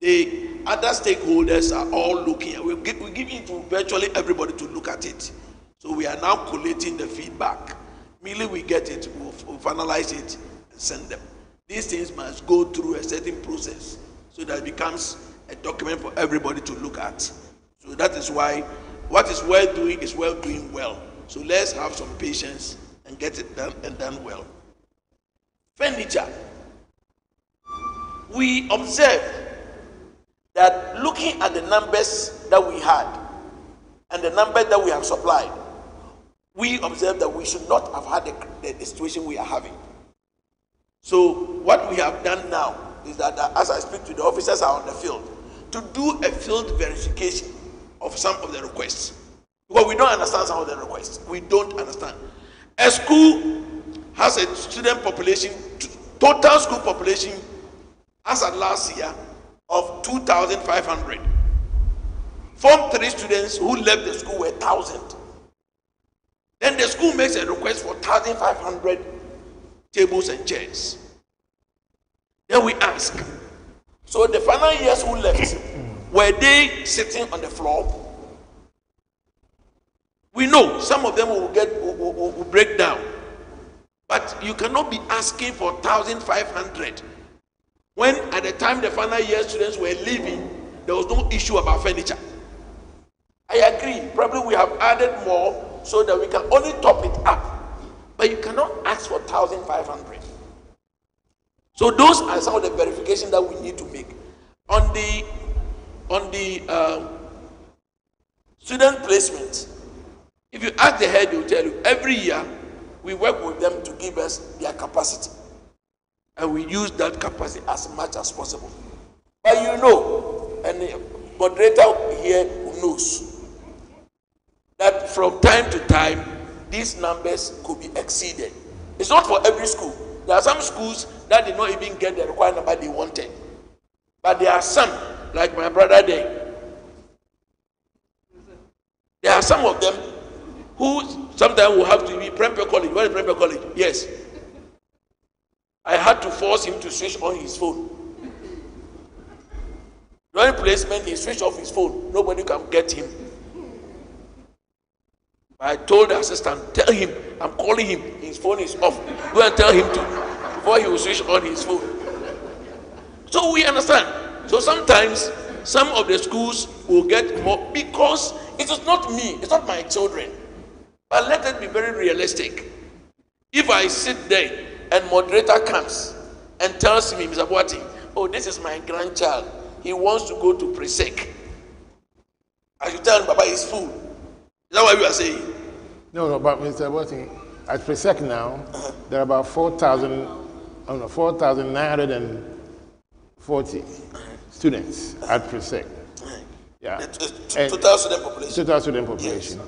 The other stakeholders are all looking. We're giving to virtually everybody to look at it. So we are now collating the feedback. Immediately we get it, we'll finalize it and send them. These things must go through a certain process so that it becomes a document for everybody to look at. So that is why what is well doing is well doing well. So let's have some patience and get it done and done well. Furniture. We observed that looking at the numbers that we had and the numbers that we have supplied, we observed that we should not have had the situation we are having. So what we have done now is that as I speak to the officers are on the field, to do a field verification of some of the requests. Because we don't understand some of the requests. We don't understand. A school has a student population, total school population as at last year of 2,500. Form 3 students who left the school were 1,000. Then the school makes a request for 1,500 tables and chairs. Then we ask, so the final years who left, were they sitting on the floor? We know some of them will break down, but you cannot be asking for 1,500 when at the time the final year students were leaving, there was no issue about furniture. I agree, probably we have added more so that we can only top it up, but you cannot ask for 1,500. So those are some of the verifications that we need to make. On the student placement, if you ask the head, they will tell you every year we work with them to give us their capacity. and we use that capacity as much as possible. But you know, and the moderator here knows that from time to time, these numbers could be exceeded. It's not for every school. There are some schools that did not even get the required number they wanted. But there are some, like my brother there. There are some of them who sometimes will have to be Prempeh College. What is Prempeh College? Yes. I had to force him to switch on his phone. During placement, he switched off his phone. Nobody can get him. I told the assistant, tell him, I'm calling him, his phone is off. Go and tell him to, before he will switch on his phone. So we understand. So sometimes, some of the schools will get more, because it is not me, it's not my children. But let it be very realistic. If I sit there and moderator comes and tells me, Mr. Boating, oh, this is my grandchild. He wants to go to Presec. I should tell him, Baba is full. Is that what you are saying? No, but Mr. Boating, at Presec now, there are about 4,940 students at Presec. Yeah. Total student population. Total student population. Yes.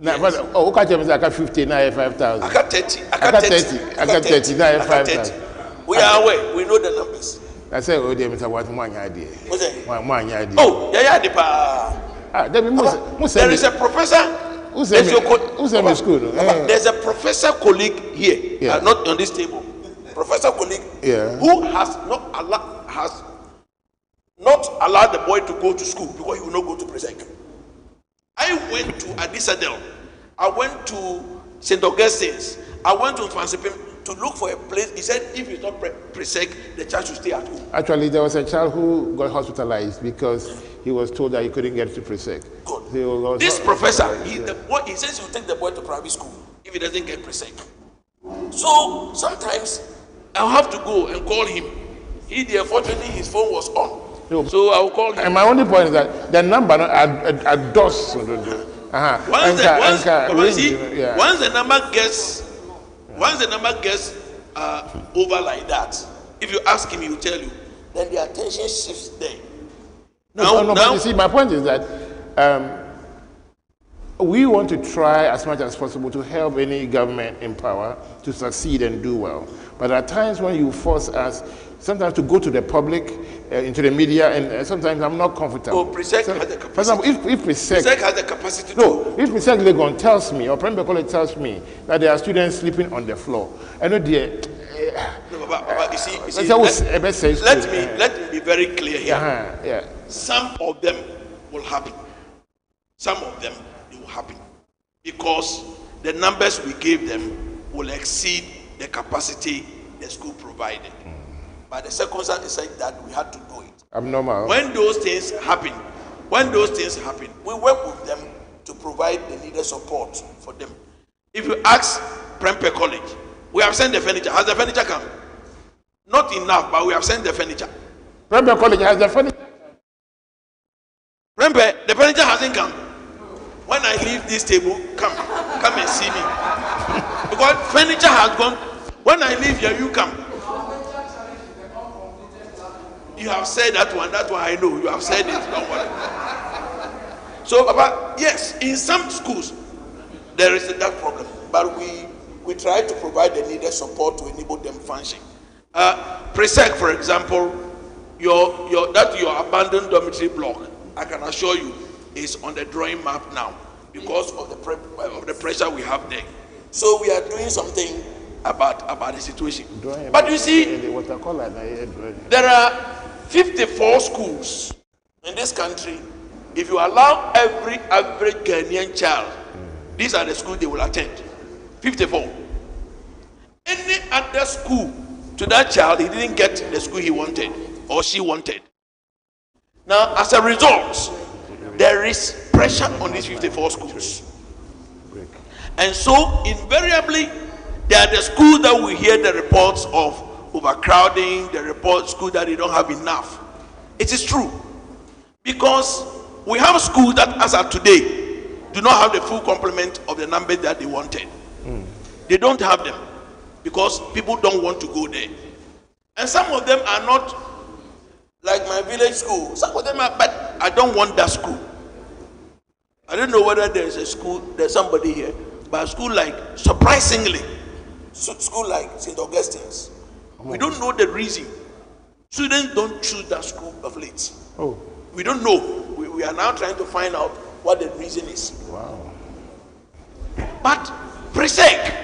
Now, but okay, I got 50, now 5,000. I got 30. I got 30, now 5,000. We are aware. We know the numbers. I say, oh, dear, Mr. What one idea? What's that? One idea. Oh, yeah. There is a professor. Who's in school? There's a professor colleague here, not on this table. Professor colleague, who has not allowed the boy to go to school because he will not go to Presec. I went to Adisadel. I went to St. Augustine's. I went to Fansipim to look for a place. He said if it's not Presec, the child should stay at home. Actually, there was a child who got hospitalized because he was told that he couldn't get to Presec. Good. This professor, he says he will take the boy to private school if he doesn't get Presec. So sometimes I'll have to go and call him. Unfortunately, his phone was on. No, so I will call him. And my only point is that the number are DOS. Once the number gets over like that, if you ask him, he will tell you. Then the attention shifts there. But you see, my point is that we want to try as much as possible to help any government in power to succeed and do well. But at times when you force us, sometimes to go to the public, into the media, and sometimes I'm not comfortable. Oh, Presec has the capacity. For example, if Presec has the capacity if Presec Legon tells me, or Prempeh College tells me, that there are students sleeping on the floor, I know you see, let me be very clear here. Some of them will happen. Some of them will happen because the numbers we gave them will exceed the capacity the school provided. But the circumstance is like that we had to do it. Abnormal. When those things happen, we work with them to provide the needed support for them. If you ask Prempeh College, we have sent the furniture. Has the furniture come? Not enough, but we have sent the furniture. Prempeh College has the furniture. Prempeh, the furniture hasn't come. When I leave this table, come and see me. Because furniture has gone. When I leave here, you come. You have said that one I know. You have said it, don't worry. So, Papa, yes, in some schools, there is that problem. But we try to provide the needed support to enable them function. Presec, for example, your abandoned dormitory block, I can assure you, is on the drawing map now because of the pressure we have there. So we are doing something about the situation. But you see, there are 54 schools in this country. If you allow every average Ghanaian child, these are the schools they will attend. 54. Any other school to that child, he didn't get the school he wanted or she wanted. Now, as a result, there is pressure on these 54 schools. And so, invariably, there are the schools that we hear the reports of overcrowding, the schools that they don't have enough. It is true. Because we have schools that, as of today, do not have the full complement of the numbers that they wanted. They don't have them. because people don't want to go there. And some of them are not like my village school. Some of them are, but I don't want that school. I don't know whether there's a school, there's somebody here, but a school like, surprisingly, school like St. Augustine's. We don't know the reason. Students don't choose that school of late. Oh. We don't know. We are now trying to find out what the reason is. Wow. But Presec,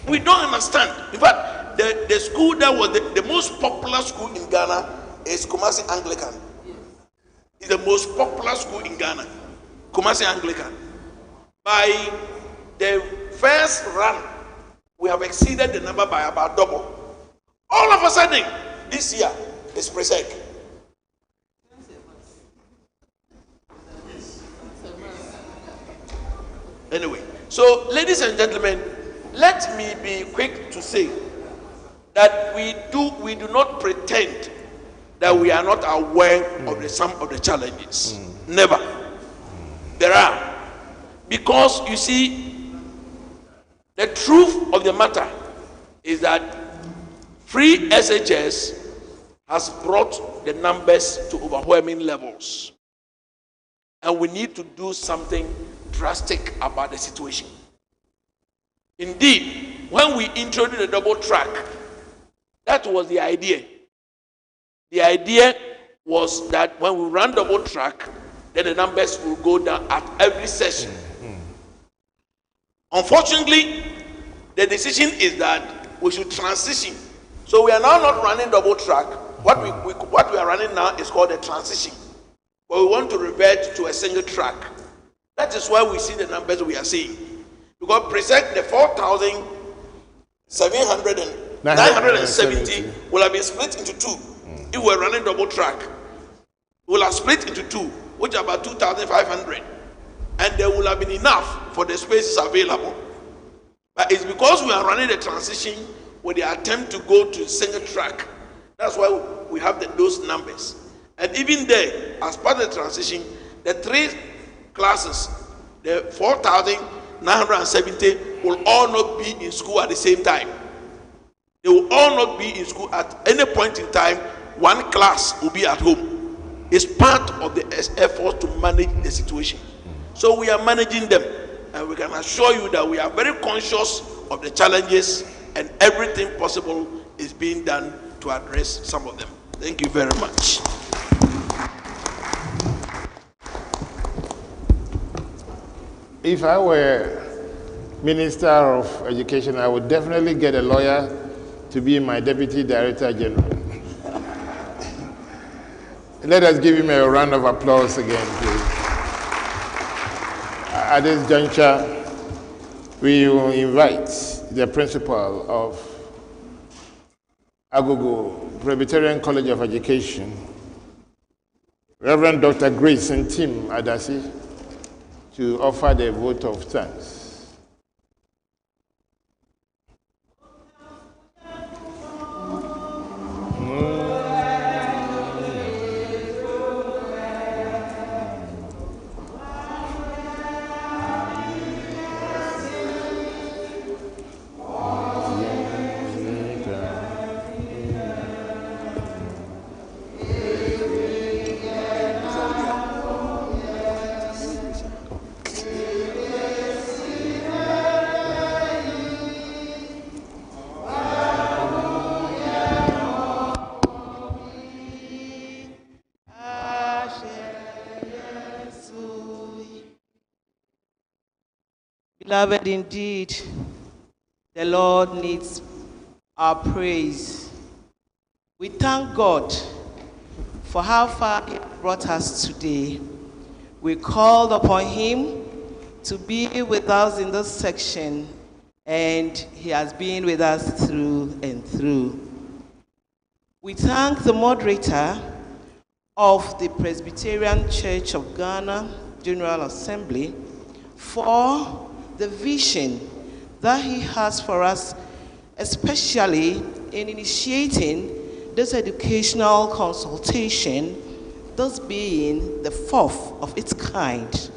we don't understand. In fact, the school that was the most popular school in Ghana is Kumasi Anglican. It's the most popular school in Ghana, Kumasi Anglican. By the first run, we have exceeded the number by about double. All of a sudden, this year is Presec. Anyway, so ladies and gentlemen, let me be quick to say that we do not pretend that we are not aware of some of the challenges. Never. There are. Because you see, the truth of the matter is that free SHS has brought the numbers to overwhelming levels. And we need to do something drastic about the situation. Indeed, when we introduced the double track, that was the idea. The idea was that when we run double track, then the numbers will go down at every session. Unfortunately, the decision is that we should transition. So we are now not running double track. What we are running now is called a transition. But we want to revert to a single track. That is why we see the numbers we are seeing. Because present the 4,970 will have been split into two. If we're running double track, we'll have split into two, which are about 2,500. And there will have been enough for the spaces available. But it's because we are running the transition with the attempt to go to single track. That's why we have those numbers. And even there, as part of the transition, the three classes, the 4,970 will all not be in school at the same time. They will all not be in school at any point in time. One class will be at home. It's part of the effort to manage the situation. So we are managing them, and we can assure you that we are very conscious of the challenges, and everything possible is being done to address some of them. Thank you very much. If I were Minister of Education, I would definitely get a lawyer to be my Deputy Director General. Let us give him a round of applause again, please. At this juncture, we will invite the principal of Agogo Presbyterian College of Education, Reverend Dr. Grace and Tim Adasi, to offer the vote of thanks. Beloved, indeed, the Lord needs our praise. We thank God for how far He brought us today. We called upon Him to be with us in this section, and He has been with us through and through. We thank the moderator of the Presbyterian Church of Ghana General Assembly for the vision that he has for us, especially in initiating this educational consultation, this being the fourth of its kind.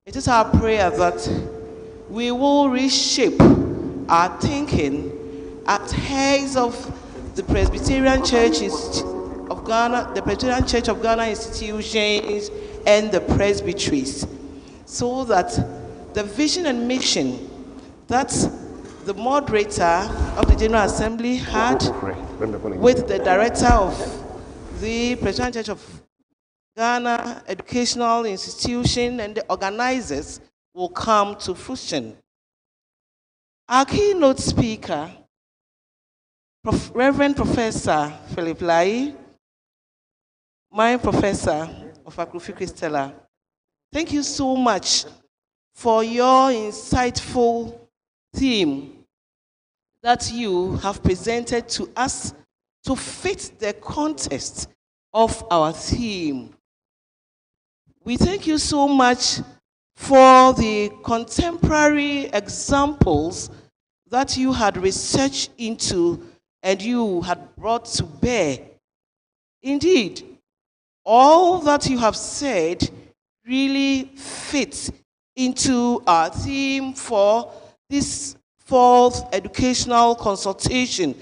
It is our prayer that we will reshape are thinking as heads of the Presbyterian Churches of Ghana, the Presbyterian Church of Ghana institutions, and the presbyteries, so that the vision and mission that the moderator of the General Assembly had with the director of the Presbyterian Church of Ghana Educational Institution and the organizers will come to fruition. Our keynote speaker, Reverend Professor Philip Lai, my professor of Akrufi Christella, thank you so much for your insightful theme that you have presented to us to fit the context of our theme. We thank you so much for the contemporary examples that you had researched into and you had brought to bear. Indeed, all that you have said really fits into our theme for this fourth educational consultation,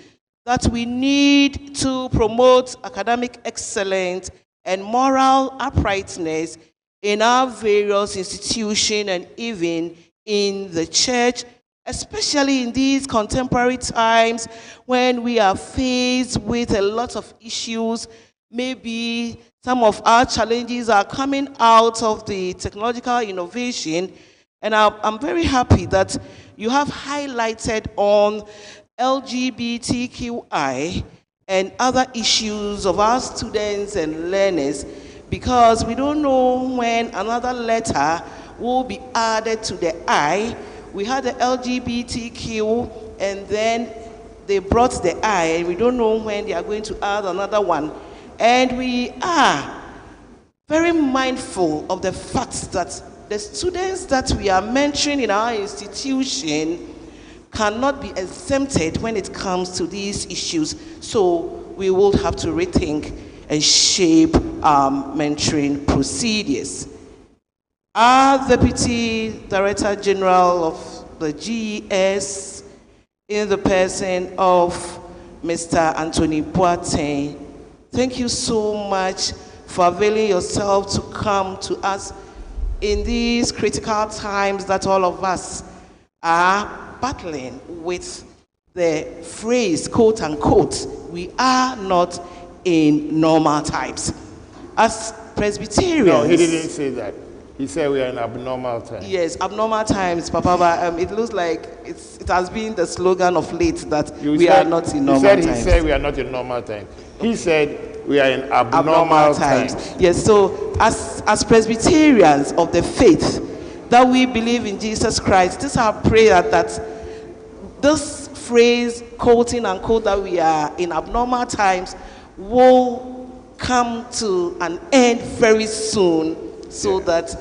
that we need to promote academic excellence and moral uprightness in our various institutions and even in the church, especially in these contemporary times when we are faced with a lot of issues. Maybe some of our challenges are coming out of the technological innovation, and I'm very happy that you have highlighted on LGBTQI and other issues of our students and learners, because we don't know when another letter will be added to the I. We had the LGBTQ, and then they brought the I, and we don't know when they are going to add another one. And we are very mindful of the fact that the students that we are mentoring in our institution cannot be exempted when it comes to these issues. So we will have to rethink and shape our mentoring procedures. Our Deputy Director General of the GES, in the person of Mr. Anthony Boateng, thank you so much for availing yourself to come to us in these critical times that all of us are battling with the phrase, quote unquote, we are not in normal times. As Presbyterians... No, he didn't say that. He said we are in abnormal times. Yes, abnormal times, Papa. But, it looks like it has been the slogan of late that we are not in normal times. He said we are not in normal times. He said we are in abnormal times. Yes, so as Presbyterians of the faith, that we believe in Jesus Christ, this is our prayer that this phrase, quoting unquote, that we are in abnormal times will come to an end very soon, so that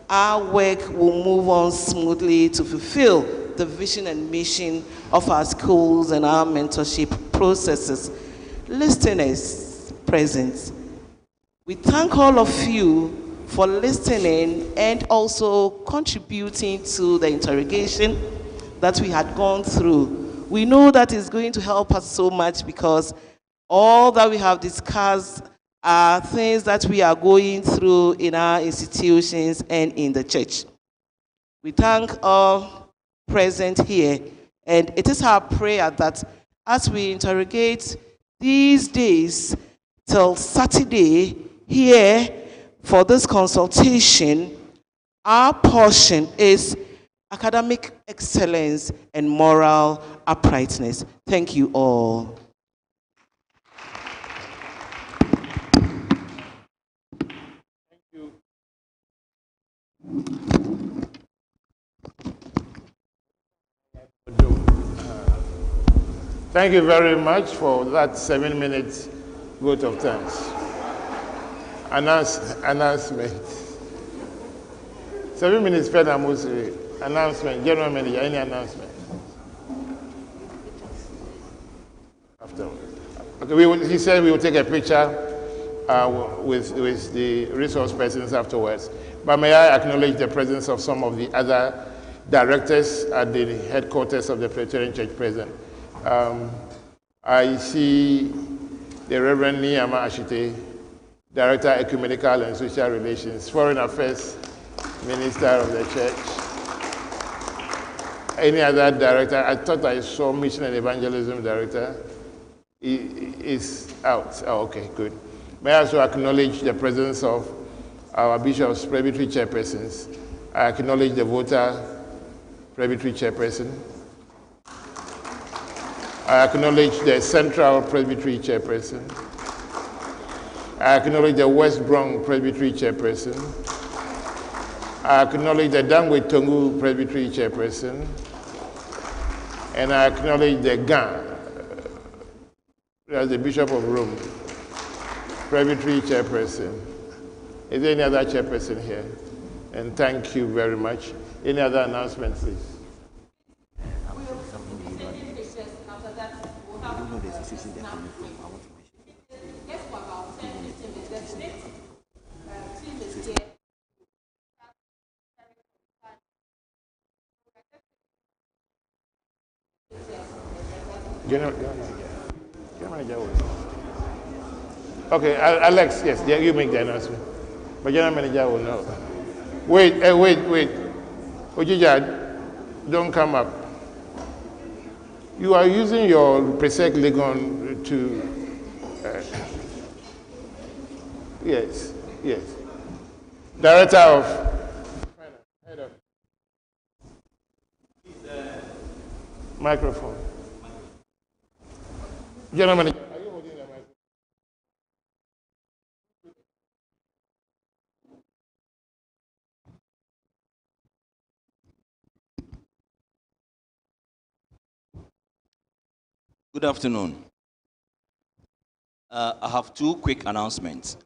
our work will move on smoothly to fulfill the vision and mission of our schools and our mentorship processes. Listeners present, we thank all of you for listening and also contributing to the interrogation that we had gone through. We know that is going to help us so much, because all that we have discussed are things that we are going through in our institutions and in the church. We thank all present here, and it is our prayer that as we interrogate these days till Saturday here for this consultation, our portion is academic excellence and moral uprightness. Thank you all. Thank you very much for that 7 minutes vote of thanks. Announcement. 7 minutes per announcement. General Manager, any announcement? Afterwards. Okay, he said we will take a picture with the resource persons afterwards. But may I acknowledge the presence of some of the other directors at the headquarters of the Presbyterian Church present. I see the Reverend Niyama Ashite, Director, Ecumenical and Social Relations, Foreign Affairs Minister of the Church. Any other director? I thought I saw Mission and Evangelism Director. He is out. Oh, okay, good. May I also acknowledge the presence of our bishops, Presbytery chairpersons. I acknowledge the voter, Presbytery chairperson. I acknowledge the Central Presbytery chairperson. I acknowledge the West Bronx Presbytery chairperson. I acknowledge the Dangwe Tongu Presbytery chairperson. And I acknowledge the Gan, as the Bishop of Rome, Presbytery chairperson. Is there any other chairperson here? And thank you very much. Any other announcements, please? Okay, Alex, yes, you make the announcement. But general manager will know. Wait. Ojija, don't come up. You are using your Presec Legon to... yes. Director of... Head of... Microphone. General manager, are you holding the microphone? Good afternoon. I have two quick announcements.